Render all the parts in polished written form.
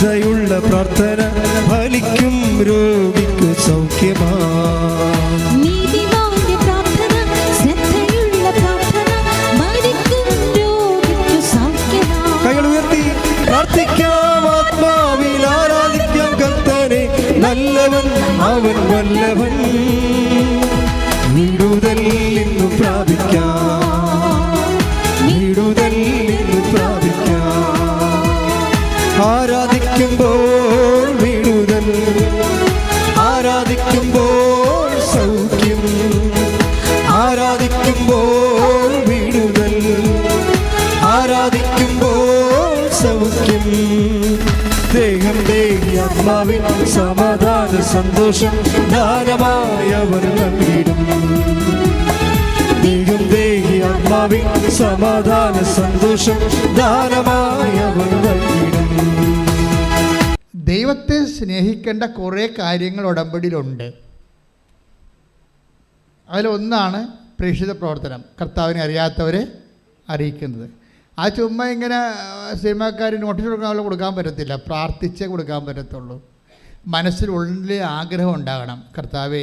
ശ്രദ്ധയുള്ള പ്രാർത്ഥന ഫലിക്കും രോഗിക്ക് സൗഖ്യമാ. നീതിമാന്റെ പ്രാർത്ഥന ശ്രദ്ധയുള്ള പ്രാർത്ഥന ഫലിക്കും രോഗിക്ക് സൗഖ്യമാ. കൈകൾ ഉയർത്തി പ്രാർത്ഥിക്കാം, ആത്മാവിൽ ആരാധിക്കാം കർത്താനെ. നല്ലവൻ അവൻ വല്ലവൻ, വിടുതൽ ഇന്നു പ്രാപിക്കാം, വിടുതൽ ഇന്നു പ്രാപിക്കാം. ആരാധിക്കുമ്പോൾ വിടുതൽ, ആരാധിക്കുമ്പോൾ സൗഖ്യം, ആരാധിക്കുമ്പോൾ വിടുതൽ, ആരാധിക്കുമ്പോൾ സൗഖ്യം. ദേഹം ദേഹി ആത്മാവിൽ സമാധാന സന്തോഷം ദാനമായി അവർ നൽകിയിടും. ദേഹം ദേഹി ആത്മാവിൽ സമാധാന സന്തോഷം ദാനമായി അവർ നൽകിയിടും. ദൈവത്തെ സ്നേഹിക്കേണ്ട കുറേ കാര്യങ്ങൾ ഉടമ്പടിയിലുണ്ട്. അതിലൊന്നാണ് പ്രേക്ഷിത പ്രവർത്തനം, കർത്താവിനെ അറിയാത്തവരെ അറിയിക്കുന്നത്. ആ ചുമ്മാ ഇങ്ങനെ സിനിമാക്കാർ നോട്ടീസ് കൊടുക്കാൻ പറ്റത്തില്ല, പ്രാർത്ഥിച്ചേ കൊടുക്കാൻ പറ്റത്തുള്ളൂ. മനസ്സിനുള്ളിൽ ആഗ്രഹം ഉണ്ടാകണം, കർത്താവെ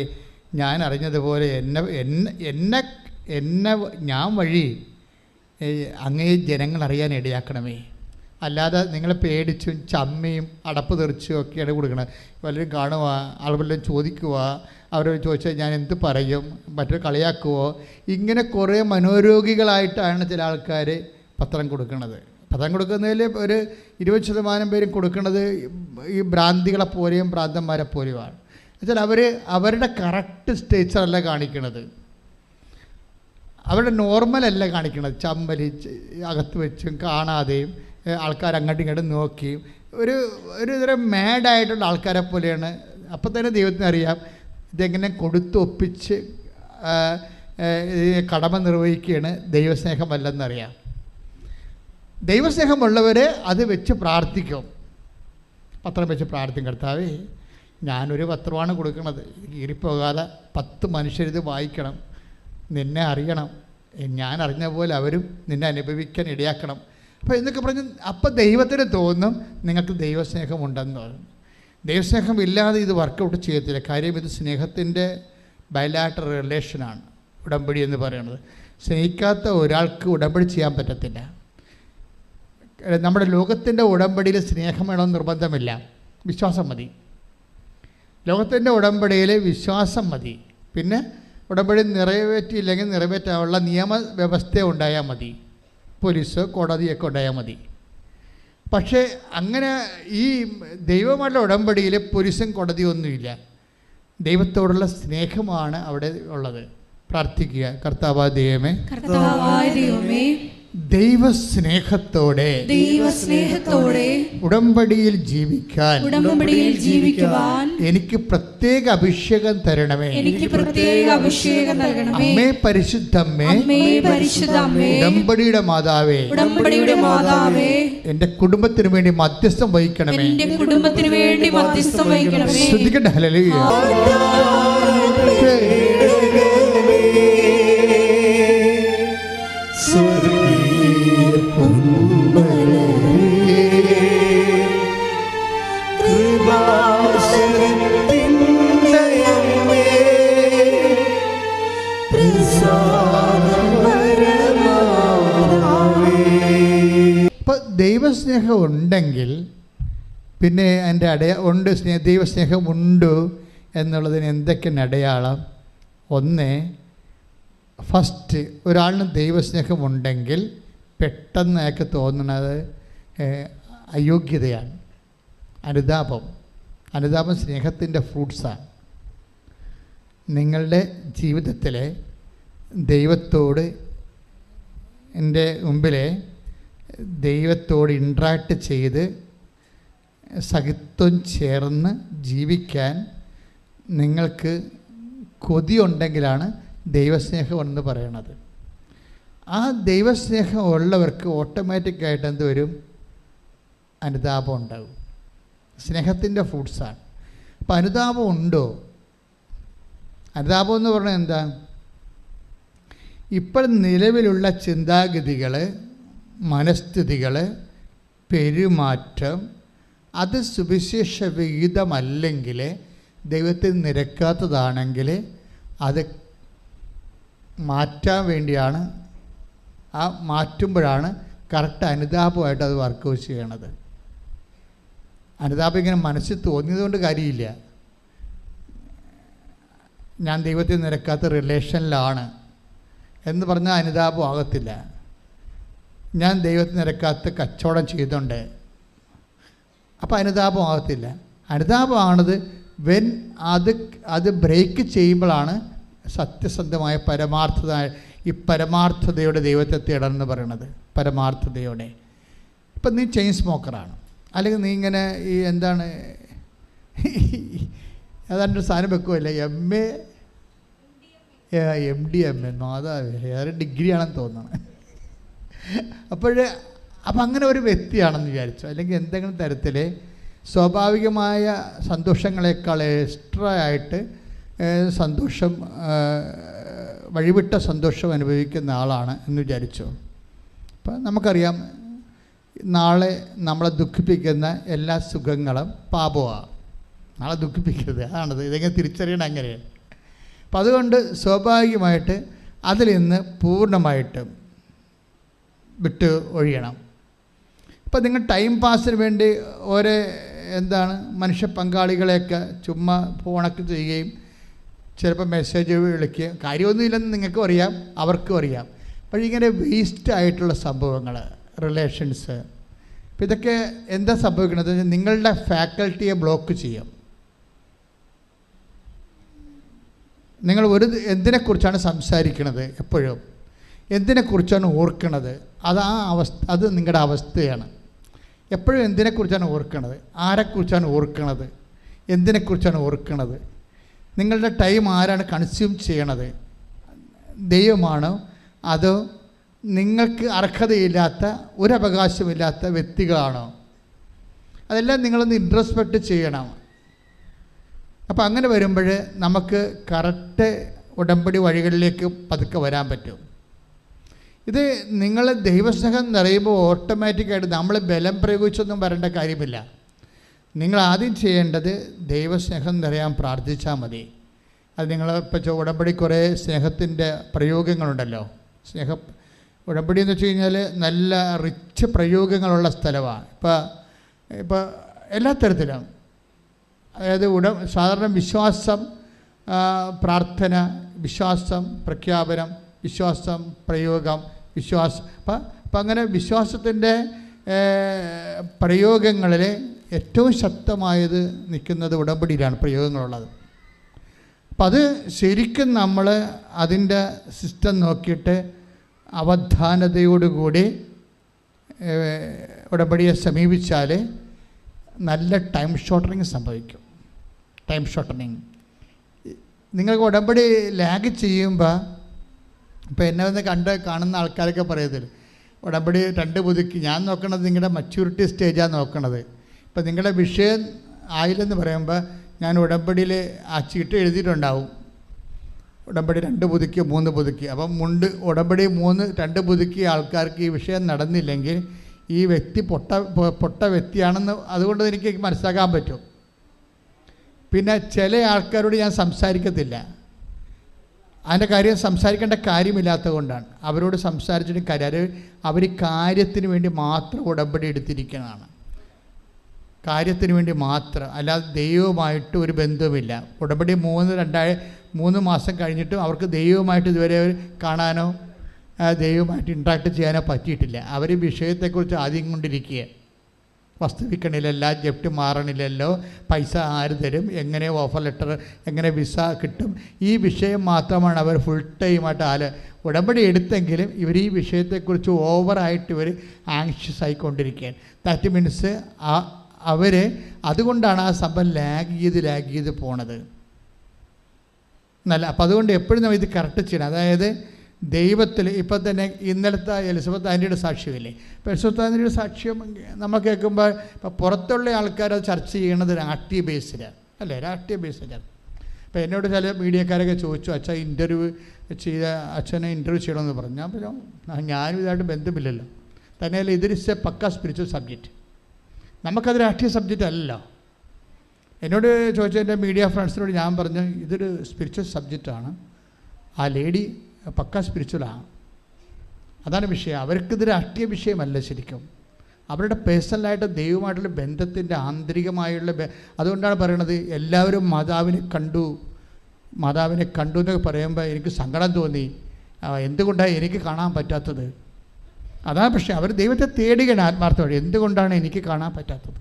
ഞാൻ അറിഞ്ഞതുപോലെ എന്നെ ഞാൻ വഴി അങ്ങേ ജനങ്ങൾ അറിയാൻ ഇടയാക്കണമേ. അല്ലാതെ നിങ്ങളെ പേടിച്ചും ചമ്മയും അടപ്പ് തെറിച്ചും ഒക്കെയാണ് കൊടുക്കണത്. പലരും കാണുക, ആളുകളെല്ലാം ചോദിക്കുക, അവരോട് ചോദിച്ചാൽ ഞാൻ എന്ത് പറയും, മറ്റൊരു കളിയാക്കുവോ, ഇങ്ങനെ കുറേ മനോരോഗികളായിട്ടാണ് ചില ആൾക്കാർ പത്രം കൊടുക്കുന്നത്. പത്രം കൊടുക്കുന്നതിൽ ഒരു 20% പേരും കൊടുക്കുന്നത് ഈ ഭ്രാന്തികളെ പോലെയും ഭ്രാന്തന്മാരെ പോലെയുമാണ്. എന്നുവെച്ചാൽ അവരുടെ കറക്റ്റ് സ്റ്റേച്ചറല്ല കാണിക്കണത്, അവരുടെ നോർമലല്ല കാണിക്കണത്. ചമ്മലിച്ച് അകത്ത് വെച്ചും കാണാതെയും ആൾക്കാർ അങ്ങോട്ടും ഇങ്ങോട്ടും നോക്കിയും ഒരു തരം മാഡായിട്ടുള്ള ആൾക്കാരെ പോലെയാണ്. അപ്പം തന്നെ ദൈവത്തിന് അറിയാം ഇതെങ്ങനെ കൊടുത്തൊപ്പിച്ച് കടമ നിർവഹിക്കുകയാണ്, ദൈവസ്നേഹമല്ലെന്നറിയാം. ദൈവസ്നേഹമുള്ളവർ അത് വെച്ച് പ്രാർത്ഥിക്കും, പത്രം വെച്ച് പ്രാർത്ഥിക്കും. കർത്താവേ ഞാനൊരു പത്രമാണ് കൊടുക്കുന്നത്, കീറിപ്പോകാതെ 10 മനുഷ്യരിത് വായിക്കണം, നിന്നെ അറിയണം, ഞാൻ അറിഞ്ഞ പോലെ അവരും നിന്നെ അനുഭവിക്കാൻ ഇടയാക്കണം. അപ്പോൾ എന്നൊക്കെ പറഞ്ഞ് അപ്പം ദൈവത്തിന് തോന്നും നിങ്ങൾക്ക് ദൈവസ്നേഹമുണ്ടെന്ന് പറഞ്ഞു. ദൈവസ്നേഹം ഇല്ലാതെ ഇത് വർക്കൗട്ട് ചെയ്യത്തില്ല. കാര്യം ഇത് സ്നേഹത്തിൻ്റെ ബയലാറ്ററൽ റിലേഷനാണ് ഉടമ്പടി എന്ന് പറയുന്നത്. സ്നേഹിക്കാത്ത ഒരാൾക്ക് ഉടമ്പടി ചെയ്യാൻ പറ്റത്തില്ല. നമ്മുടെ ലോകത്തിൻ്റെ ഉടമ്പടിയിൽ സ്നേഹം വേണമെന്ന് നിർബന്ധമില്ല, വിശ്വാസം മതി. ലോകത്തിൻ്റെ ഉടമ്പടിയിൽ വിശ്വാസം മതി. പിന്നെ ഉടമ്പടി നിറവേറ്റിയില്ലെങ്കിൽ നിറവേറ്റാനുള്ള നിയമവ്യവസ്ഥ ഉണ്ടായാൽ മതി, പോലീസ് കോടതിയൊക്കെ ഉണ്ടായാൽ മതി. പക്ഷേ അങ്ങനെ ഈ ദൈവമായിട്ടുള്ള ഉടമ്പടിയിൽ പോലീസും കോടതിയൊന്നുമില്ല. ദൈവത്തോടുള്ള സ്നേഹമാണ് അവിടെ ഉള്ളത്. പ്രാർത്ഥിക്കുക, കർത്താവായ ദൈവമേ, ദൈവസ്നേഹത്തോടെ ഉടമ്പടിയിൽ ജീവിക്കാൻ എനിക്ക് പ്രത്യേക അഭിഷേകം തരണമേ. അമ്മേ പരിശുദ്ധമ്മേ, ഉടമ്പടിയുടെ മാതാവേ, എന്റെ കുടുംബത്തിന് വേണ്ടി മധ്യസ്ഥം വഹിക്കണമേ. ശ്രദ്ധിക്കട്ടെ, ഹല്ലേലൂയ. ഇപ്പം ദൈവസ്നേഹം ഉണ്ടെങ്കിൽ പിന്നെ എൻ്റെ ഉണ്ട് ദൈവസ്നേഹം ഉണ്ട് എന്നുള്ളതിന് എന്തൊക്കെയാണ് അടയാളം? ഒന്ന്, ഫസ്റ്റ് ഒരാളിന് ദൈവസ്നേഹമുണ്ടെങ്കിൽ പെട്ടെന്ന് അയാൾക്ക് തോന്നുന്നത് അയോഗ്യതയാണ്. അനുതാപം സ്നേഹത്തിൻ്റെ ഫ്രൂട്ട്സാണ്. നിങ്ങളുടെ ജീവിതത്തിലെ ദൈവത്തോട് എൻ്റെ മുമ്പിൽ ദൈവത്തോട് ഇൻട്രാക്ട് ചെയ്ത് സഹിത്വം ചേർന്ന് ജീവിക്കാൻ നിങ്ങൾക്ക് കൊതിയുണ്ടെങ്കിലാണ് ദൈവസ്നേഹം എന്ന് പറയണത്. ആ ദൈവസ്നേഹം ഉള്ളവർക്ക് ഓട്ടോമാറ്റിക്കായിട്ട് എന്ത് വരും? അനുതാപം ഉണ്ടാകും. സ്നേഹത്തിൻ്റെ ഫ്രൂട്ട്സാണ്. അപ്പം അനുതാപം ഉണ്ടോ? അനുതാപം എന്ന് പറഞ്ഞാൽ എന്താ? ഇപ്പോൾ നിലവിലുള്ള ചിന്താഗതികൾ, മനസ്ഥിതികൾ, പെരുമാറ്റം, അത് സുവിശേഷ വിഹിതമല്ലെങ്കിൽ, ദൈവത്തിൽ നിരക്കാത്തതാണെങ്കിൽ അത് മാറ്റാൻ വേണ്ടിയാണ്, ആ മാറ്റുമ്പോഴാണ് കറക്റ്റ് അനുതാപമായിട്ട് അത് വർക്കൗട്ട് ചെയ്യണത്. അനുതാപം ഇങ്ങനെ മനസ്സിൽ തോന്നിയതുകൊണ്ട് കാര്യമില്ല. ഞാൻ ദൈവത്തിൽ നിരക്കാത്ത റിലേഷനിലാണ് എന്ന് പറഞ്ഞാൽ അനുതാപം ആകത്തില്ല. ഞാൻ ദൈവത്തിൽ നിരക്കാത്ത കച്ചവടം ചെയ്തുകൊണ്ട് അപ്പോൾ അനുതാപം ആകത്തില്ല. അനുതാപമാണത് വെൻ അത് ബ്രേക്ക് ചെയ്യുമ്പോഴാണ് സത്യസന്ധമായ ഈ പരമാർത്ഥതയോടെ ദൈവത്തെ തേടണമെന്ന് പറയണത്. പരമാർത്ഥതയോടെ. ഇപ്പം നീ ചെയിൻ സ്മോക്കറാണ്, അല്ലെങ്കിൽ നീ ഇങ്ങനെ ഈ എന്താണ് ഏതാണ്ടൊരു സാധനം വെക്കുമല്ലേ, MDMA അതാ വേറെ ഡിഗ്രിയാണെന്ന് തോന്നുന്നത്. അപ്പം അങ്ങനെ ഒരു വ്യക്തിയാണെന്ന് വിചാരിച്ചു, അല്ലെങ്കിൽ എന്തെങ്കിലും തരത്തിൽ സ്വാഭാവികമായ സന്തോഷങ്ങളെക്കാൾ എക്സ്ട്രാ ആയിട്ട് സന്തോഷം, വഴിവിട്ട സന്തോഷം അനുഭവിക്കുന്ന ആളാണ് എന്ന് വിചാരിച്ചു. അപ്പം നമുക്കറിയാം, നാളെ നമ്മളെ ദുഃഖിപ്പിക്കുന്ന എല്ലാ സുഖങ്ങളും പാപമാണ്. നാളെ ദുഃഖിപ്പിക്കരുത്, അതാണത്. ഇതെങ്ങനെ തിരിച്ചറിയണം അങ്ങനെയാണ്. അപ്പം അതുകൊണ്ട് സ്വാഭാവികമായിട്ട് അതിൽ നിന്ന് പൂർണ്ണമായിട്ടും വിട്ട് ഒഴിയണം. ഇപ്പം നിങ്ങൾ ടൈം പാസിന് വേണ്ടി മനുഷ്യ പങ്കാളികളെയൊക്കെ ചുമ്മാ ഫോണൊക്കെ ചെയ്യുകയും ചിലപ്പോൾ മെസ്സേജ് വിളിക്കുകയും കാര്യമൊന്നുമില്ലെന്ന് നിങ്ങൾക്കും അറിയാം, അവർക്കും അറിയാം. പക്ഷേ ഇങ്ങനെ വേസ്റ്റ് ആയിട്ടുള്ള സംഭവങ്ങൾ, റിലേഷൻസ്, ഇപ്പം ഇതൊക്കെ എന്താ സംഭവിക്കുന്നത്? നിങ്ങളുടെ ഫാക്കൽറ്റിയെ ബ്ലോക്ക് ചെയ്യും. നിങ്ങൾ എന്തിനെക്കുറിച്ചാണ് സംസാരിക്കുന്നത്, എപ്പോഴും എന്തിനെക്കുറിച്ചാണ് ഓർക്കണത്, അത് നിങ്ങളുടെ അവസ്ഥയാണ്. എപ്പോഴും എന്തിനെക്കുറിച്ചാണ് ഓർക്കണത്, ആരെക്കുറിച്ചാണ് ഓർക്കണത്, എന്തിനെക്കുറിച്ചാണ് ഓർക്കണത്, നിങ്ങളുടെ ടൈം ആരാണ് കൺസ്യൂം ചെയ്യണത്, ദൈവമാണോ അതോ നിങ്ങൾക്ക് അർഹതയില്ലാത്ത ഒരവകാശമില്ലാത്ത വ്യക്തികളാണോ? അതെല്ലാം നിങ്ങളൊന്ന് ഇൻട്രോസ്പെക്റ്റ് ചെയ്യണം. അപ്പോൾ അങ്ങനെ വരുമ്പോൾ നമുക്ക് കറക്റ്റ് ഉടമ്പടി വഴികളിലേക്ക് പതുക്കെ വരാൻ പറ്റും. ഇത് നിങ്ങൾ ദൈവസ്നേഹം നിറയുമ്പോൾ ഓട്ടോമാറ്റിക്കായിട്ട് നമ്മൾ ബലം പ്രയോഗിച്ചൊന്നും വരേണ്ട കാര്യമില്ല. നിങ്ങൾ ആദ്യം ചെയ്യേണ്ടത് ദൈവസ്നേഹം നിറയാൻ പ്രാർത്ഥിച്ചാൽ മതി. അത് നിങ്ങൾ ഇപ്പോൾ ഉടമ്പടി കുറേ സ്നേഹത്തിൻ്റെ പ്രയോഗങ്ങളുണ്ടല്ലോ. ഉടമ്പടി എന്ന് വെച്ച് കഴിഞ്ഞാൽ നല്ല റിച്ച് പ്രയോഗങ്ങളുള്ള സ്ഥലമാണ്. ഇപ്പോൾ എല്ലാ തരത്തിലും, അതായത് സാധാരണ വിശ്വാസം, പ്രാർത്ഥന, വിശ്വാസം, പ്രഖ്യാപനം, വിശ്വാസം, പ്രയോഗം, വിശ്വാസം. അപ്പം അങ്ങനെ വിശ്വാസത്തിൻ്റെ പ്രയോഗങ്ങളിൽ ഏറ്റവും ശക്തമായത് നിൽക്കുന്നത് ഉടമ്പടിയിലാണ് പ്രയോഗങ്ങളുള്ളത്. അപ്പം അത് ശരിക്കും നമ്മൾ അതിൻ്റെ സിസ്റ്റം നോക്കിയിട്ട് അവധാനതയോടുകൂടി ഉടമ്പടിയെ സമീപിച്ചാൽ നല്ല ടൈം ഷോർട്ടനിങ് സംഭവിക്കും. ടൈം ഷോർട്ടനിങ് നിങ്ങൾക്ക് ഉടമ്പടി ലാഗ് ചെയ്യുമ്പോൾ, ഇപ്പോൾ എന്നെ വന്ന് കാണുന്ന ആൾക്കാരൊക്കെ പറയത്തില്ല, ഉടമ്പടി 2 പുതുക്കി. ഞാൻ നോക്കണത് നിങ്ങളുടെ മച്യൂരിറ്റി സ്റ്റേജാണ് നോക്കണത്. ഇപ്പം നിങ്ങളുടെ വിഷയം ആയില്ലെന്ന് പറയുമ്പോൾ ഞാൻ ഉടമ്പടിയിൽ ആ ചീട്ട് എഴുതിയിട്ടുണ്ടാവും, ഉടമ്പടി 2 പുതുക്കി 3 പുതുക്കി. അപ്പം ഉടമ്പടി 2 പുതുക്കിയ ആൾക്കാർക്ക് ഈ വിഷയം നടന്നില്ലെങ്കിൽ ഈ വ്യക്തി പൊട്ട വ്യക്തിയാണെന്ന് അതുകൊണ്ട് എനിക്ക് മനസ്സിലാക്കാൻ പറ്റും. പിന്നെ ചില ആൾക്കാരോട് ഞാൻ സംസാരിക്കത്തില്ല, അതിൻ്റെ കാര്യം സംസാരിക്കേണ്ട കാര്യമില്ലാത്തത് കൊണ്ടാണ്. അവരോട് സംസാരിച്ചിട്ട് കാര്യം, അവർ കാര്യത്തിന് വേണ്ടി മാത്രം ഉടമ്പടി എടുത്തിരിക്കുന്നതാണ്, കാര്യത്തിന് വേണ്ടി മാത്രം, അല്ലാതെ ദൈവവുമായിട്ട് ഒരു ബന്ധവുമില്ല. ഉടമ്പടി 3 മാസം കഴിഞ്ഞിട്ടും അവർക്ക് ദൈവവുമായിട്ട് ഇതുവരെ കാണാനോ ദൈവവുമായിട്ട് ഇൻട്രാക്ട് ചെയ്യാനോ പറ്റിയിട്ടില്ല. അവർ വിഷയത്തെക്കുറിച്ച് ആദ്യം കൊണ്ടിരിക്കുക, വസ്തു വിൽക്കണില്ലല്ലോ, ജപ്റ്റ് മാറണില്ലല്ലോ, പൈസ ആര് തരും, എങ്ങനെ ഓഫർ ലെറ്റർ, എങ്ങനെ വിസ കിട്ടും, ഈ വിഷയം മാത്രമാണ് അവർ ഫുൾ ടൈമായിട്ട് ഉടമ്പടി എടുത്തെങ്കിലും ഇവർ ഈ വിഷയത്തെക്കുറിച്ച് ഓവറായിട്ട് ഇവർ ആങ്ഷ്യസ് ആയിക്കൊണ്ടിരിക്കുകയാണ്. ദാറ്റ് മീൻസ് അവർ അതുകൊണ്ടാണ് ആ സംഭവം ലാഗ് ചെയ്ത് പോണത്. അപ്പം അതുകൊണ്ട് എപ്പോഴും നമ്മൾ ഇത് കറക്റ്റ് ചെയ്യണം. അതായത് ദൈവത്തിൽ ഇപ്പം തന്നെ ഇന്നലത്തെ എലിസബത്ത് ആൻ്റിയുടെ സാക്ഷ്യമില്ലേ, ഇപ്പോൾ എലിസബത്ത് ആൻ്റിയുടെ സാക്ഷ്യം നമ്മൾ കേൾക്കുമ്പോൾ ഇപ്പോൾ പുറത്തുള്ള ആൾക്കാർ അത് ചർച്ച ചെയ്യണത് രാഷ്ട്രീയ ബേസിലാണ്, അല്ലേ, രാഷ്ട്രീയ ബേസിലാണ്. ഇപ്പോൾ എന്നോട് ചില മീഡിയക്കാരൊക്കെ ചോദിച്ചു, അച്ഛൻ അച്ഛനെ ഇൻ്റർവ്യൂ ചെയ്യണമെന്ന് പറഞ്ഞു. ഞാൻ ഞാനും ഇതായിട്ട് ബന്ധമില്ലല്ലോ. തന്നെയല്ല, ഇതൊരു പക്ക സ്പിരിച്വൽ സബ്ജക്റ്റ്. നമുക്കത് രാഷ്ട്രീയ സബ്ജക്റ്റ് അല്ലല്ലോ. എന്നോട് ചോദിച്ച എൻ്റെ മീഡിയ ഫ്രണ്ട്സിനോട് ഞാൻ പറഞ്ഞു, ഇതൊരു സ്പിരിച്വൽ സബ്ജക്റ്റാണ്. ആ ലേഡി പക്ക സ്പിരിച്വലാണ്. അതാണ് വിഷയം. അവർക്കിത് രാഷ്ട്രീയ വിഷയമല്ല ശരിക്കും. അവരുടെ പേഴ്സണലായിട്ട് ദൈവമായിട്ടുള്ള ബന്ധത്തിൻ്റെ ആന്തരികമായുള്ള അതുകൊണ്ടാണ് പറയണത്, എല്ലാവരും മാതാവിനെ കണ്ടു എന്നൊക്കെ പറയുമ്പോൾ എനിക്ക് സങ്കടം തോന്നി. എന്തുകൊണ്ടാണ് എനിക്ക് കാണാൻ പറ്റാത്തത്? അതാണ് പക്ഷേ അവർ ദൈവത്തെ തേടുകയാണ് ആത്മാർത്ഥമായി. എന്തുകൊണ്ടാണ് എനിക്ക് കാണാൻ പറ്റാത്തത്?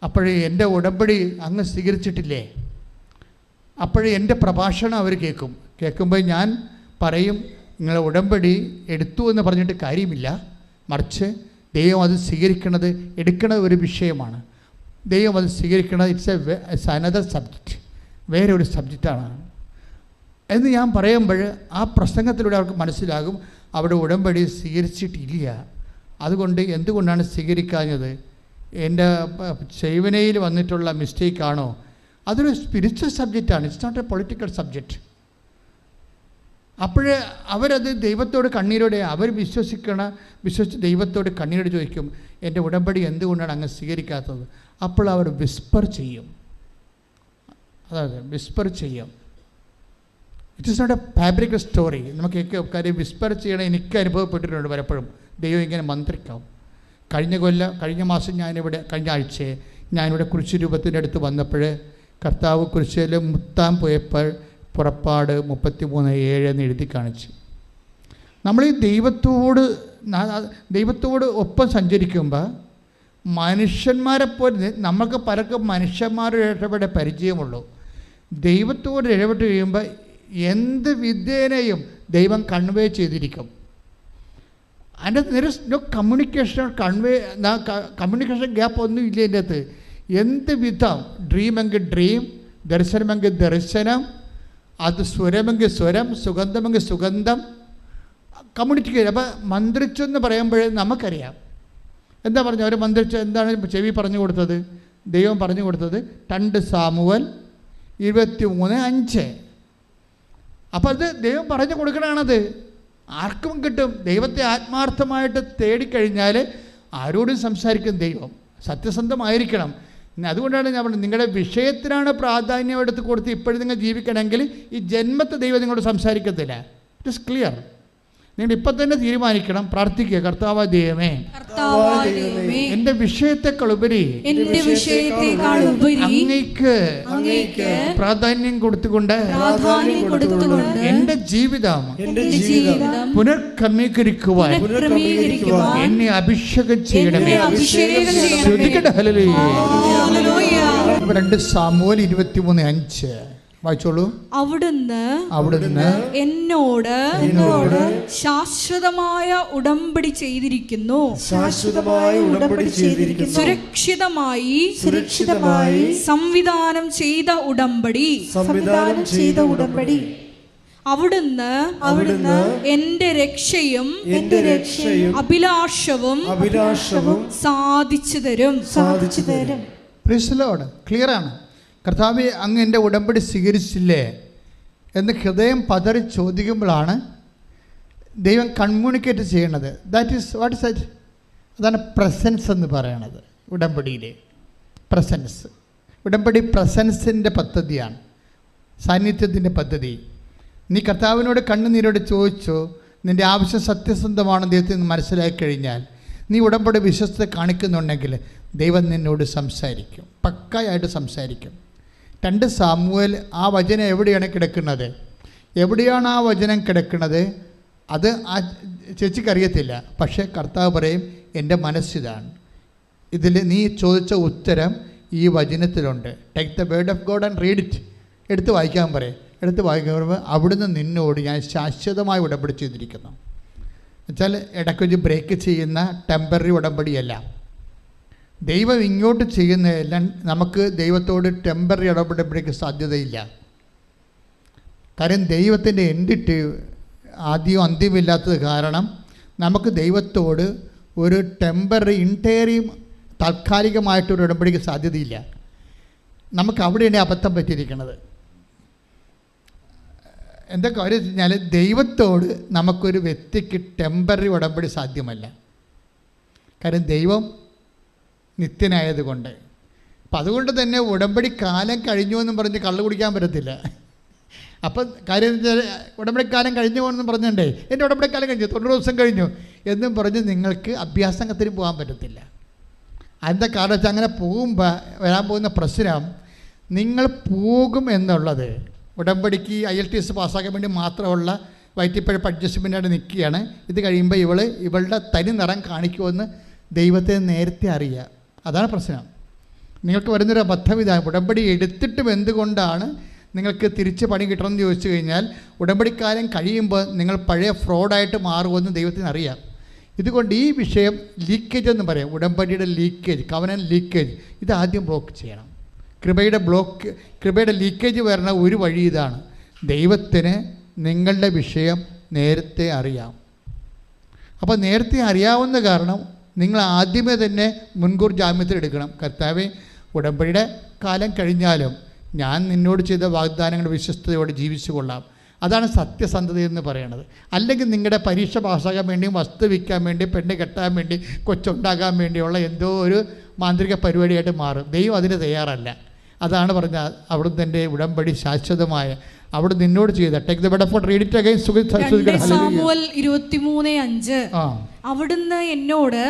അപ്പോഴേ എൻ്റെ ഉടമ്പടി അങ്ങ് സ്വീകരിച്ചിട്ടില്ലേ? അപ്പോഴേ എൻ്റെ പ്രഭാഷണം അവർ കേൾക്കുമ്പോൾ ഞാൻ പറയും, നിങ്ങളെ ഉടമ്പടി എടുത്തു എന്ന് പറഞ്ഞിട്ട് കാര്യമില്ല, മറിച്ച് ദൈവം അത് എടുക്കുന്നത് ഒരു വിഷയമാണ്. ദൈവം അത് സ്വീകരിക്കുന്നത് ഇറ്റ്സ് അനദർ സബ്ജക്റ്റ്, വേറെ ഒരു സബ്ജക്റ്റാണ് എന്ന് ഞാൻ പറയുമ്പോൾ ആ പ്രസംഗത്തിലൂടെ അവർക്ക് മനസ്സിലാകും അവിടെ ഉടമ്പടി സ്വീകരിച്ചിട്ടില്ല. അതുകൊണ്ട് എന്തുകൊണ്ടാണ് സ്വീകരിക്കാഞ്ഞത്? എൻ്റെ സേവനയിൽ വന്നിട്ടുള്ള മിസ്റ്റേക്കാണോ? അതൊരു സ്പിരിച്വൽ സബ്ജക്റ്റാണ്, it's not a political subject. അപ്പോഴേ അവരത് ദൈവത്തോട് കണ്ണീരോടെ വിശ്വസിച്ച് ദൈവത്തോട് കണ്ണീരോട് ചോദിക്കും, എൻ്റെ ഉടമ്പടി എന്തുകൊണ്ടാണ് അങ്ങ് സ്വീകരിക്കാത്തത്? അപ്പോൾ അവർ വിസ്പർ ചെയ്യും. അതായത് വിസ്പർ ചെയ്യും. It is not a fabric story. നമുക്ക് കാര്യം വിസ്പർ ചെയ്യണം. എനിക്ക് അനുഭവപ്പെട്ടിട്ടുണ്ട് പലപ്പോഴും. ദൈവം ഇങ്ങനെ മന്ത്രിക്കാം. കഴിഞ്ഞ മാസം കഴിഞ്ഞ ആഴ്ച ഞാനിവിടെ കുരിശ് രൂപത്തിൻ്റെ അടുത്ത് വന്നപ്പോൾ കർത്താവ് കുരിശിൽ മുത്താൻ പോയപ്പോൾ പുറപ്പാട് 33:7 എന്ന് എഴുതി കാണിച്ചു. നമ്മൾ ഈ ദൈവത്തോട് ഒപ്പം സഞ്ചരിക്കുമ്പോൾ മനുഷ്യന്മാരെപ്പോലെ നമുക്ക് പലർക്കും മനുഷ്യന്മാരുടെ ഇടപെടെ പരിചയമുള്ളൂ. ദൈവത്തോട് ഇടപെട്ട് കഴിയുമ്പോൾ എന്ത് വിദ്യേനയും ദൈവം കൺവേ ചെയ്തിരിക്കും. അതിൻ്റെ there is no communication gap ഒന്നും ഇല്ല ഇതിൻ്റെ അകത്ത്. എന്ത് വിധം ഡ്രീമെങ്കിൽ ഡ്രീം, ദർശനമെങ്കിൽ ദർശനം, അത് സ്വരമെങ്കിൽ സ്വരം, സുഗന്ധമെങ്കിൽ സുഗന്ധം, കമ്മ്യൂണിക്കേറ്റ്. അപ്പോൾ മന്ത്രിച്ചെന്ന് പറയുമ്പോൾ നമുക്കറിയാം എന്താ പറഞ്ഞു. അവർ മന്ത്രിച്ച് എന്താണ് ചെവി പറഞ്ഞു കൊടുത്തത്? ദൈവം പറഞ്ഞു കൊടുത്തത് 2 സാമുവൽ 23:5. അപ്പോൾ അത് ദൈവം പറഞ്ഞു കൊടുക്കണതാണത്. ആർക്കും കിട്ടും. ദൈവത്തെ ആത്മാർത്ഥമായിട്ട് തേടിക്കഴിഞ്ഞാൽ ആരോടും സംസാരിക്കും ദൈവം. സത്യസന്ധമായിരിക്കണം. അതുകൊണ്ടാണ് ഞാൻ പറഞ്ഞത്, നിങ്ങളുടെ വിഷയത്തിനാണ് പ്രാധാന്യം എടുത്ത് കൊടുത്ത് ഇപ്പോഴും നിങ്ങൾ ജീവിക്കണമെങ്കിൽ ഈ ജന്മത്തെ ദൈവം നിങ്ങളോട് സംസാരിക്കത്തില്ല. It is clear. നിങ്ങൾ ഇപ്പം തന്നെ തീരുമാനിക്കണം, പ്രാർത്ഥിക്കുക, കർത്താവായ ദൈവമേ, എൻ്റെ വിഷയത്തെക്കാളുപരി അങ്ങേക്ക് പ്രാധാന്യം കൊടുത്തുകൊണ്ട് എൻ്റെ ജീവിതം പുനർക്രമീകരിക്കുവാൻ എന്നെ അഭിഷേകം ചെയ്യണമേ. 2 സാമുവേൽ 23:5 വായിച്ചോളൂ. അവിടുന്ന് എന്നോട് ശാശ്വതമായ ഉടമ്പടി ചെയ്തിരിക്കുന്നു. സുരക്ഷിതമായി സംവിധാനം ചെയ്ത ഉടമ്പടി. അവിടുന്ന് എന്റെ രക്ഷയും അഭിലാഷവും സാധിച്ചു തരും. Praise the Lord. ക്ലിയറാണ്. കർത്താവേ, അങ്ങ് എൻ്റെ ഉടമ്പടി സ്വീകരിച്ചില്ലേ എന്ന് ഹൃദയം പതറി ചോദിക്കുമ്പോഴാണ് ദൈവം കമ്മ്യൂണിക്കേറ്റ് ചെയ്യണത്. What is that? അതാണ് പ്രസൻസ് എന്ന് പറയണത്. ഉടമ്പടിയിലെ പ്രസൻസ്. ഉടമ്പടി പ്രസൻസിൻ്റെ പദ്ധതിയാണ്, സാന്നിധ്യത്തിൻ്റെ പദ്ധതി. നീ കർത്താവിനോട് കണ്ണുനീരോട് ചോദിച്ചോ, നിൻ്റെ ആവശ്യം സത്യസന്ധമാണെന്ന് ദൈവത്തിൽ നിന്ന് മനസ്സിലാക്കി കഴിഞ്ഞാൽ, നീ ഉടമ്പടി വിശ്വസ്തത കാണിക്കുന്നുണ്ടെങ്കിൽ ദൈവം നിന്നോട് സംസാരിക്കും, പക്കായായിട്ട് സംസാരിക്കും. 2 സാമുവേൽ ആ വചനം എവിടെയാണ് കിടക്കുന്നത്? എവിടെയാണ് ആ വചനം കിടക്കുന്നത്? അത് ആ ചേച്ചിക്കറിയത്തില്ല. പക്ഷേ കർത്താവ് പറയും, എൻ്റെ മനസ്സിതാണ്. ഇതിൽ നീ ചോദിച്ച ഉത്തരം ഈ വചനത്തിലുണ്ട്. Take the word of God and read it. എടുത്ത് വായിക്കാൻ പറയും. എടുത്ത് വായിക്കുമ്പോൾ അവിടുന്ന് നിന്നോട് ഞാൻ ശാശ്വതമായി ഉടമ്പടി ചെയ്തിരിക്കുന്നു. എന്നുവെച്ചാൽ ഇടയ്ക്കൊരു ബ്രേക്ക് ചെയ്യുന്ന ടെമ്പററി ഉടമ്പടിയല്ല. ദൈവം ഇങ്ങോട്ട് ചെയ്യുന്നതെല്ലാം നമുക്ക് ദൈവത്തോട് ടെമ്പററി ഇടപെടുമ്പോഴേക്ക് സാധ്യതയില്ല. കാര്യം ദൈവത്തിൻ്റെ എൻഡിട്ട് ആദ്യവും അന്ത്യമില്ലാത്തത് കാരണം നമുക്ക് ദൈവത്തോട് ഒരു ടെമ്പററി ഇൻറ്റേറിയം താൽക്കാലികമായിട്ടൊരു ഉടമ്പടിക്ക് സാധ്യതയില്ല. നമുക്ക് അവിടെയാണ് അബദ്ധം പറ്റിയിരിക്കുന്നത്. എന്താ കാര്യം വെച്ച് കഴിഞ്ഞാൽ, ദൈവത്തോട് നമുക്കൊരു വ്യക്തിക്ക് ടെമ്പററി ഉടമ്പടി സാധ്യമല്ല. കാര്യം ദൈവം നിത്യനായതുകൊണ്ട്. അപ്പം അതുകൊണ്ട് തന്നെ ഉടമ്പടി കാലം കഴിഞ്ഞു എന്നും പറഞ്ഞ് കള്ള് കുടിക്കാൻ പറ്റത്തില്ല. അപ്പം കാര്യം ഉടമ്പടിക്കാലം കഴിഞ്ഞു പോകുമെന്നും പറഞ്ഞിട്ടുണ്ടേ, എൻ്റെ ഉടമ്പടിക്കാലം കഴിഞ്ഞു 90 ദിവസം കഴിഞ്ഞു എന്നും പറഞ്ഞ് നിങ്ങൾക്ക് അഭ്യാസത്തിന് പോകാൻ പറ്റത്തില്ല. അതിൻ്റെ കാരണം വെച്ചാൽ അങ്ങനെ പോകുമ്പോൾ വരാൻ പോകുന്ന പ്രശ്നം, നിങ്ങൾ പോകും എന്നുള്ളത് ഉടമ്പടിക്ക് IELTS പാസ്സാക്കാൻ വേണ്ടി മാത്രമുള്ള വയറ്റിപ്പഴപ്പ് അഡ്ജസ്റ്റ്മെൻറ്റായിട്ട് നിൽക്കുകയാണ്. ഇത് കഴിയുമ്പോൾ ഇവളുടെ തനി നിറം കാണിക്കുമെന്ന് ദൈവത്തെ നേരത്തെ അറിയുക. അതാണ് പ്രശ്നം. നിങ്ങൾക്ക് വരുന്നൊരു അബദ്ധം ഇതാണ്, ഉടമ്പടി എടുത്തിട്ടും എന്തുകൊണ്ടാണ് നിങ്ങൾക്ക് തിരിച്ച് പണി കിട്ടണമെന്ന് ചോദിച്ചു കഴിഞ്ഞാൽ, ഉടമ്പടിക്കാലം കഴിയുമ്പോൾ നിങ്ങൾ പഴയ ഫ്രോഡായിട്ട് മാറുമെന്ന് ദൈവത്തിന് അറിയാം. ഇതുകൊണ്ട് ഈ വിഷയം ലീക്കേജ് എന്ന് പറയാം, ഉടമ്പടിയുടെ ലീക്കേജ്, കവനന്റ് ലീക്കേജ്, ഇത് ആദ്യം ബ്ലോക്ക് ചെയ്യണം. കൃപയുടെ ലീക്കേജ് വരണ ഒരു വഴി ഇതാണ്, ദൈവത്തിന് നിങ്ങളുടെ വിഷയം നേരത്തെ അറിയാം. അപ്പോൾ നേരത്തെ അറിയാവുന്ന കാരണം നിങ്ങൾ ആദ്യമേ തന്നെ മുൻകൂർ ജാമ്യത്തിലെടുക്കണം. കർത്താവേ, ഉടമ്പടിയുടെ കാലം കഴിഞ്ഞാലും ഞാൻ നിന്നോട് ചെയ്ത വാഗ്ദാനങ്ങൾ വിശ്വസ്തയോടെ ജീവിച്ചു കൊള്ളാം. അതാണ് സത്യസന്ധത എന്ന് പറയുന്നത്. അല്ലെങ്കിൽ നിങ്ങളുടെ പരീക്ഷ പാസ്സാകാൻ വേണ്ടി, വസ്തു വിൽക്കാൻ വേണ്ടി, പെണ്ണ് കെട്ടാൻ വേണ്ടി, കൊച്ചുണ്ടാകാൻ വേണ്ടിയുള്ള എന്തോ ഒരു മാന്ത്രിക പരിപാടിയായിട്ട് മാറും. ദൈവം അതിന് തയ്യാറല്ല. അതാണ് പറഞ്ഞാൽ അവിടുന്ന് എൻ്റെ ഉടമ്പടി ശാശ്വതമായ അവിടെ നിന്നോട് ചെയ്ത take the bed for read it again. Samuel 23:5 അവിടുന്ന് എന്നോട്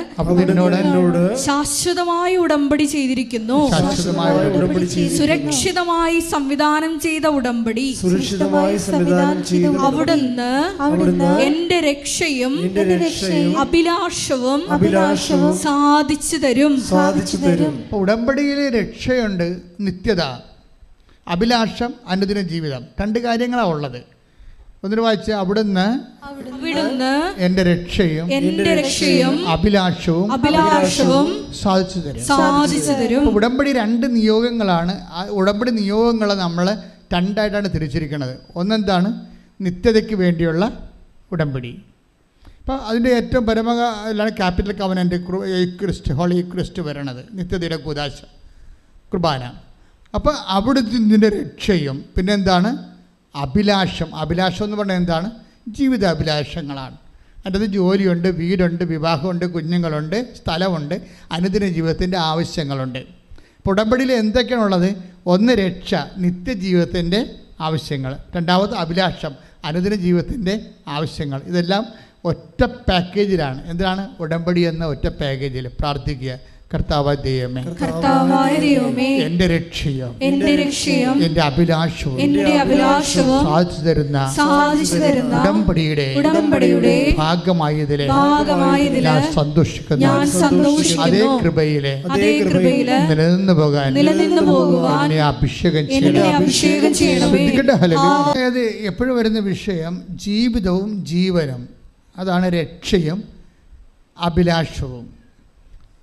ശാശ്വതമായ ഉടമ്പടി ചെയ്തിരിക്കുന്നു, സുരക്ഷിതമായി സംവിധാനം ചെയ്ത ഉടമ്പടി, അവിടുന്ന് എന്റെ രക്ഷയും അഭിലാഷവും സാധിച്ചു തരും. ഉടമ്പടിയിലെ രക്ഷയുണ്ട്, നിത്യത, അഭിലാഷം, അനുദിന ജീവിതം. 2 കാര്യങ്ങളാണ് ഉള്ളത്. ഒന്നിനു വായിച്ച്, അവിടുന്ന് എന്റെ രക്ഷയും അഭിലാഷവും സാധിച്ചു തരും. ഉടമ്പടി 2 നിയോഗങ്ങളാണ്. ഉടമ്പടി നിയോഗങ്ങളെ നമ്മൾ 2ആയിട്ടാണ് തിരിച്ചിരിക്കുന്നത്. ഒന്നെന്താണ്? നിത്യതയ്ക്ക് വേണ്ടിയുള്ള ഉടമ്പടി. അപ്പോൾ അതിൻ്റെ ഏറ്റവും പരമ ക്യാപിറ്റൽ കവനൻ്റ് ഹോളി ക്രിസ്റ്റ് വരണത്, നിത്യതയുടെ കൂദാശ കുർബാന. അപ്പോൾ അവിടുത്തെ രക്ഷയും പിന്നെന്താണ്? അഭിലാഷം. അഭിലാഷം എന്ന് പറഞ്ഞാൽ എന്താണ്? ജീവിതാഭിലാഷങ്ങളാണ്. അതിൻ്റെ ജോലിയുണ്ട്, വീടുണ്ട്, വിവാഹമുണ്ട്, കുഞ്ഞുങ്ങളുണ്ട്, സ്ഥലമുണ്ട്, അനുദിന ജീവിതത്തിൻ്റെ ആവശ്യങ്ങളുണ്ട്. അപ്പോൾ ഉടമ്പടിയിൽ എന്തൊക്കെയാണുള്ളത്? ഒന്ന് രക്ഷ, നിത്യജീവിതത്തിൻ്റെ ആവശ്യങ്ങൾ. രണ്ടാമത് അഭിലാഷം, അനുദിന ജീവിതത്തിൻ്റെ ആവശ്യങ്ങൾ. ഇതെല്ലാം ഒറ്റ പാക്കേജിലാണ്. എന്താണ്? ഉടമ്പടി എന്ന ഒറ്റ പാക്കേജിൽ പ്രാർത്ഥിക്കുക. കർത്താവായ ദൈവമേ, എന്റെ രക്ഷയും എന്റെ അഭിലാഷവും സാധിച്ചു തരുന്ന ഉടമ്പടിയുടെ ഭാഗമായതിലെ ഞാൻ സന്തോഷിക്കുന്നു. അതേ കൃപയിലെ നിലനിന്ന് പോകാൻ എന്നെ അഭിഷേകം ചെയ്യണം. അതായത് എപ്പോഴും വരുന്ന വിഷയം ജീവിതവും ജീവനും. അതാണ് രക്ഷയും അഭിലാഷവും.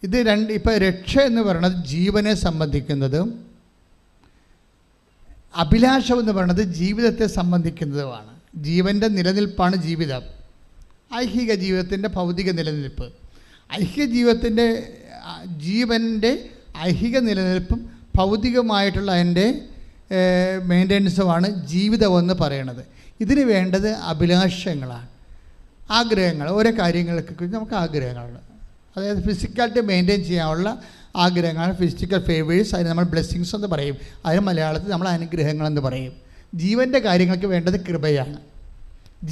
ഇത് ഇപ്പോൾ രക്ഷ എന്ന് പറയുന്നത് ജീവനെ സംബന്ധിക്കുന്നതും അഭിലാഷം എന്ന് പറയുന്നത് ജീവിതത്തെ സംബന്ധിക്കുന്നതുമാണ്. ജീവൻ്റെ നിലനിൽപ്പാണ് ജീവിതം. ഐഹിക ജീവിതത്തിൻ്റെ ഭൗതിക നിലനിൽപ്പ്. ഐഹിക ജീവിതത്തിൻ്റെ ജീവൻ്റെ ഐഹിക നിലനിൽപ്പും ഭൗതികമായിട്ടുള്ള അതിൻ്റെ മെയിൻ്റനൻസുമാണ് ജീവിതമെന്ന് പറയണത്. ഇതിന് വേണ്ടത് അഭിലാഷങ്ങളാണ്, ആഗ്രഹങ്ങൾ. ഓരോ കാര്യങ്ങൾക്ക് നമുക്ക് ആഗ്രഹങ്ങളുണ്ട്. അതായത് ഫിസിക്കാലിറ്റി മെയിൻറ്റെയിൻ ചെയ്യാനുള്ള ആഗ്രഹങ്ങളാണ് ഫിസിക്കൽ ഫേവേഴ്സ്. അതിന് നമ്മൾ ബ്ലെസ്സിങ്സ് എന്ന് പറയും. അതിന് മലയാളത്തിൽ നമ്മൾ അനുഗ്രഹങ്ങളെന്ന് പറയും. ജീവൻ്റെ കാര്യങ്ങൾക്ക് വേണ്ടത് കൃപയാണ്.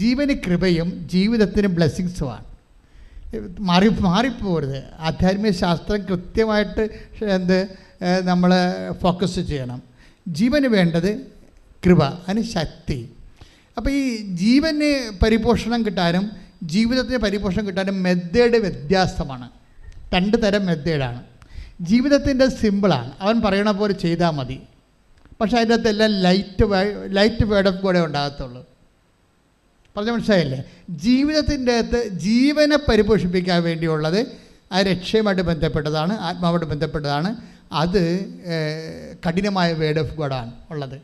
ജീവന് കൃപയും ജീവിതത്തിന് ബ്ലെസ്സിങ്സുമാണ്. മാറിപ്പോരുത്. ആധ്യാത്മിക ശാസ്ത്രം കൃത്യമായിട്ട് നമ്മൾ ഫോക്കസ് ചെയ്യണം. ജീവന് വേണ്ടത് കൃപ, അതിന് ശക്തി. അപ്പോൾ ഈ ജീവന് പരിപോഷണം കിട്ടാനും ജീവിതത്തിന് പരിപോഷണം കിട്ടാനും മെത്തേഡ് വ്യത്യാസമാണ്. 2 തരം മെത്തേഡാണ്. ജീവിതത്തിൻ്റെ സിമ്പിളാണ്, അവൻ പറയണ പോലെ ചെയ്താൽ മതി. പക്ഷേ അതിൻ്റെ അകത്തെല്ലാം ലൈറ്റ് വേർഡ് ഓഫ് ഗോഡേ ഉണ്ടാകത്തുള്ളൂ. പറഞ്ഞ മനസ്സിലായില്ലേ? ജീവിതത്തിൻ്റെ അകത്ത് ജീവനെ പരിപോഷിപ്പിക്കാൻ വേണ്ടിയുള്ളത് ആ രക്ഷയുമായിട്ട് ബന്ധപ്പെട്ടതാണ്, ആത്മാവുമായിട്ട് ബന്ധപ്പെട്ടതാണ്. അത് കഠിനമായ വേർഡ് ഓഫ് ഗോഡാണ് ഉള്ളത്.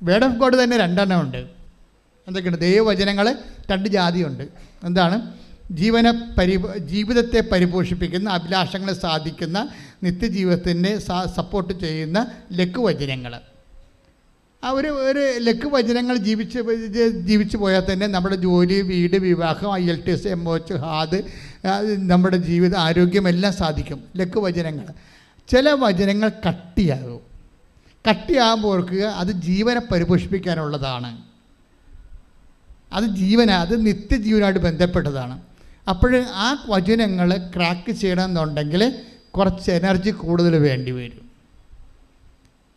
വേർഡ് ഓഫ് ഗോഡ് തന്നെ 2 ഉണ്ട്. എന്തൊക്കെയുണ്ട്? ദൈവവചനങ്ങൾ 2 ജാതിയുണ്ട്. എന്താണ്? ജീവിതത്തെ പരിപോഷിപ്പിക്കുന്ന, അഭിലാഷങ്ങളെ സാധിക്കുന്ന, നിത്യജീവിതത്തിൻ്റെ സപ്പോർട്ട് ചെയ്യുന്ന ലഘുവചനങ്ങൾ. ആ ഒരു ലഘുവചനങ്ങൾ ജീവിച്ച് പോയാൽ തന്നെ നമ്മുടെ ജോലി, വീട്, വിവാഹം, IELTS, MOH, HAD, നമ്മുടെ ജീവിത ആരോഗ്യമെല്ലാം സാധിക്കും. ലഘുവചനങ്ങൾ. ചില വചനങ്ങൾ കട്ടിയാകും. കട്ടിയാകുമ്പോൾ ഓർക്കുക, അത് ജീവനെ പരിപോഷിപ്പിക്കാനുള്ളതാണ്. അത് നിത്യജീവനായിട്ട് ബന്ധപ്പെട്ടതാണ്. അപ്പോൾ ആ വചനങ്ങൾ ക്രാക്ക് ചെയ്യണമെന്നുണ്ടെങ്കിൽ കുറച്ച് എനർജി കൂടുതൽ വേണ്ടി വരും.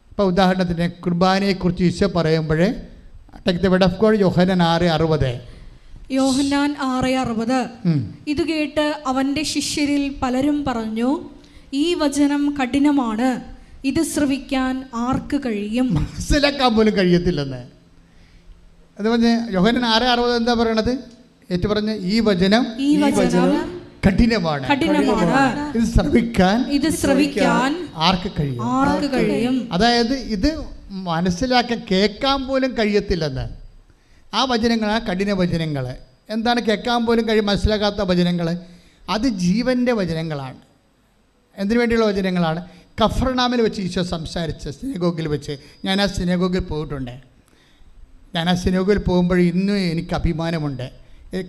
ഇപ്പോൾ ഉദാഹരണത്തിന് കുർബാനയെക്കുറിച്ച് ഈശോ പറയുമ്പോൾ take the word of God, Yohannan 6:60. Yohannan 6:60. ഇത് കേട്ട് അവന്റെ ശിഷ്യരിൽ പലരും പറഞ്ഞു, ഈ വചനം കഠിനമാണ്, ഇത് ശ്രവിക്കാൻ ആർക്ക് കഴിയും? മനസ്സിലാക്കാൻ പോലും കഴിയത്തില്ലെന്ന്. അത് പറഞ്ഞ് യോഹന്നാൻ 6:60 എന്താ പറയണത്? ഏറ്റു പറഞ്ഞ് ഈ വചനം കഠിനമാണ്, ഇത് ശ്രവിക്കാൻ ആർക്ക് കഴിയും? അതായത് ഇത് മനസ്സിലാക്കാൻ, കേൾക്കാൻ പോലും കഴിയത്തില്ലെന്ന്. ആ വചനങ്ങൾ, ആ കഠിന വചനങ്ങൾ എന്താണ്? കേൾക്കാൻ പോലും മനസ്സിലാക്കാത്ത വചനങ്ങൾ. അത് ജീവൻ്റെ വചനങ്ങളാണ്. എന്തിനു വേണ്ടിയുള്ള വചനങ്ങളാണ്? കഫർനാമിൽ വെച്ച് ഈശോ സംസാരിച്ച് സിനഗോഗിൽ വെച്ച്. ഞാൻ ആ സിനഗോഗിൽ പോയിട്ടുണ്ട്. ഞാൻ ആ സിനഗോഗിൽ പോകുമ്പോൾ ഇന്നും എനിക്ക് അഭിമാനമുണ്ട്.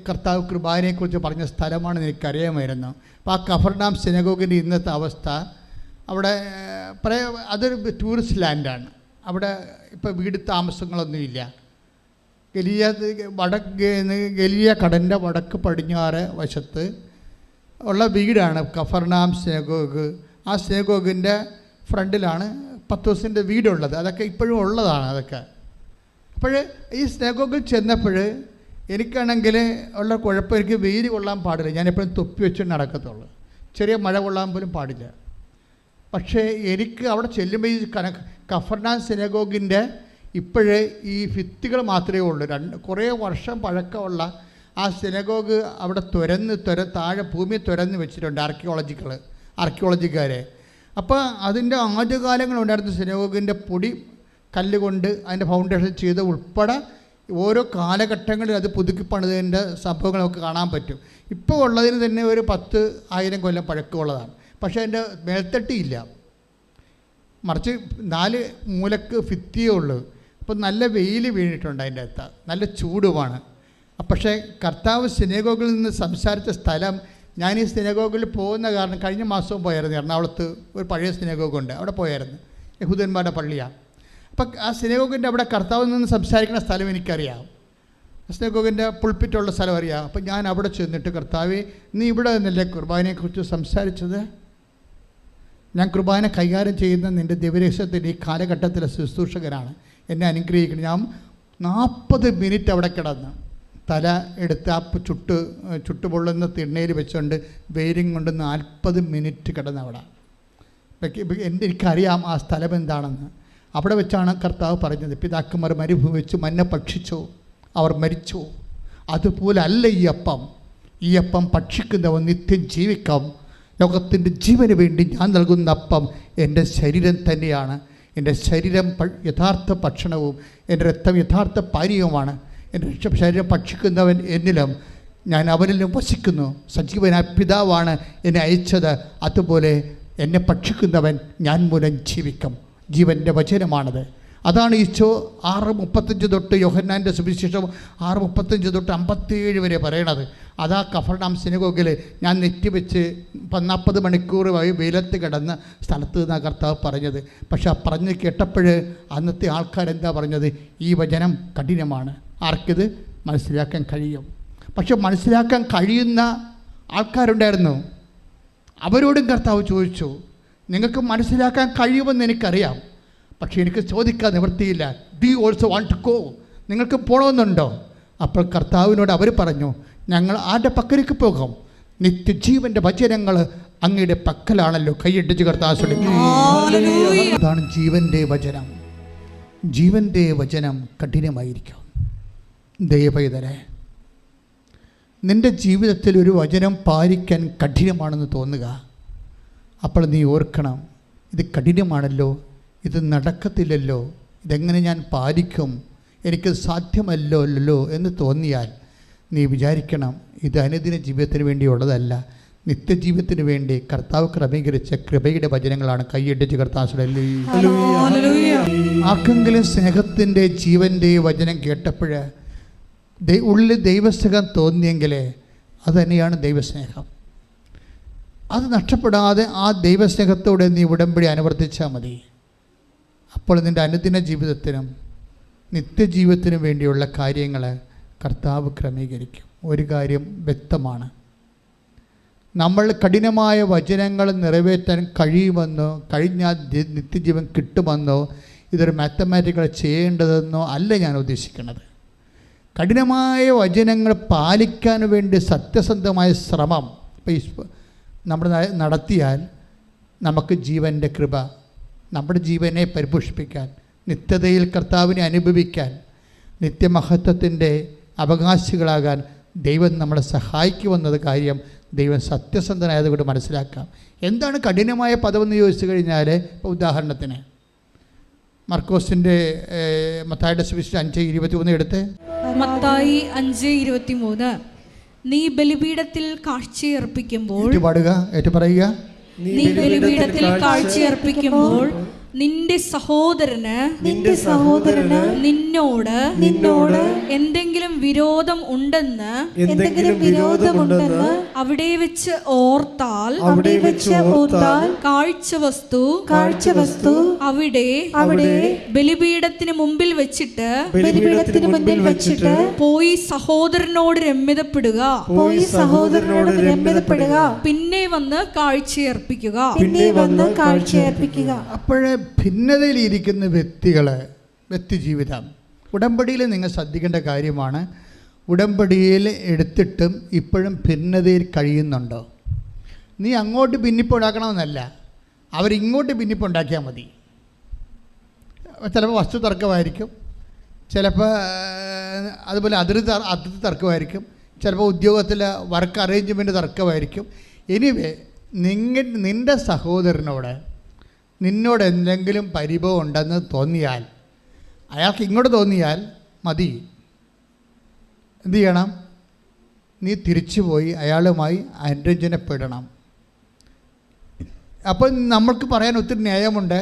കർത്താവ് കുർബാനയെക്കുറിച്ച് പറഞ്ഞ സ്ഥലമാണെന്ന് എനിക്കറിയാമായിരുന്നു. അപ്പോൾ ആ കഫർനാം സിനഗോഗിൻ്റെ ഇന്നത്തെ അവസ്ഥ, അവിടെ അതൊരു ടൂറിസ്റ്റ് ലാൻഡാണ്. അവിടെ ഇപ്പോൾ വീട് താമസങ്ങളൊന്നുമില്ല. ഗലീയ കടലിൻ്റെ വടക്ക് പടിഞ്ഞാറ് വശത്ത് ഉള്ള വീടാണ് കഫർനാം സിനഗോഗ്. ആ സിനഗോഗിൻ്റെ ഫ്രണ്ടിലാണ് പത്രോസിൻ്റെ വീടുള്ളത്. അതൊക്കെ ഇപ്പോഴും ഉള്ളതാണ് അതൊക്കെ. അപ്പോൾ ഈ സിനഗോഗിൽ ചെന്നപ്പോൾ എനിക്കാണെങ്കിൽ ഉള്ള കുഴപ്പം, എനിക്ക് വെയിൽ കൊള്ളാൻ പാടില്ല. ഞാനെപ്പോഴും തൊപ്പി വെച്ച് നടക്കത്തുള്ളൂ. ചെറിയ മഴ കൊള്ളാൻ പോലും പാടില്ല. പക്ഷേ എനിക്ക് അവിടെ ചെല്ലുമ്പോൾ ഈ കഫർനാം സിനഗോഗിൻ്റെ ഇപ്പോഴേ ഈ ഭിത്തികൾ മാത്രമേ ഉള്ളൂ. കുറേ വർഷം പഴക്കമുള്ള ആ സിനഗോഗ് അവിടെ താഴെ ഭൂമി തുരന്ന് വെച്ചിട്ടുണ്ട് ആർക്കിയോളജിക്കാരെ. അപ്പോൾ അതിൻ്റെ ആദ്യകാലങ്ങളുണ്ടായിരുന്ന സിനഗോഗിൻ്റെ പൊടി കല്ലുകൊണ്ട് അതിൻ്റെ ഫൗണ്ടേഷൻ ചെയ്ത് ഉൾപ്പെടെ ഓരോ കാലഘട്ടങ്ങളിൽ അത് പുതുക്കി പണിതതിൻ്റെ സംഭവങ്ങളൊക്കെ കാണാൻ പറ്റും. ഇപ്പോൾ ഉള്ളതിന് തന്നെ ഒരു 10,000 കൊല്ലം പഴക്കമുള്ളതാണ്. പക്ഷേ അതിൻ്റെ മേൽത്തട്ടിയില്ല, മറിച്ച് 4 മൂലക്ക് ഭിത്തിയേ ഉള്ളൂ. അപ്പോൾ നല്ല വെയിൽ വീണിട്ടുണ്ട് അതിൻ്റെ അകത്ത്, നല്ല ചൂടുമാണ്. പക്ഷേ കർത്താവ് സിനഗോഗിൽ നിന്ന് സംസാരിച്ച സ്ഥലം, ഞാൻ ഈ സിനഗോഗിൽ പോകുന്ന കാരണം കഴിഞ്ഞ മാസവും പോയായിരുന്നു. എറണാകുളത്ത് ഒരു പഴയ സിനഗോഗുണ്ട്, അവിടെ പോയായിരുന്നു. യഹൂദന്മാരുടെ പള്ളിയാണ്. അപ്പം ആ സിനഗോഗിൻ്റെ അവിടെ കർത്താവിൽ നിന്ന് സംസാരിക്കുന്ന സ്ഥലം എനിക്കറിയാം. സിനഗോഗിൻ്റെ പുൾപ്പിറ്റുള്ള സ്ഥലം അറിയാം. അപ്പം ഞാൻ അവിടെ ചെന്നിട്ട്, കർത്താവേ, നീ ഇവിടെ നിന്നല്ലേ കുർബാനയെക്കുറിച്ച് സംസാരിച്ചത്? ഞാൻ കുർബാന കൈകാര്യം ചെയ്യുന്ന നിൻ്റെ ദിവരേശത്തിൻ്റെ ഈ കാലഘട്ടത്തിലെ ശുശ്രൂഷകനാണ്, എന്നെ അനുഗ്രഹിക്കണം. ഞാൻ 40 മിനിറ്റ് അവിടെ കിടന്ന് തല എടുത്ത് ആ ചുട്ടുപൊള്ളുന്ന തിണ്ണയിൽ വെച്ചുകൊണ്ട് വെയിലും കൊണ്ട് 40 മിനിറ്റ് കിടന്ന് അവിടെ. എനിക്കറിയാം ആ സ്ഥലം എന്താണെന്ന്. അവിടെ വെച്ചാണ് കർത്താവ് പറഞ്ഞത്, പിതാക്കന്മാർ മരുഭൂമി വെച്ച് മന്ന ഭക്ഷിച്ചു, അവർ മരിച്ചു. അതുപോലെ അല്ല ഈ അപ്പം ഭക്ഷിക്കുന്നവൻ നിത്യം ജീവിക്കാം. ലോകത്തിൻ്റെ ജീവന് വേണ്ടി ഞാൻ നൽകുന്ന അപ്പം എൻ്റെ ശരീരം തന്നെയാണ്. എൻ്റെ ശരീരം യഥാർത്ഥ ഭക്ഷണവും എൻ്റെ രക്തം യഥാർത്ഥ പാനീയവുമാണ്. എൻ്റെ ശരീരം ഭക്ഷിക്കുന്നവൻ എന്നിലും ഞാൻ അവനിലും വസിക്കുന്നു. സജീവനായ പിതാവാണ് എന്നെ അയച്ചത്. അതുപോലെ എന്നെ ഭക്ഷിക്കുന്നവൻ ഞാൻ മൂലം ജീവിക്കും. ജീവൻ്റെ വചനമാണത്. അതാണ് ഈശോ 6:35 തൊട്ട് യോഹന്നാൻ്റെ സുവിശേഷം 6:35 തൊട്ട് 57 വരെ പറയണത്. അതാ കഫർനാം സിനഗോഗിൽ ഞാൻ നെറ്റിവെച്ച് 40 മണിക്കൂർ വെയിലത്ത് കിടന്ന സ്ഥലത്ത് നിന്നാണ് കർത്താവ് പറഞ്ഞത്. പക്ഷെ ആ പറഞ്ഞ് കേട്ടപ്പോൾ അന്നത്തെ ആൾക്കാരെന്താ പറഞ്ഞത്? ഈ വചനം കഠിനമാണ്, ആർക്കിത് മനസ്സിലാക്കാൻ കഴിയും? പക്ഷെ മനസ്സിലാക്കാൻ കഴിയുന്ന ആൾക്കാരുണ്ടായിരുന്നു. അവരോടും കർത്താവ് ചോദിച്ചു, നിങ്ങൾക്ക് മനസ്സിലാക്കാൻ കഴിയുമെന്ന് എനിക്കറിയാം, പക്ഷേ എനിക്ക് ചോദിക്കാൻ നിവൃത്തിയില്ല. Do you also want to go? നിങ്ങൾക്ക് പോകണമെന്നുണ്ടോ? അപ്പോൾ കർത്താവിനോട് അവർ പറഞ്ഞു, ഞങ്ങൾ ആരുടെ പക്കലേക്ക് പോകും? നിത്യജീവൻ്റെ വചനങ്ങൾ അങ്ങയുടെ പക്കലാണല്ലോ. കൈയിട്ടിച്ച് കർത്താവ്. അതാണ് ജീവൻ്റെ വചനം. ജീവൻ്റെ വചനം കഠിനമായിരിക്കും. ദയപൈതരെ, നിൻ്റെ ജീവിതത്തിൽ ഒരു വചനം പാലിക്കാൻ കഠിനമാണെന്ന് തോന്നുക. അപ്പോൾ നീ ഓർക്കണം, ഇത് കഠിനമാണല്ലോ, ഇത് നടക്കത്തില്ലല്ലോ, ഇതെങ്ങനെ ഞാൻ പാലിക്കും, എനിക്ക് സാധ്യമല്ലോ എന്ന് തോന്നിയാൽ നീ വിചാരിക്കണം, ഇത് അനുദിന ജീവിതത്തിന് വേണ്ടിയുള്ളതല്ല, നിത്യജീവിതത്തിന് വേണ്ടി കർത്താവ് ക്രമീകരിച്ച കൃപയുടെ വചനങ്ങളാണ്. കൈയിട്ടിച്ച് കർത്താവ്. ആർക്കെങ്കിലും സ്നേഹത്തിൻ്റെ ജീവൻ്റെ വചനം കേട്ടപ്പോൾ ഉള്ളിൽ ദൈവസ്നേഹം തോന്നിയെങ്കിൽ അത് തന്നെയാണ് ദൈവസ്നേഹം. അത് നഷ്ടപ്പെടാതെ ആ ദൈവസ്നേഹത്തോടെ നീ ഉടമ്പടി അനുവർത്തിച്ചാൽ മതി. അപ്പോൾ നിൻ്റെ അനുദിന ജീവിതത്തിനും നിത്യജീവിതത്തിനും വേണ്ടിയുള്ള കാര്യങ്ങൾ കർത്താവ് ക്രമീകരിക്കും. ഒരു കാര്യം വ്യക്തമാണ്, നമ്മൾ കഠിനമായ വചനങ്ങൾ നിറവേറ്റാൻ കഴിയുമെന്നോ കഴിഞ്ഞാൽ നിത്യജീവൻ കിട്ടുമെന്നോ ഇതൊരു മാത്തമാറ്റിക്കൽ ചെയ്യേണ്ടതെന്നോ അല്ല ഞാൻ ഉദ്ദേശിക്കുന്നത്. കഠിനമായ വചനങ്ങൾ പാലിക്കാൻ വേണ്ടി സത്യസന്ധമായ ശ്രമം നമ്മൾ നടത്തിയാൽ നമുക്ക് ജീവൻ്റെ കൃപ, നമ്മുടെ ജീവനെ പരിപോഷിപ്പിക്കാൻ, നിത്യതയിൽ കർത്താവിനെ അനുഭവിക്കാൻ, നിത്യമഹത്വത്തിൻ്റെ അവകാശികളാകാൻ ദൈവം നമ്മളെ സഹായിക്കുമെന്നത് കാര്യം ദൈവം സത്യസന്ധനായതുകൊണ്ട് മനസ്സിലാക്കാം. എന്താണ് കഠിനമായ പദമെന്ന് ചോദിച്ചു കഴിഞ്ഞാൽ, ഇപ്പോൾ ഉദാഹരണത്തിന് മർക്കോസിൻ്റെ മത്തായിയുടെ സുവിശേഷം 5:23 എടുത്ത്. മത്തായി 5:23, നീ ബലിപീഠത്തിൽ കാഴ്ചയർപ്പിക്കുമ്പോൾ പറയുക, നീ ബലിപീഠത്തിൽ കാഴ്ചയർപ്പിക്കുമ്പോൾ നിന്റെ സഹോദരന് നിന്നോട് എന്തെങ്കിലും വിരോധം ഉണ്ടെന്ന് അവിടെ വെച്ച് ഓർത്താൽ കാഴ്ചവസ്തു അവിടെ ബലിപീഠത്തിന് മുമ്പിൽ വെച്ചിട്ട് പോയി സഹോദരനോട് രമ്യതപ്പെടുക, പിന്നെ വന്ന് കാഴ്ചയർപ്പിക്കുക. അപ്പോഴേ ഭിന്നതയിലിരിക്കുന്ന വ്യക്തിജീവിതം ഉടമ്പടിയിൽ നിങ്ങൾ ശ്രദ്ധിക്കേണ്ട കാര്യമാണ്. ഉടമ്പടിയിൽ എടുത്തിട്ടും ഇപ്പോഴും ഭിന്നതയിൽ കഴിയുന്നുണ്ടോ? നീ അങ്ങോട്ട് ഭിന്നിപ്പുണ്ടാക്കണമെന്നല്ല, അവരിങ്ങോട്ട് ഭിന്നിപ്പുണ്ടാക്കിയാൽ മതി. ചിലപ്പോൾ വസ്തു തർക്കമായിരിക്കും, ചിലപ്പോൾ അതുപോലെ അതിർത്തി തർക്കമായിരിക്കും, ചിലപ്പോൾ ഉദ്യോഗത്തിലെ വർക്ക് അറേഞ്ച്മെൻറ്റ് തർക്കമായിരിക്കും. എനിവേ നിൻ്റെ സഹോദരനോട് നിന്നോട് എന്തെങ്കിലും പരിഭവം ഉണ്ടെന്ന് തോന്നിയാൽ, അയാൾക്ക് ഇങ്ങോട്ട് തോന്നിയാൽ മതി, എന്തു ചെയ്യണം? നീ തിരിച്ചു പോയി അയാളുമായി അനുരഞ്ജനപ്പെടണം. അപ്പോൾ നമ്മൾക്ക് പറയാൻ ഒത്തിരി ന്യായമുണ്ട്.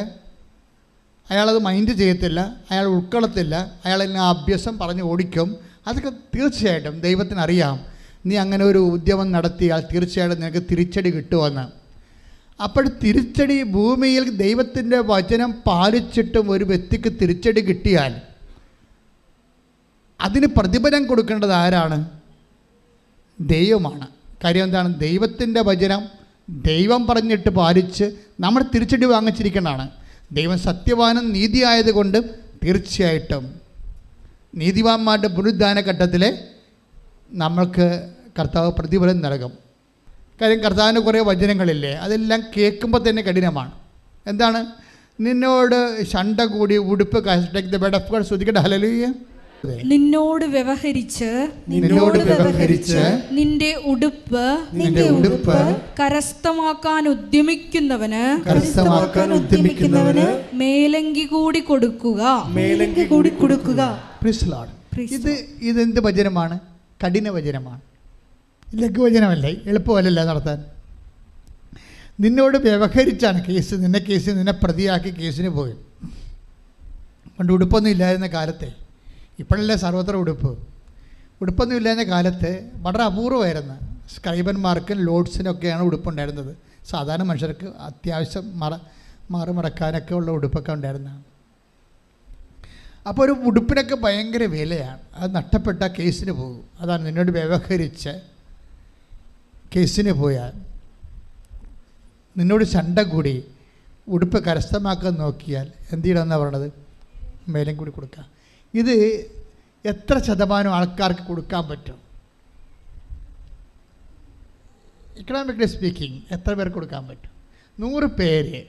അയാളത് മൈൻഡ് ചെയ്യത്തില്ല, അയാൾ ഉൾക്കൊള്ളത്തില്ല, അയാൾ എന്നെ അഭ്യാസം പറഞ്ഞ് ഓടിക്കും. അതൊക്കെ തീർച്ചയായിട്ടും ദൈവത്തിനറിയാം. നീ അങ്ങനെ ഒരു ഉദ്യമം നടത്തിയാൽ തീർച്ചയായിട്ടും നിനക്ക് തിരിച്ചടി കിട്ടുമെന്ന്. അപ്പോൾ തിരിച്ചടി ഭൂമിയിൽ ദൈവത്തിൻ്റെ വചനം പാലിച്ചിട്ടും ഒരു വ്യക്തിക്ക് തിരിച്ചടി കിട്ടിയാൽ അതിന് പ്രതിഫലം കൊടുക്കേണ്ടത് ആരാണ്? ദൈവമാണ്. കാര്യം എന്താണ്? ദൈവത്തിൻ്റെ വചനം ദൈവം പറഞ്ഞിട്ട് പാലിച്ച് നമ്മൾ തിരിച്ചടി വാങ്ങിച്ചിരിക്കേണ്ടതാണ്. ദൈവം സത്യവാനും നീതിയായതുകൊണ്ട് തീർച്ചയായിട്ടും നീതിവാന്മാരുടെ പുനരുദ്ധാന ഘട്ടത്തിൽ നമ്മൾക്ക് കർത്താവ് പ്രതിഫലം നൽകും. കാര്യം കർത്താവിന് കുറേ വചനങ്ങളില്ലേ, അതെല്ലാം കേൾക്കുമ്പോൾ തന്നെ കഠിനമാണ്. എന്താണ്? നിന്നോട് ശണ്ട കൂടി ഉടുപ്പ് ശ്രദ്ധിക്കട്ടെ. ഹല്ലേലൂയ. നിന്നോട് വ്യവഹരിച്ച് നിന്റെ ഉടുപ്പ് കരസ്ഥമാക്കാൻ ഉദ്യമിക്കുന്നവന് മേലങ്കി കൂടി കൊടുക്കുക. ഇതെന്ത് വചനമാണ്? കഠിന വചനമാണ്, ലഘുവചനമല്ലേ, എളുപ്പമല്ലല്ല നടത്താൻ. നിന്നോട് വ്യവഹരിച്ചാണ് കേസ്. നിന്നെ പ്രതിയാക്കി കേസിന് പോയി. പണ്ട് ഉടുപ്പൊന്നും ഇല്ലായിരുന്ന കാലത്തെ, ഇപ്പോഴല്ലേ സർവത്ര ഉടുപ്പൊന്നും ഇല്ലായിരുന്ന കാലത്ത് വളരെ അപൂർവമായിരുന്നു. സ്ക്രൈബന്മാർക്കും ലോഡ്സിനൊക്കെയാണ് ഉടുപ്പുണ്ടായിരുന്നത്. സാധാരണ മനുഷ്യർക്ക് അത്യാവശ്യം മറക്കാനൊക്കെ ഉള്ള ഉടുപ്പൊക്കെ ഉണ്ടായിരുന്നതാണ്. അപ്പോൾ ഒരു ഉടുപ്പിനൊക്കെ ഭയങ്കര വിലയാണ്. അത് നഷ്ടപ്പെട്ട കേസിന് പോകും. അതാണ് നിന്നോട് വ്യവഹരിച്ച് കേസിന് പോയാൽ, നിന്നോട് ശണ്ട കൂടി ഉടുപ്പ് കരസ്ഥമാക്കാൻ നോക്കിയാൽ എന്ത് ചെയ്യണമെന്നാണ് പറയണത്? മേലും കൂടി കൊടുക്കുക. ഇത് എത്ര ശതമാനം ആൾക്കാർക്ക് കൊടുക്കാൻ പറ്റും? ഇക്കണോമിക്കലി സ്പീക്കിംഗ് എത്ര പേർക്ക് കൊടുക്കാൻ പറ്റും? 100 പേര്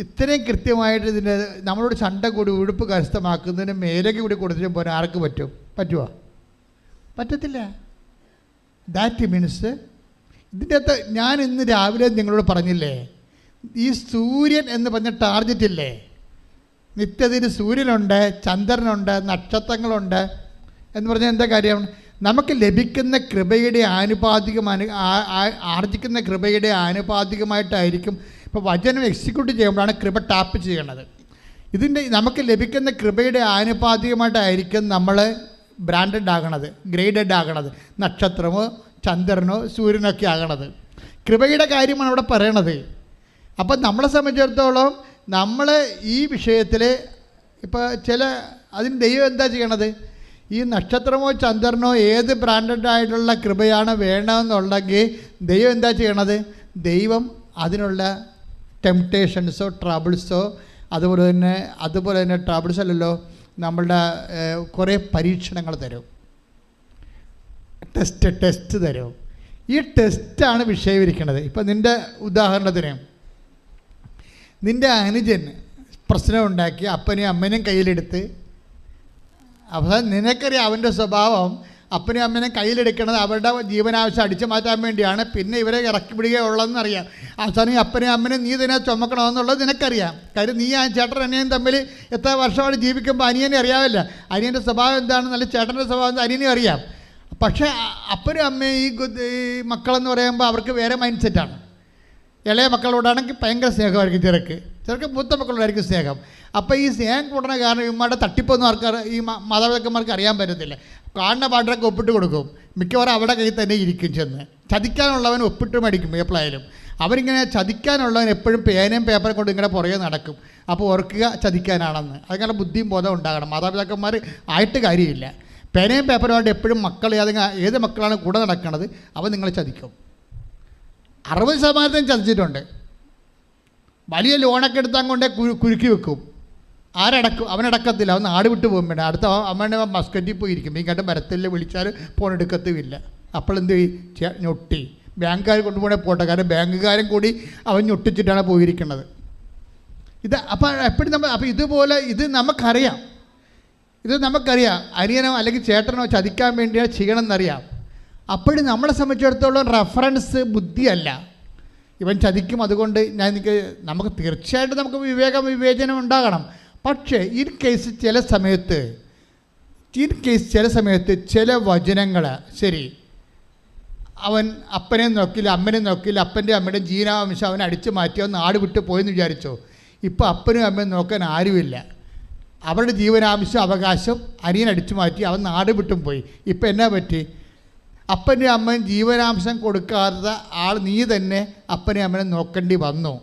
ഇത്രയും കൃത്യമായിട്ട് ഇതിൻ്റെ നമ്മളോട് ശണ്ട കൂടി ഉടുപ്പ് കരസ്ഥമാക്കുന്നതിന് മേലേക്ക് കൂടി കൊടുത്തിട്ട് പോരാൻ ആർക്ക് പറ്റുമോ? പറ്റത്തില്ല. ദാറ്റ് മീൻസ് ഇതിൻ്റെ അകത്ത് ഞാൻ ഇന്ന് രാവിലെ നിങ്ങളോട് പറഞ്ഞില്ലേ, ഈ സൂര്യൻ എന്ന് പറഞ്ഞ ടാർഗറ്റ് ഇല്ലേ, നിത്യത്തിന് സൂര്യനുണ്ട്, ചന്ദ്രനുണ്ട്, നക്ഷത്രങ്ങളുണ്ട് എന്ന് പറഞ്ഞാൽ എന്താ കാര്യം? നമുക്ക് ലഭിക്കുന്ന കൃപയുടെ ആർജിക്കുന്ന കൃപയുടെ ആനുപാതികമായിട്ടായിരിക്കും. ഇപ്പോൾ വചനം എക്സിക്യൂട്ട് ചെയ്യുമ്പോഴാണ് കൃപ ടാപ്പ് ചെയ്യണത്. ഇതിൻ്റെ നമുക്ക് ലഭിക്കുന്ന കൃപയുടെ ആനുപാതികമായിട്ടായിരിക്കും നമ്മൾ ബ്രാൻഡഡ് ആകണത്, ഗ്രേഡഡ് ആകണത്, നക്ഷത്രമോ ചന്ദ്രനോ സൂര്യനൊക്കെ ആകണത്. കൃപയുടെ കാര്യമാണ് അവിടെ പറയണത്. അപ്പം നമ്മളെ സംബന്ധിച്ചിടത്തോളം നമ്മൾ ഈ വിഷയത്തിൽ ഇപ്പോൾ അതിന് ദൈവം എന്താ ചെയ്യണത്? ഈ നക്ഷത്രമോ ചന്ദ്രനോ ഏത് ബ്രാൻഡഡായിട്ടുള്ള കൃപയാണ് വേണമെന്നുണ്ടെങ്കിൽ ദൈവം എന്താ ചെയ്യണത്? ദൈവം അതിനുള്ള ടെംപ്റ്റേഷൻസോ ട്രബിൾസോ അതുപോലെ തന്നെ ട്രബിൾസ് അല്ലല്ലോ, നമ്മളുടെ കുറേ പരീക്ഷണങ്ങൾ തരും, ടെസ്റ്റ് തരും. ഈ ടെസ്റ്റാണ് വിഷയമിരിക്കുന്നത്. ഇപ്പം നിൻ്റെ ഉദാഹരണത്തിന് നിൻ്റെ അനുജൻ പ്രശ്നമുണ്ടാക്കി അപ്പനെയും അമ്മനെയും കയ്യിലെടുത്ത്, അവസാനം നിനക്കറിയാം അവൻ്റെ സ്വഭാവം, അപ്പനെയും അമ്മനെയും കയ്യിലെടുക്കുന്നത് അവരുടെ ജീവനാവശ്യം അടിച്ചു മാറ്റാൻ വേണ്ടിയാണ്. പിന്നെ ഇവരെ ഇറക്കി വിടുകയുള്ളതെന്നറിയാം. അവസാനം അപ്പനെയും അമ്മനെയും നീ തന്നെ ചുമക്കണമെന്നുള്ളത് നിനക്കറിയാം. കാര്യം നീ ആ ചേട്ടൻ അനിയൻ തമ്മിൽ എത്ര വർഷമാണ് ജീവിക്കുമ്പോൾ അനിയനെ അറിയാമല്ല. അനിയൻ്റെ സ്വഭാവം എന്താണെന്നല്ല ചേട്ടൻ്റെ സ്വഭാവം എന്താ അനിയനെ അറിയാം. പക്ഷേ അപ്പനും അമ്മയും ഈ മക്കളെന്ന് പറയുമ്പോൾ അവർക്ക് വേറെ മൈൻഡ് സെറ്റാണ്. ഇളയ മക്കളോടാണെങ്കിൽ ഭയങ്കര സ്നേഹമായിരിക്കും ചെറുക്ക് മൂത്ത മക്കളോടായിരിക്കും സ്നേഹം. അപ്പോൾ ഈ സ്നേഹം കൂടുന്ന കാരണം ഇവന്മാരുടെ തട്ടിപ്പൊന്നും ഈ മാതാപിതാക്കന്മാർക്ക് അറിയാൻ പറ്റത്തില്ല. കാണുന്ന പാട്ടൊക്കെ ഒപ്പിട്ട് കൊടുക്കും. മിക്കവാറും അവിടെ കയ്യിൽ തന്നെ ഇരിക്കും. ചെന്ന് ചതിക്കാനുള്ളവൻ ഒപ്പിട്ട് മേടിക്കും. എപ്പോഴായാലും അവരിങ്ങനെ ചതിക്കാനുള്ളവൻ എപ്പോഴും പേനയും പേപ്പറും കൊണ്ട് ഇങ്ങനെ പുറകെ നടക്കും. അപ്പോൾ ഓർക്കുക ചതിക്കാനാണെന്ന്. അതിങ്ങനെ ബുദ്ധിയും ബോധം ഉണ്ടാകണം. മാതാപിതാക്കന്മാർ ആയിട്ട് കാര്യമില്ല. പേനയും പേപ്പറുമായിട്ട് എപ്പോഴും മക്കൾ ഏത് മക്കളാണ് കൂടെ നടക്കുന്നത് അവൻ നിങ്ങളെ ചതിക്കും. 60% ചതിച്ചിട്ടുണ്ട്. വലിയ ലോണൊക്കെ എടുത്താൽ കൊണ്ടേ കുരുക്കി വെക്കും. അവനടക്കത്തില്ല. അവൻ നാട് വിട്ട് പോകും. വേണ്ട അടുത്ത അമ്മേനെ മസ്കറ്റിൽ പോയിരിക്കും. ഈ കണ്ട് മരത്തിൽ വിളിച്ചാൽ ഫോൺ എടുക്കത്തുമില്ല. അപ്പോഴെന്ത് ഞൊട്ടി ബാങ്കുകാർ കൊണ്ടുപോകണേ പോട്ടെ, കാരണം ബാങ്കുകാരും കൂടി അവൻ ഞൊട്ടിച്ചിട്ടാണ് പോയിരിക്കുന്നത്. അപ്പോൾ എപ്പോഴും അപ്പോൾ ഇതുപോലെ നമുക്കറിയാം. അനിയനോ അല്ലെങ്കിൽ ചേട്ടനോ ചതിക്കാൻ വേണ്ടിയാണ് ചെയ്യണമെന്നറിയാം. അപ്പോഴും നമ്മളെ സംബന്ധിച്ചിടത്തോളം റെഫറൻസ് ബുദ്ധിയല്ല. ഇവൻ ചതിക്കും, അതുകൊണ്ട് നമുക്ക് തീർച്ചയായിട്ടും നമുക്ക് വിവേചനം ഉണ്ടാകണം. പക്ഷേ ഈ കേസ് ചില സമയത്ത് ചില വചനങ്ങൾ ശരി, അവൻ അപ്പനെ നോക്കില്ല അമ്മനെ നോക്കില്ല, അപ്പൻ്റെ അമ്മയുടെ ജീവനാംശം അവൻ അടിച്ചു മാറ്റി അവൻ നാട് വിട്ട് പോയെന്ന് വിചാരിച്ചോ. ഇപ്പോൾ അപ്പനും അമ്മയും നോക്കാൻ ആരുമില്ല. അവരുടെ ജീവനാംശം അവകാശം അനിയൻ അടിച്ചു മാറ്റി അവൻ നാട് വിട്ടും പോയി. ഇപ്പം എന്നാ പറ്റി? അപ്പൻ്റെ അമ്മയും ജീവനാംശം കൊടുക്കാത്ത ആൾ നീ തന്നെ അപ്പനെ അമ്മനെ നോക്കേണ്ടി വന്നു.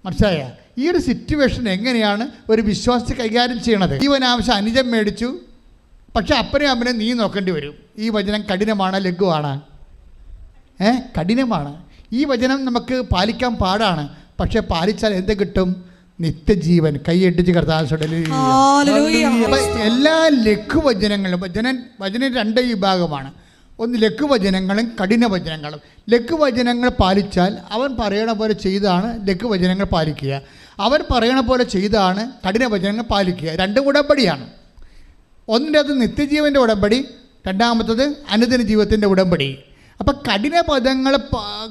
മനസ്സിലായ? ഈ ഒരു സിറ്റുവേഷൻ എങ്ങനെയാണ് ഒരു വിശ്വാസി കൈകാര്യം ചെയ്യണത്? ജീവനാംശം അനുജൻ മേടിച്ചു, പക്ഷേ അപ്പനെ അമ്മനെ നീ നോക്കേണ്ടി വരും. ഈ വചനം കഠിനമാണ്, ലഘുവാണ്? കഠിനമാണ്. ഈ വചനം നമുക്ക് പാലിക്കാൻ പാടാണ്. പക്ഷെ പാലിച്ചാൽ എന്ത് കിട്ടും? നിത്യജീവൻ. കൈയടിച്ച് കർത്താവിന്റെ. എല്ലാ ലഘുവചനങ്ങളും വചനം 2 വിഭാഗമാണ്. ഒന്ന് ലഘുവചനങ്ങളും കഠിനവചനങ്ങളും. ലഘുവചനങ്ങൾ പാലിച്ചാൽ അവൻ പറയണ പോലെ ചെയ്താണ് ലഘുവചനങ്ങൾ പാലിക്കുക. അവൻ പറയണ പോലെ ചെയ്താണ് കഠിനവചനങ്ങൾ പാലിക്കുക. 2 ഉടമ്പടിയാണ്. ഒന്നിൻ്റെ അത് നിത്യജീവൻ്റെ ഉടമ്പടി, രണ്ടാമത്തത് അനുദിന ജീവിതത്തിൻ്റെ ഉടമ്പടി. അപ്പം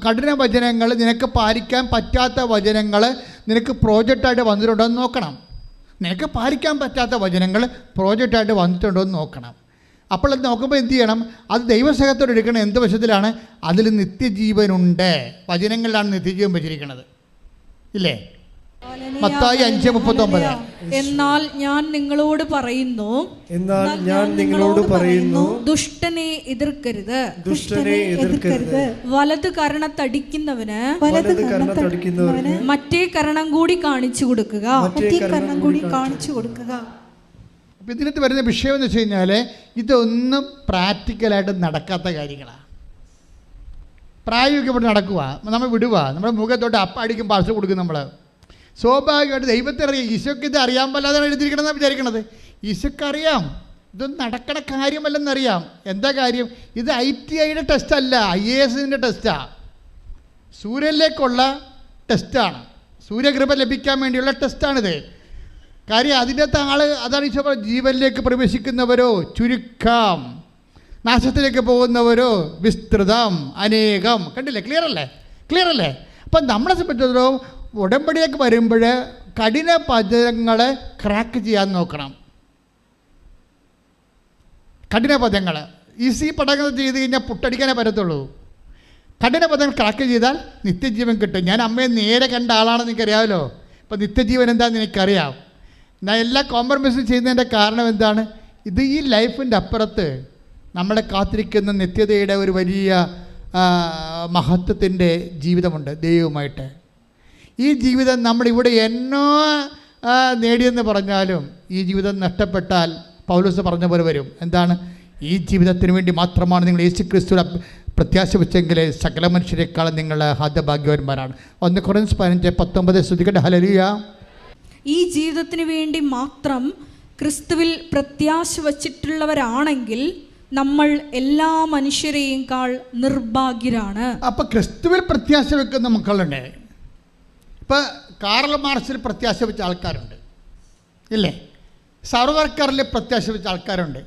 കഠിനവചനങ്ങൾ നിനക്ക് പാലിക്കാൻ പറ്റാത്ത വചനങ്ങൾ നിനക്ക് പ്രോജക്റ്റായിട്ട് വന്നിട്ടുണ്ടോ എന്ന് നോക്കണം. നിനക്ക് പാലിക്കാൻ പറ്റാത്ത വചനങ്ങൾ പ്രോജക്റ്റായിട്ട് വന്നിട്ടുണ്ടോ എന്ന് നോക്കണം. അപ്പോൾ അത് നോക്കുമ്പോൾ എന്ത് ചെയ്യണം? അത് ദൈവസ്നേഹത്തോടെ എടുക്കണം. എന്ത് വശത്തിലാണ്? അതിൽ നിത്യജീവനുണ്ട്. വചനങ്ങളിലാണ് നിത്യജീവൻ വെച്ചിരിക്കുന്നത്, ഇല്ലേ? മത്തായി 5:39. എന്നാൽ ഞാൻ നിങ്ങളോട് പറയുന്നു, ദുഷ്ടനെ എതിർക്കരുത്, വലത് കരണത്തടിക്കുന്നവന് മറ്റേ കരണം കൂടി കാണിച്ചു കൊടുക്കുക. അപ്പം ഇതിനകത്ത് വരുന്ന വിഷയം എന്ന് വെച്ച് കഴിഞ്ഞാൽ ഇതൊന്നും പ്രാക്ടിക്കലായിട്ട് നടക്കാത്ത കാര്യങ്ങളാണ്. പ്രായോഗികമായിട്ട് നടക്കുക, നമ്മൾ വിടുക, നമ്മുടെ മുഖത്തോട്ട് അടിക്കും പാർസൽ കൊടുക്കും. നമ്മൾ സ്വാഭാവികമായിട്ട് ദൈവത്തെ അറിയാം. ഈശോയ്ക്ക് ഇത് അറിയാൻ പാടില്ലാതാണ് എഴുതിയിരിക്കണമെന്നാണ് വിചാരിക്കണത്. ഈശോയ്ക്കറിയാം ഇതൊന്നും നടക്കണ കാര്യമല്ലെന്നറിയാം. എന്താ കാര്യം? ഇത് ITIയുടെ ടെസ്റ്റല്ല, IASന്റെ ടെസ്റ്റാണ്. സൂര്യനിലേക്കുള്ള ടെസ്റ്റാണ്. സൂര്യകൃപ ലഭിക്കാൻ വേണ്ടിയുള്ള ടെസ്റ്റാണിത്. കാര്യം അതിൻ്റെ അകത്ത് അതാണ് ഈശോ ജീവനിലേക്ക് പ്രവേശിക്കുന്നവരോ ചുരുക്കം, നാശത്തിലേക്ക് പോകുന്നവരോ വിസ്തൃതം, അനേകം. കണ്ടില്ലേ? ക്ലിയർ അല്ലേ? അപ്പം നമ്മളെ സംബന്ധിച്ചിടത്തോളം ഉടമ്പടിയൊക്കെ വരുമ്പോൾ കഠിന പദങ്ങളെ ക്രാക്ക് ചെയ്യാൻ നോക്കണം. കഠിന പദങ്ങൾ ഈസി പദങ്ങൾ ചെയ്ത് കഴിഞ്ഞാൽ പുട്ടടിക്കാനേ പറ്റത്തുള്ളൂ. കഠിന പദങ്ങൾ ക്രാക്ക് ചെയ്താൽ നിത്യജീവൻ കിട്ടും. ഞാൻ അമ്മയെ നേരെ കണ്ട ആളാണെന്ന് എനിക്കറിയാമല്ലോ. ഇപ്പം നിത്യജീവൻ എന്താണെന്ന് എനിക്കറിയാം. ഞാൻ എല്ലാ കോംപ്രമൈസും ചെയ്യുന്നതിൻ്റെ കാരണം എന്താണ്? ഇത് ഈ ലൈഫിൻ്റെ അപ്പുറത്ത് നമ്മളെ കാത്തിരിക്കുന്ന നിത്യതയുടെ ഒരു വലിയ മഹത്വത്തിൻ്റെ ജീവിതമുണ്ട് ദൈവവുമായിട്ട്. ഈ ജീവിതം നമ്മളിവിടെ എന്നോ നേടിയെന്ന് പറഞ്ഞാലും ഈ ജീവിതം നഷ്ടപ്പെട്ടാൽ പൗലോസ് പറഞ്ഞ പോലെ വരും. എന്താണ്? ഈ ജീവിതത്തിന് വേണ്ടി മാത്രമാണ് നിങ്ങൾ യേശുക്രിസ്തുവിനെ പ്രത്യാശ വെച്ചെങ്കിൽ സകല മനുഷ്യരെക്കാളും നിങ്ങൾ ഹതഭാഗ്യവാന്മാരാണ്. 1 കൊരിന്ത്യർ 15:19 ശ്രദ്ധിക്കട്ടെ. ഹല്ലേലൂയ. ഈ ജീവിതത്തിന് വേണ്ടി മാത്രം ക്രിസ്തുവിൽ പ്രത്യാശ വച്ചിട്ടുള്ളവരാണെങ്കിൽ നമ്മൾ എല്ലാ മനുഷ്യരെയും കാൾ നിർഭാഗ്യരാണ്. അപ്പം ക്രിസ്തുവിൽ പ്രത്യാശ വെക്കുന്ന മക്കളുണ്ട്. ഇപ്പം കാർൽ മാർക്സിൽ പ്രത്യാശ വെച്ച ആൾക്കാരുണ്ട്, ഇല്ലേ? സർവർക്കാരിൽ പ്രത്യാശ വെച്ച ആൾക്കാരുണ്ട്.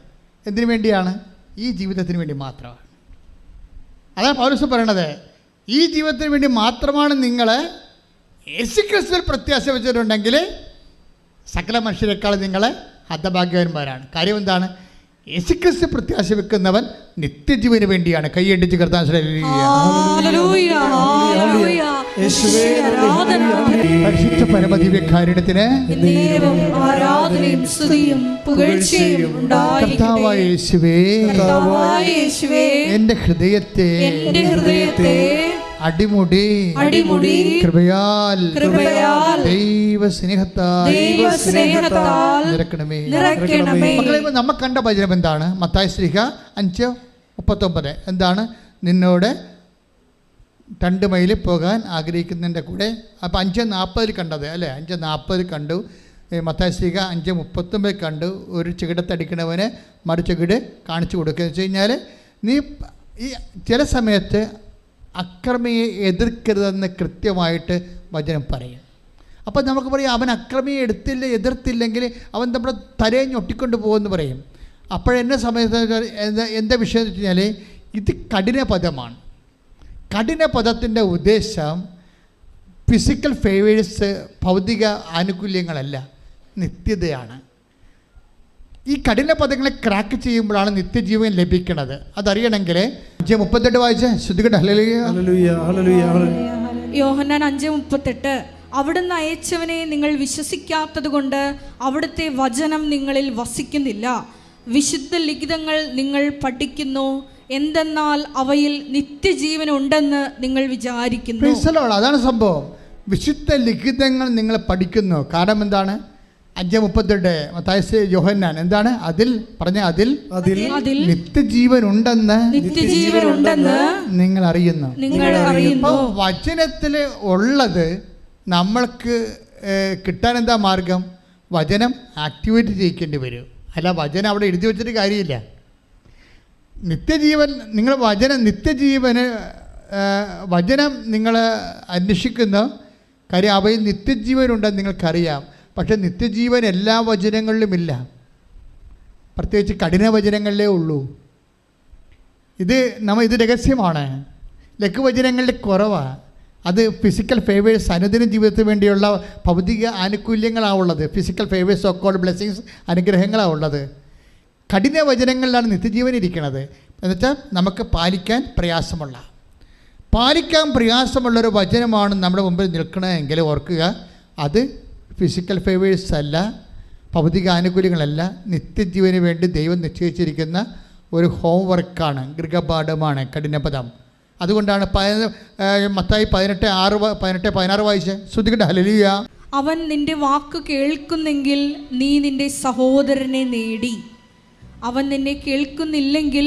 എന്തിനു വേണ്ടിയാണ്? ഈ ജീവിതത്തിന് വേണ്ടി മാത്രമാണ്. അതാണ് പൗലോസ് പറയണത്. ഈ ജീവിതത്തിന് വേണ്ടി മാത്രമാണ് നിങ്ങൾ യേശുക്രിസ്തുവിൽ പ്രത്യാശ വെച്ചിട്ടുണ്ടെങ്കിൽ സകല മനുഷ്യരെക്കാളും നിങ്ങൾ ഹതഭാഗ്യവാന്മാരാണ്. കാര്യം എന്താണ്? യേശുക്രിസ്തു പ്രത്യാശ വെക്കുന്നവൻ നിത്യജീവന് വേണ്ടിയാണ്. കൈയടിച്ച് കർത്താൻ പരിശുദ്ധ പരമദിവ്യകാരുണ്യത്തിന് കർത്താവായ യേശുവേ, എന്റെ ഹൃദയത്തെ അടിമുടി കൃപയാൽ ദൈവസ്നേഹത്താൽ നിറക്കണമേ. മക്കളെ, നമ്മ കണ്ട വചനം എന്താണ്? മത്തായി ശ്ലീഹ 5:39. എന്താണ്? നിന്നോട് 2 മൈൽ പോകാൻ ആഗ്രഹിക്കുന്നതിൻ്റെ കൂടെ. അപ്പോൾ 5:40 കണ്ടത് അല്ലേ? 5:40 കണ്ടു. മത്തായി ശ്ലീഹ 5:39 കണ്ടു. ഒരു ചെകിടത്തടിക്കണവന് മറു ചെകിട് കാണിച്ചു കൊടുക്കുക എന്ന് വെച്ച് കഴിഞ്ഞാൽ, നീ ഈ ചില സമയത്ത് അക്രമിയെ എതിർക്കരുതെന്ന് കൃത്യമായിട്ട് വചനം പറയും. അപ്പോൾ നമുക്ക് പറയാം, അവൻ അക്രമിയെ എതിർത്തില്ലെങ്കിൽ അവൻ നമ്മുടെ തലയെ ഞൊട്ടിക്കൊണ്ട് പോകുമെന്ന് പറയും. അപ്പോഴെന്നെ സമയത്ത് എന്താ വിഷയം എന്ന് വെച്ച് കഴിഞ്ഞാൽ, ഇത് കഠിന പദമാണ്. കഠിന പദത്തിൻ്റെ ഉദ്ദേശം ഫിസിക്കൽ ഫേവേഴ്സ്, ഭൗതിക ആനുകൂല്യങ്ങളല്ല, നിത്യതയാണ്. ഈ കഠിന പദങ്ങളെ ക്രാക്ക് ചെയ്യുമ്പോഴാണ് നിത്യജീവൻ ലഭിക്കുന്നത്. അതറിയണമെങ്കിൽ 5:38 വായിച്ച് ശ്രദ്ധിക്കട്ടെ. യോഹന്നാൻ 5:38. അവിടുന്ന് അയച്ചവനെ നിങ്ങൾ വിശ്വസിക്കാത്തത് കൊണ്ട് അവിടുത്തെ വചനം നിങ്ങളിൽ വസിക്കുന്നില്ല. വിശുദ്ധ ലിഖിതങ്ങൾ നിങ്ങൾ പഠിക്കുന്നു, എന്തെന്നാൽ അവയിൽ നിത്യജീവൻ ഉണ്ടെന്ന് നിങ്ങൾ വിചാരിക്കുന്നു. അതാണ് സംഭവം. വിശുദ്ധ ലിഖിതങ്ങൾ നിങ്ങൾ പഠിക്കുന്നു. കാരണം എന്താണ്? 5:38 മത്തായി യോഹന്നാൻ എന്താണ്? അതിൽ നിത്യജീവൻ ഉണ്ടെന്ന് നിങ്ങൾ അറിയുന്നു. വചനത്തിൽ ഉള്ളത് നമ്മൾക്ക് കിട്ടാൻ എന്താ മാർഗം? വചനം ആക്ടിവേറ്റ് ചെയ്യിക്കേണ്ടി വരും. അല്ല, വചനം അവിടെ എഴുതി വെച്ചിട്ട് കാര്യമില്ല. നിത്യജീവൻ നിങ്ങൾ വചനം നിങ്ങൾ അന്വേഷിക്കുന്ന കാര്യം, അവയിൽ നിത്യജീവനുണ്ടെന്ന് നിങ്ങൾക്കറിയാം. പക്ഷെ നിത്യജീവൻ എല്ലാ വചനങ്ങളിലുമില്ല, പ്രത്യേകിച്ച് കഠിന വചനങ്ങളിലേ ഉള്ളൂ. ഇത് രഹസ്യമാണ്. ലഘുവചനങ്ങളുടെ കുറവാണ്. അത് ഫിസിക്കൽ ഫേവേഴ്സ്, അനുദിന ജീവിതത്തിന് വേണ്ടിയുള്ള ഭൗതിക ആനുകൂല്യങ്ങളാണ് ഉള്ളത്. ഫിസിക്കൽ ഫേവേഴ്സ്, സോക്കോൾഡ് ബ്ലെസ്സിങ്സ്, അനുഗ്രഹങ്ങളാണ് ഉള്ളത്. കഠിന വചനങ്ങളിലാണ് നിത്യജീവൻ ഇരിക്കുന്നത്. എന്നുവെച്ചാൽ നമുക്ക് പാലിക്കാൻ പ്രയാസമുള്ളൊരു വചനമാണ് നമ്മുടെ മുമ്പിൽ നിൽക്കണമെങ്കിൽ ഓർക്കുക, അത് ഫിസിക്കൽ ഫേവേഴ്സ് അല്ല, ഭൗതിക ആനുകൂല്യങ്ങളല്ല, നിത്യജീവന് വേണ്ടി ദൈവം നിശ്ചയിച്ചിരിക്കുന്ന ഒരു ഹോംവർക്കാണ്, ഗൃഹപാഠമാണ് കഠിനപദം. അതുകൊണ്ടാണ് മത്തായി 18:16 വായിച്ച് ശ്രദ്ധിക്കട്ടെ. ഹല്ലേലൂയ. അവൻ നിന്റെ വാക്ക് കേൾക്കുന്നെങ്കിൽ നീ നിന്റെ സഹോദരനെ നേടി. അവൻ നിന്നെ കേൾക്കുന്നില്ലെങ്കിൽ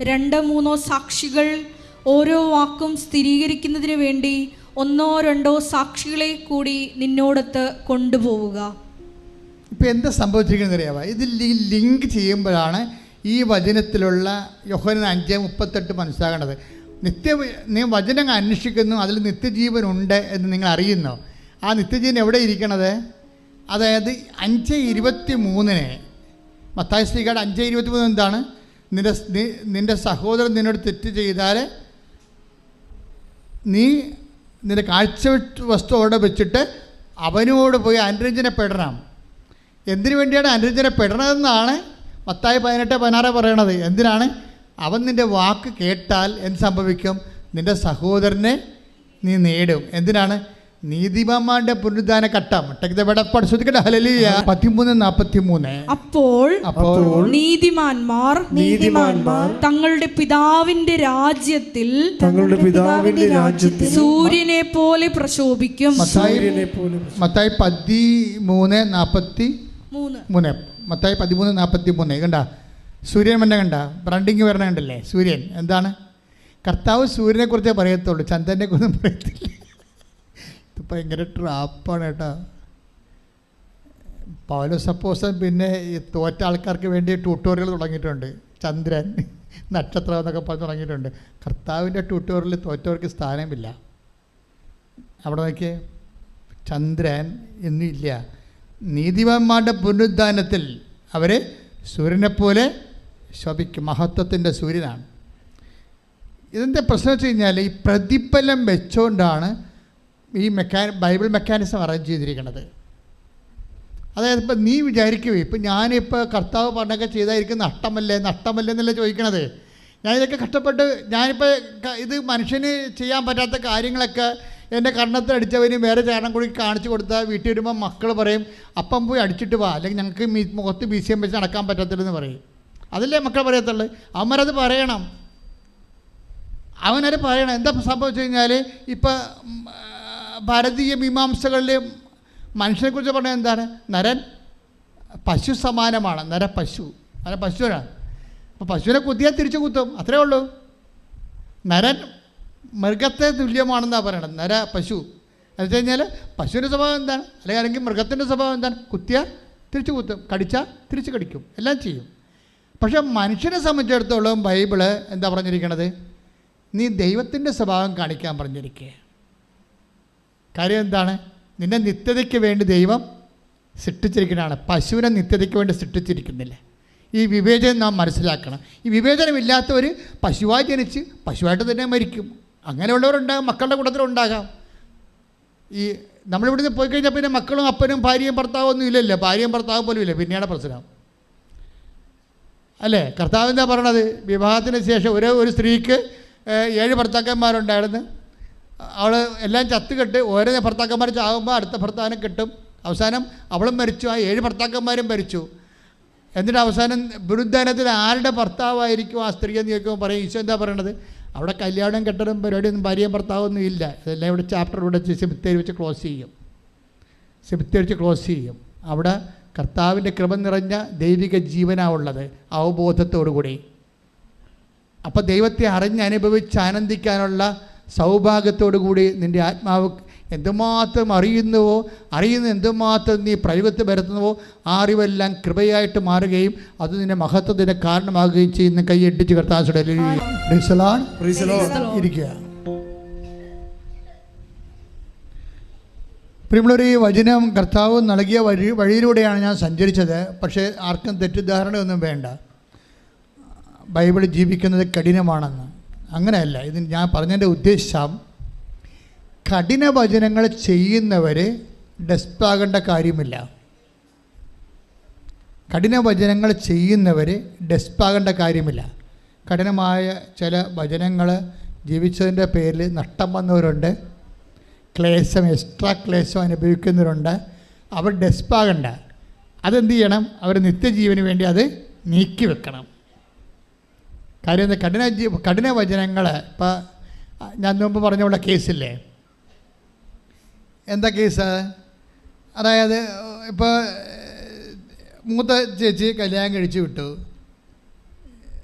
2-3 സാക്ഷികൾ ഓരോ വാക്കും സ്ഥിരീകരിക്കുന്നതിന് വേണ്ടി 1-2 സാക്ഷികളെ കൂടി നിന്നോടത്ത് കൊണ്ടുപോവുക. ഇപ്പം എന്താ സംഭവിച്ചിരിക്കുന്നത് അറിയാമോ? ഇത് ലിങ്ക് ചെയ്യുമ്പോഴാണ് ഈ വചനത്തിലുള്ള യോഹന്നാൻ 5:38 മനസ്സിലാകേണ്ടത്. നീ വചനം അന്വേഷിക്കുന്നു, അതിൽ നിത്യജീവനുണ്ട് എന്ന് നിങ്ങൾ അറിയുന്നു. ആ നിത്യജീവൻ എവിടെ ഇരിക്കണത്? അതായത് 5:23 മത്തായി ശ്ലീഹയുടെ 5:23 എന്താണ്? നിൻ്റെ സഹോദരൻ നിന്നോട് തെറ്റ് ചെയ്താൽ നീ നിൻ്റെ കാഴ്ച വസ്തു അവിടെ വെച്ചിട്ട് അവനോട് പോയി അനുരഞ്ജനപ്പെടണം. എന്തിനു വേണ്ടിയാണ് അനുരഞ്ജനപ്പെടണമെന്നാണ് മത്തായി 18:16 പറയണത്. എന്തിനാണ്? അവൻ നിൻ്റെ വാക്ക് കേട്ടാൽ എന്ത് സംഭവിക്കും? നിൻ്റെ സഹോദരനെ നീ നേടും. എന്തിനാണ്? നീതിമാന്മാരുടെ പുനരുദ്ധാന ഘട്ടം. ശ്രദ്ധിക്കട്ടെ. ഹല്ലേലൂയ. 13:43. അപ്പോൾ നീതിമാന്മാർ തങ്ങളുടെ പിതാവിന്റെ രാജ്യത്തിൽ സൂര്യനെ പോലെ പ്രശോഭിക്കും. മത്തായി 13:43. മത്തായി 13:43 കണ്ട സൂര്യൻ വന്നെ കണ്ട ബ്രാൻഡിങ് വരണ കണ്ടല്ലേ. സൂര്യൻ എന്താണ്? കർത്താവ് സൂര്യനെ കുറിച്ചേ പറയത്തുള്ളൂ, ചന്ദ്രനെ കുറിച്ചും പറയത്തില്ല. ഇത് ഭയങ്കര ട്രാപ്പാണ് കേട്ടോ. പൗലോസ് അപ്പോസ്തലൻ പിന്നെ ഈ തോറ്റ ആൾക്കാർക്ക് വേണ്ടി ട്യൂട്ടോറിയൽ തുടങ്ങിയിട്ടുണ്ട്. ചന്ദ്രൻ, നക്ഷത്രം എന്നൊക്കെ പറഞ്ഞ് തുടങ്ങിയിട്ടുണ്ട്. കർത്താവിൻ്റെ ട്യൂട്ടോറിയലിൽ തോറ്റവർക്ക് സ്ഥാനമില്ല. അവിടെ നോക്കിയേ, ചന്ദ്രൻ എന്നില്ല. നീതിമാന്മാരുടെ പുനരുദ്ധാനത്തിൽ അവർ സൂര്യനെപ്പോലെ ശോഭിക്കും. മഹത്വത്തിൻ്റെ സൂര്യനാണ്. ഇതിൻ്റെ പ്രശ്നം വെച്ച് കഴിഞ്ഞാൽ ഈ പ്രതിഫലം വെച്ചുകൊണ്ടാണ് ഈ ബൈബിൾ മെക്കാനിസം അറേഞ്ച് ചെയ്തിരിക്കുന്നത്. അതായത് ഇപ്പം നീ വിചാരിക്കുവേ, ഇപ്പം ഞാനിപ്പോൾ കർത്താവ് പറഞ്ഞൊക്കെ ചെയ്തായിരിക്കും നഷ്ടമല്ലേ എന്നല്ലേ ചോദിക്കണത്. ഞാനിതൊക്കെ കഷ്ടപ്പെട്ട് ഞാനിപ്പോൾ ഇത് മനുഷ്യന് ചെയ്യാൻ പറ്റാത്ത കാര്യങ്ങളൊക്കെ എൻ്റെ കണ്ണത്തിലടിച്ചവന് വേറെ ചാരണം കൂടി കാണിച്ചു കൊടുത്താൽ വീട്ടിൽ വരുമ്പോൾ മക്കൾ പറയും അപ്പം പോയി അടിച്ചിട്ട് വാ, അല്ലെങ്കിൽ ഞങ്ങൾക്ക് മുഖത്ത് BCM വെച്ച് നടക്കാൻ പറ്റത്തില്ലെന്ന് പറയും. അതല്ലേ മക്കൾ പറയത്തുള്ളൂ. അവന്മാരത് പറയണം. എന്താ സംഭവിച്ചു കഴിഞ്ഞാൽ ഇപ്പം ഭാരതീയ മീമാംസകളിൽ മനുഷ്യനെക്കുറിച്ച് പറഞ്ഞത് എന്താണ്? നരൻ പശു സമാനമാണ്. പശുവാണ്. അപ്പോൾ പശുവിനെ കുത്തിയാൽ തിരിച്ചു കുത്തും, അത്രേ ഉള്ളൂ. നരൻ മൃഗത്തെ തുല്യമാണെന്നാണ് പറയണത്. പശു എന്ന് വെച്ച് കഴിഞ്ഞാൽ പശുവിൻ്റെ സ്വഭാവം എന്താണ്, അല്ലെങ്കിൽ മൃഗത്തിൻ്റെ സ്വഭാവം എന്താണ്? കുത്തിയാൽ തിരിച്ചു കുത്തും, കടിച്ചാൽ തിരിച്ച് കടിക്കും, എല്ലാം ചെയ്യും. പക്ഷേ മനുഷ്യനെ സംബന്ധിച്ചിടത്തോളം ബൈബിള് എന്താ പറഞ്ഞിരിക്കണത്? നീ ദൈവത്തിൻ്റെ സ്വഭാവം കാണിക്കാൻ പറഞ്ഞിരിക്കുക. കാര്യം എന്താണ്? നിന്നെ നിത്യതയ്ക്ക് വേണ്ടി ദൈവം സൃഷ്ടിച്ചിരിക്കുന്നതാണ്. പശുവിനെ നിത്യതയ്ക്ക് വേണ്ടി സൃഷ്ടിച്ചിരിക്കുന്നില്ല. ഈ വിവേചനം നാം മനസ്സിലാക്കണം. ഈ വിവേചനമില്ലാത്തവർ പശുവായി ജനിച്ച് പശുവായിട്ട് തന്നെ മരിക്കും. അങ്ങനെയുള്ളവരുണ്ടാകും, മക്കളുടെ കൂട്ടത്തിലുണ്ടാകാം. ഈ നമ്മളിവിടുന്ന് പോയി കഴിഞ്ഞാൽ പിന്നെ മക്കളും അപ്പനും ഭാര്യയും ഭർത്താവും ഒന്നും ഇല്ലല്ലോ. ഭാര്യയും ഭർത്താവും പോലും ഇല്ല, പിന്നെയാണ് പ്രശ്നം അല്ലേ? കർത്താവ് എന്താ പറയണത്? വിവാഹത്തിന് ശേഷം ഒരു സ്ത്രീക്ക് 7 ഭർത്താക്കന്മാരുണ്ടായിരുന്നു. അവൾ എല്ലാം ചത്തുകെട്ട് ഓരോ ഭർത്താക്കന്മാർ ചാകുമ്പോൾ അടുത്ത ഭർത്താവിനെ കിട്ടും. അവസാനം അവളും മരിച്ചു, ആ 7 ഭർത്താക്കന്മാരും മരിച്ചു. എന്നിട്ട് അവസാനം പുനരുദ്ധാനത്തിൽ ആരുടെ ഭർത്താവായിരിക്കും ആ സ്ത്രീ എന്ന് ചോദിക്കുമ്പോൾ പറയും, ഈശോ എന്താ പറയണത്? അവിടെ കല്യാണം കെട്ടലും പരിപാടിയൊന്നും ഭാര്യയും ഭർത്താവൊന്നും ഇല്ല. ഇതെല്ലാം ഇവിടെ ചാപ്റ്റർ ഇവിടെ സെമിത്തേരി വെച്ച് ക്ലോസ് ചെയ്യും. അവിടെ കർത്താവിൻ്റെ കൃപ നിറഞ്ഞ ദൈവിക ജീവനാണ് ഉള്ളത്, അവബോധത്തോടു കൂടി. അപ്പോൾ ദൈവത്തെ അറിഞ്ഞനുഭവിച്ച് ആനന്ദിക്കാനുള്ള സൗഭാഗ്യത്തോടു കൂടി നിൻ്റെ ആത്മാവ് എന്തുമാത്രം അറിയുന്ന എന്തുമാത്രം നീ പ്രയോഗത്തിൽ വരുത്തുന്നുവോ ആ അറിവെല്ലാം കൃപയായിട്ട് മാറുകയും അത് നിന്റെ മഹത്വത്തിന് കാരണമാകുകയും ചെയ്യുന്ന കൈയടിച്ച് കർത്താവോടെ ഇരിക്കുക. പ്രിയമുള്ളവരെ, ഈ വചനം കർത്താവ് നൽകിയ വഴിയിലൂടെയാണ് ഞാൻ സഞ്ചരിച്ചത്. പക്ഷേ ആർക്കും തെറ്റിദ്ധാരണയൊന്നും വേണ്ട, ബൈബിൾ ജീവിക്കുന്നത് കഠിനമാണെന്ന്. അങ്ങനെയല്ല. ഇത് ഞാൻ പറഞ്ഞതിൻ്റെ ഉദ്ദേശം, കഠിന വചനങ്ങൾ ചെയ്യുന്നവർ ഡെസ്പാകേണ്ട കാര്യമില്ല. കഠിന വചനങ്ങൾ ചെയ്യുന്നവർ ഡെസ്പാകേണ്ട കാര്യമില്ല. കഠിനമായ ചില വചനങ്ങൾ ജീവിച്ചതിൻ്റെ പേരിൽ നഷ്ടം വന്നവരുണ്ട്, എക്സ്ട്രാ ക്ലേശം അനുഭവിക്കുന്നവരുണ്ട്. അവർ ഡെസ്പാകണ്ട. അതെന്ത് ചെയ്യണം? അവർ നിത്യജീവന് വേണ്ടി അത് നീക്കി വെക്കണം. കാര്യം എന്താ? കഠിന വചനങ്ങൾ ഇപ്പം ഞാൻ മുമ്പ് പറഞ്ഞുള്ള കേസില്ലേ, എന്താ കേസ്? അതായത് ഇപ്പോൾ മൂത്ത ചേച്ചി കല്യാണം കഴിച്ച് വിട്ടു,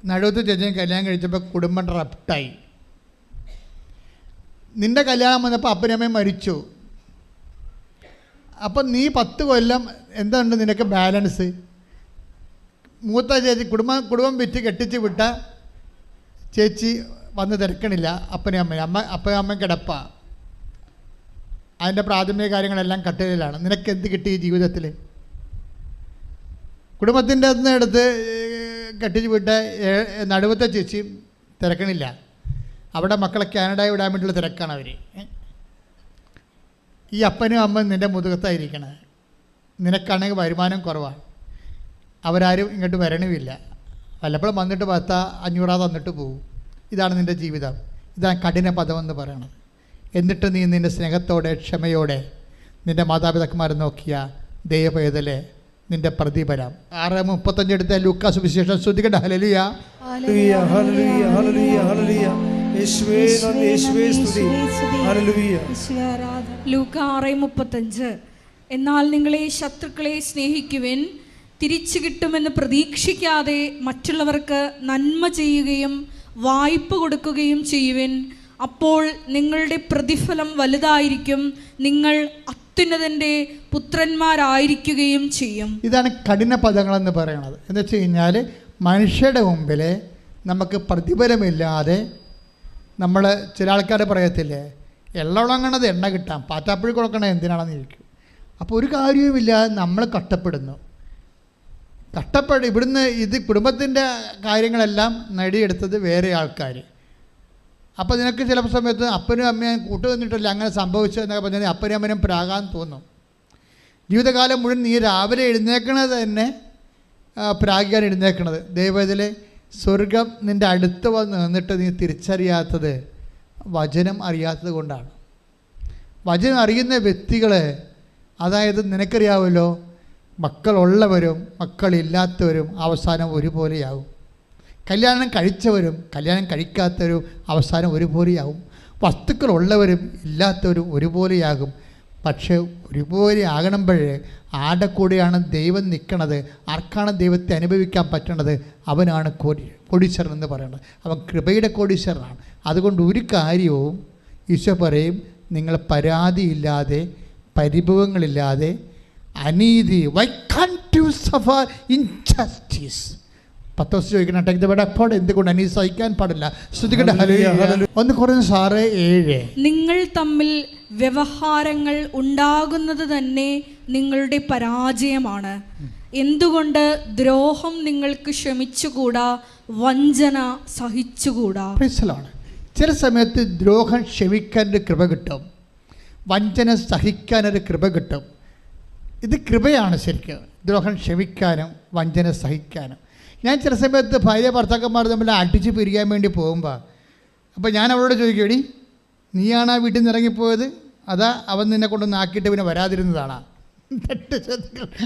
നടുവത്തെ ചേച്ചിയും കല്യാണം കഴിച്ചപ്പോൾ കുടുംബം റപ്റ്റായി. നിൻ്റെ കല്യാണം വന്നപ്പോൾ അപ്പനമ്മയും മരിച്ചു. അപ്പം നീ 10 കൊല്ലം എന്തുണ്ട് നിനക്ക് ബാലൻസ്? മൂത്ത ചേച്ചി കുടുംബം വിറ്റ് കെട്ടിച്ച് വിട്ട ചേച്ചി വന്ന് തിരക്കണില്ല അപ്പനും അമ്മയും. അപ്പനും അമ്മയും കിടപ്പ. അതിൻ്റെ പ്രാഥമിക കാര്യങ്ങളെല്ലാം കട്ടിലാണ്. നിനക്ക് എന്ത് കിട്ടി ഈ ജീവിതത്തിൽ? കുടുംബത്തിൻ്റെ അടുത്ത് എടുത്ത് കെട്ടിച്ച് വിട്ട നടുവത്തെ ചേച്ചി തിരക്കണില്ല. അവിടെ മക്കളെ കാനഡയിൽ വിടാൻ വേണ്ടിയുള്ള തിരക്കാണ് അവർ. ഈ അപ്പനും അമ്മയും നിൻ്റെ മുതുകത്തായിരിക്കണത്. നിനക്കാണെങ്കിൽ വരുമാനം കുറവാണ്, അവരാരും ഇങ്ങോട്ട് വരണമില്ല. വല്ലപ്പോഴും വന്നിട്ട് 1000-500 തന്നിട്ട് പോകും. ഇതാണ് നിൻ്റെ ജീവിതം. ഇതാണ് കഠിന പദമെന്ന് പറയണത്. എന്നിട്ട് നീ നിൻ്റെ സ്നേഹത്തോടെ ക്ഷമയോടെ നിൻ്റെ മാതാപിതാക്കന്മാരെ നോക്കിയ ദൈവപൈതലെ നിൻ്റെ പ്രതിഫലം. 6:35 എടുത്ത ലൂക്കാ സുവിശേഷം ശ്രദ്ധിക്കട്ടെ. Hallelujah, hallelujah, hallelujah, hallelujah, hallelujah. യേശുവേ നന്ദി, യേശുവേ സ്തുതി. ഹല്ലേലൂയ. ലൂക്ക 6:35. എന്നാൽ നിങ്ങളെ ശത്രുക്കളെ സ്നേഹിക്കുവിൻ, തിരിച്ചു കിട്ടുമെന്ന് പ്രതീക്ഷിക്കാതെ മറ്റുള്ളവർക്ക് നന്മ ചെയ്യുകയും വായ്പ കൊടുക്കുകയും ചെയ്യുവിൻ. അപ്പോൾ നിങ്ങളുടെ പ്രതിഫലം വലുതായിരിക്കും, നിങ്ങൾ അത്യുന്നതൻ്റെ പുത്രന്മാരായിരിക്കുകയും ചെയ്യും. ഇതാണ് കഠിന പദങ്ങളെന്ന് പറയുന്നത്. എന്ന് വെച്ച് കഴിഞ്ഞാൽ മനുഷ്യരുടെ മുമ്പിൽ നമുക്ക് പ്രതിഫലമില്ലാതെ നമ്മൾ ചില ആൾക്കാർ പറയത്തില്ലേ, എള്ളുളങ്ങണത് എണ്ണ കിട്ടാം, പാറ്റാപ്പുഴി കൊടുക്കണത് എന്തിനാണെന്ന് ചോദിക്കും. അപ്പോൾ ഒരു കാര്യവുമില്ലാതെ നമ്മൾ കഷ്ടപ്പെടുന്നു. ഇവിടുന്ന് ഇത് കുടുംബത്തിൻ്റെ കാര്യങ്ങളെല്ലാം നേടിയെടുത്തത് വേറെ ആൾക്കാർ. അപ്പോൾ നിനക്ക് ചില സമയത്ത് അപ്പനും അമ്മയും കൂട്ടു നിന്നിട്ടില്ല അങ്ങനെ സംഭവിച്ചു എന്നൊക്കെ പറഞ്ഞാൽ അപ്പനും അമ്മനും പ്രാകാൻ തോന്നും. ജീവിതകാലം മുഴുവൻ നീ രാവിലെ എഴുന്നേക്കണത് തന്നെ പ്രാഗിക്കാൻ എഴുന്നേക്കണത്. ദൈവത്തിലെ സ്വർഗം നിൻ്റെ അടുത്ത് വന്ന് നിന്നിട്ട് നീ തിരിച്ചറിയാത്തത് വചനം അറിയാത്തത് കൊണ്ടാണ്. വചനം അറിയുന്ന വ്യക്തികൾ, അതായത് നിനക്കറിയാമല്ലോ, മക്കളുള്ളവരും മക്കളില്ലാത്തവരും അവസാനം ഒരുപോലെയാകും. കല്യാണം കഴിച്ചവരും കല്യാണം കഴിക്കാത്തവരും അവസാനം ഒരുപോലെയാകും. വസ്തുക്കളുള്ളവരും ഇല്ലാത്തവരും ഒരുപോലെയാകും. പക്ഷേ ഒരുപോലെ ആകണമ്പോഴേ ആടെ കൂടെയാണ് ദൈവം നിൽക്കണത്. ആർക്കാണ് ദൈവത്തെ അനുഭവിക്കാൻ പറ്റണത്? അവനാണ് കോടീശ്വരൻ എന്ന് പറയുന്നത്. അവൻ കൃപയുടെ കോടീശ്വരനാണ്. അതുകൊണ്ട് ഒരു കാര്യവും ഈശോ പറയും, നിങ്ങൾ പരാതിയില്ലാതെ പരിഭവങ്ങളില്ലാതെ അനീതി, why can't you suffer injustice? പത്തോസ് ചോദിക്കണം, ടേക്ക് ദ വേർഡ് അപ്പോർഡ്, എന്തുകൊണ്ട് അനീതി സഹിക്കാൻ പാടില്ല? ശ്രദ്ധിക്കട്ടെ. ഒന്ന് കുറഞ്ഞ 6:7. നിങ്ങൾ തമ്മിൽ വ്യവഹാരങ്ങൾ ഉണ്ടാകുന്നത് തന്നെ നിങ്ങളുടെ പരാജയമാണ്. എന്തുകൊണ്ട് ദ്രോഹം നിങ്ങൾക്ക് ക്ഷമിച്ചുകൂടാ, വഞ്ചന സഹിച്ചുകൂടാ? ചില സമയത്ത് ദ്രോഹം ക്ഷമിക്കാനൊരു കൃപ കിട്ടും, വഞ്ചന സഹിക്കാനൊരു കൃപ കിട്ടും. ഇത് കൃപയാണ് ശരിക്കും, ദ്രോഹം ക്ഷമിക്കാനും വഞ്ചന സഹിക്കാനും. ഞാൻ ചില സമയത്ത് ഭാര്യ ഭർത്താക്കന്മാർ തമ്മിൽ അടിച്ച് പിരിയാൻ വേണ്ടി പോകുമ്പോൾ അപ്പോൾ ഞാൻ അവളോട് ചോദിക്കും, എടി നീയാണ് ആ വീട്ടിൽ നിന്ന് ഇറങ്ങിപ്പോയത്, അതാ അവൻ നിന്നെ കൊണ്ടൊന്ന് ആക്കിയിട്ട് പിന്നെ വരാതിരുന്നതാണോ?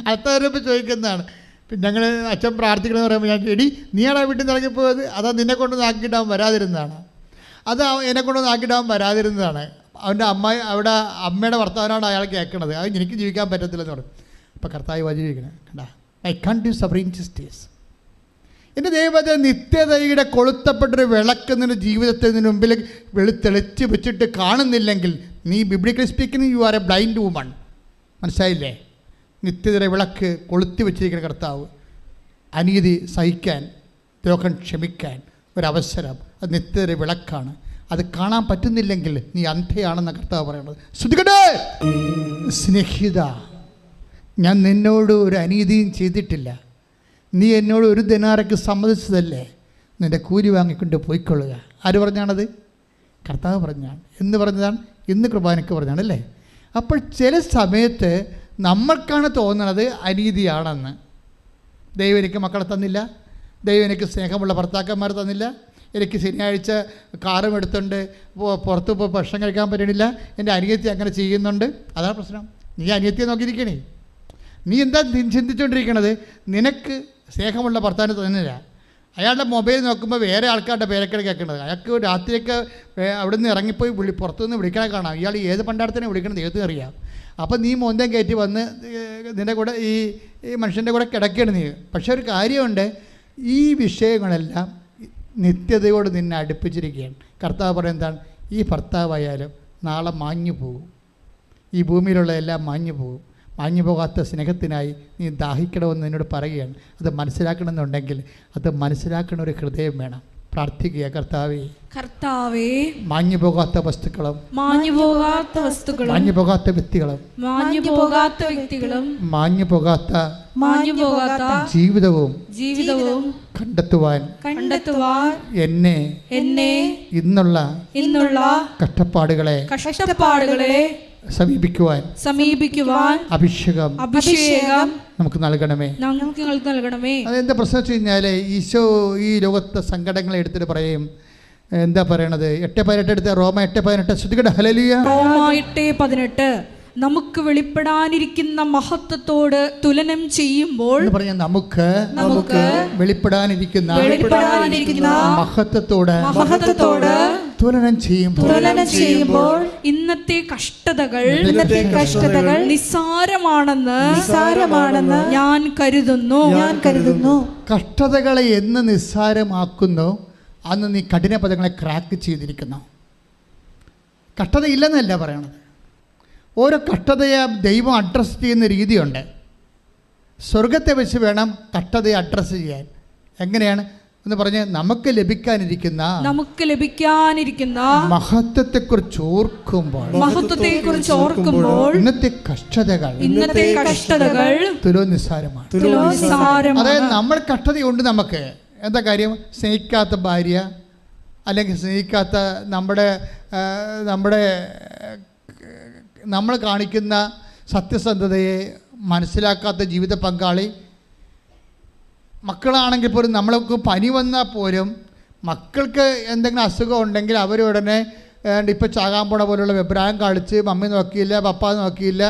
അടുത്തവരപ്പോൾ ചോദിക്കുന്നതാണ്. പിന്നെ ഞങ്ങൾ അച്ഛൻ പ്രാർത്ഥിക്കണമെന്ന് പറയുമ്പോൾ ഞാൻ, എടി നീയാണ് ആ വീട്ടിൽ നിന്ന് ഇറങ്ങിപ്പോയത്, അതാ നിന്നെ കൊണ്ടൊന്ന് ആക്കിയിട്ട് അവൻ വരാതിരുന്നതാണ്, അത് എന്നെ കൊണ്ടൊന്ന് ആക്കിയിട്ട് അവൻ വരാതിരുന്നതാണ്. അവൻ്റെ അവിടെ അമ്മയുടെ വർത്തമാനമാണ് അയാൾ കേൾക്കണത്, അത് എനിക്ക് ജീവിക്കാൻ പറ്റത്തില്ലെന്ന് പറയും. അപ്പോൾ കർത്താവ് വചിരിക്കണം, കണ്ടാ, I can't do suffer injustice. എൻ്റെ ദൈവത്തെ നിത്യതയുടെ കൊളുത്തപ്പെട്ടൊരു വിളക്ക് നിൻ്റെ ജീവിതത്തിന് മുമ്പിൽ തെളിച്ച് വെച്ചിട്ട് കാണുന്നില്ലെങ്കിൽ നീ biblically speaking you are A blind woman. മനസ്സിലായില്ലേ? നിത്യതയുടെ വിളക്ക് കൊളുത്തി വെച്ചിരിക്കുന്ന കർത്താവ് അനീതി സഹിക്കാൻ, ദ്രോഹം ക്ഷമിക്കാൻ ഒരവസരം, അത് നിത്യതയുടെ വിളക്കാണ്. അത് കാണാൻ പറ്റുന്നില്ലെങ്കിൽ നീ അന്ധയാണെന്ന കർത്താവ് പറയുന്നത്. ശ്രദ്ധിക്കട്ടെ സ്നേഹിത, ഞാൻ നിന്നോട് ഒരു അനീതിയും ചെയ്തിട്ടില്ല, നീ എന്നോട് ഒരു ദിനാറയ്ക്ക് സമ്മതിച്ചതല്ലേ, നിൻ്റെ കൂലി വാങ്ങിക്കൊണ്ട് പോയിക്കൊള്ളുക. ആര് പറഞ്ഞാണത്? കർത്താവ് പറഞ്ഞാണ്. എന്ന് പറഞ്ഞതാണ്, ഇന്ന് കുർബാനയ്ക്ക് പറഞ്ഞാണ് അല്ലേ. അപ്പോൾ ചില സമയത്ത് നമ്മൾക്കാണ് തോന്നുന്നത് അനീതിയാണെന്ന്. ദൈവം എനിക്ക് മക്കളെ തന്നില്ല, ദൈവം എനിക്ക് സ്നേഹമുള്ള ഭർത്താക്കന്മാർ തന്നില്ല, എനിക്ക് ശനിയാഴ്ച കാറും എടുത്തുകൊണ്ട് പുറത്ത് പോയി ഭക്ഷണം കഴിക്കാൻ പറ്റണില്ല, എൻ്റെ അനിയത്തി അങ്ങനെ ചെയ്യുന്നുണ്ട്. അതാണ് പ്രശ്നം. നീ അനിയത്തിയെ നോക്കിയിരിക്കണേ. നീ എന്താ ചിന്തിച്ചുകൊണ്ടിരിക്കണത്? നിനക്ക് സ്നേഹമുള്ള ഭർത്താവിന് തന്നില്ല, അയാളുടെ മൊബൈൽ നോക്കുമ്പോൾ വേറെ ആൾക്കാരുടെ പേരൊക്കെ കേൾക്കുന്നത്. അയാൾക്ക് രാത്രിയൊക്കെ അവിടെ നിന്ന് ഇറങ്ങിപ്പോയി പുറത്തുനിന്ന് വിളിക്കണേ കാണാം. ഇയാൾ ഏത് പണ്ടാരത്തിനെ വിളിക്കണത് ദൈവത്തിന് അറിയാം. അപ്പം നീ മോന്തം കയറ്റി വന്ന് നിൻ്റെ കൂടെ ഈ മനുഷ്യൻ്റെ കൂടെ കിടക്കുകയാണ് നീ. പക്ഷേ ഒരു കാര്യമുണ്ട്, ഈ വിഷയങ്ങളെല്ലാം നിത്യതയോട് നിന്നെ അടുപ്പിച്ചിരിക്കുകയാണ്. കർത്താവ് പറയുന്നതാണ്, ഈ ഭർത്താവായാലും നാളെ മാഞ്ഞു പോകും, ഈ ഭൂമിയിലുള്ള എല്ലാം മാഞ്ഞു പോകും. മാഞ്ഞു പോകാത്ത സ്നേഹത്തിനായി നീ ദാഹിക്കണമെന്ന് എന്നോട് പറയുകയാണ്. അത് മനസ്സിലാക്കണമെന്നുണ്ടെങ്കിൽ അത് മനസ്സിലാക്കുന്ന ഒരു ഹൃദയം വേണം. പ്രാർത്ഥിക്കുക, കർത്താവേ, കർത്താവേ, മാഞ്ഞു പോകാത്ത വസ്തുക്കളും മാഞ്ഞു പോകാത്ത വ്യക്തികളും മാഞ്ഞു പോകാത്ത ജീവിതവും കണ്ടെത്തുവാൻ എന്നെ ഇന്നുള്ള കഷ്ടപ്പാടുകളെ സമീപിക്കുവാൻ അഭിഷേകം നമുക്ക് നൽകണമേ. അതെന്താ പ്രശ്നം വെച്ച് കഴിഞ്ഞാൽ, ഈശോ ഈ ലോകത്തെ സങ്കടങ്ങളെ എടുത്തിട്ട് പറയും, എന്താ പറയണത്? 8:18 എടുത്ത റോമ 8:18 ശ്രദ്ധിക്കട്ടെ. ഹല്ലേലൂയ. റോമ 8:18 നമുക്ക് വെളിപ്പെടാനിരിക്കുന്ന മഹത്വത്തോട് തുലനം ചെയ്യുമ്പോൾ പറഞ്ഞ നമുക്ക് വെളിപ്പെടാനിരിക്കുന്ന മഹത്വത്തോട് തുലനം ചെയ്യുമ്പോൾ ഇന്നത്തെ കഷ്ടതകൾ നിസ്സാരമാണെന്ന് ഞാൻ കരുതുന്നു. കഷ്ടതകളെ എന്ന് നിസ്സാരമാക്കുന്നു അന്ന് നീ കഠിന പദങ്ങളെ ക്രാക്ക് ചെയ്തിരിക്കുന്നു. കഷ്ടത ഇല്ലെന്നല്ല പറയണത്. ഓരോ കഷ്ടതയെ ദൈവം അഡ്രസ്സ് ചെയ്യുന്ന രീതിയുണ്ട്. സ്വർഗത്തെ വെച്ച് വേണം കഷ്ടതയെ അഡ്രസ്സ് ചെയ്യാൻ. എങ്ങനെയാണ് എന്ന് പറഞ്ഞ് നമുക്ക് ലഭിക്കാനിരിക്കുന്ന മഹത്വത്തെക്കുറിച്ച് ഓർക്കുമ്പോൾ ഇന്നത്തെ കഷ്ടതകൾ തുലോ നിസ്സാരമാണ്. അതായത് നമ്മൾ കഷ്ടതയുണ്ട് നമുക്ക്. എന്താ കാര്യം? സ്നേഹിക്കാത്ത ഭാര്യ, അല്ലെങ്കിൽ സ്നേഹിക്കാത്ത നമ്മൾ കാണിക്കുന്ന സത്യസന്ധതയെ മനസ്സിലാക്കാത്ത ജീവിത പങ്കാളി, മക്കളാണെങ്കിൽ പോലും നമ്മൾക്ക് പനി വന്നാൽ പോലും മക്കൾക്ക് എന്തെങ്കിലും അസുഖം ഉണ്ടെങ്കിൽ അവരുടനെ ഇപ്പോൾ ചാകാൻ പോണ പോലുള്ള അഭിപ്രായം കാണിച്ച് മമ്മി നോക്കിയില്ല, പപ്പ നോക്കിയില്ല.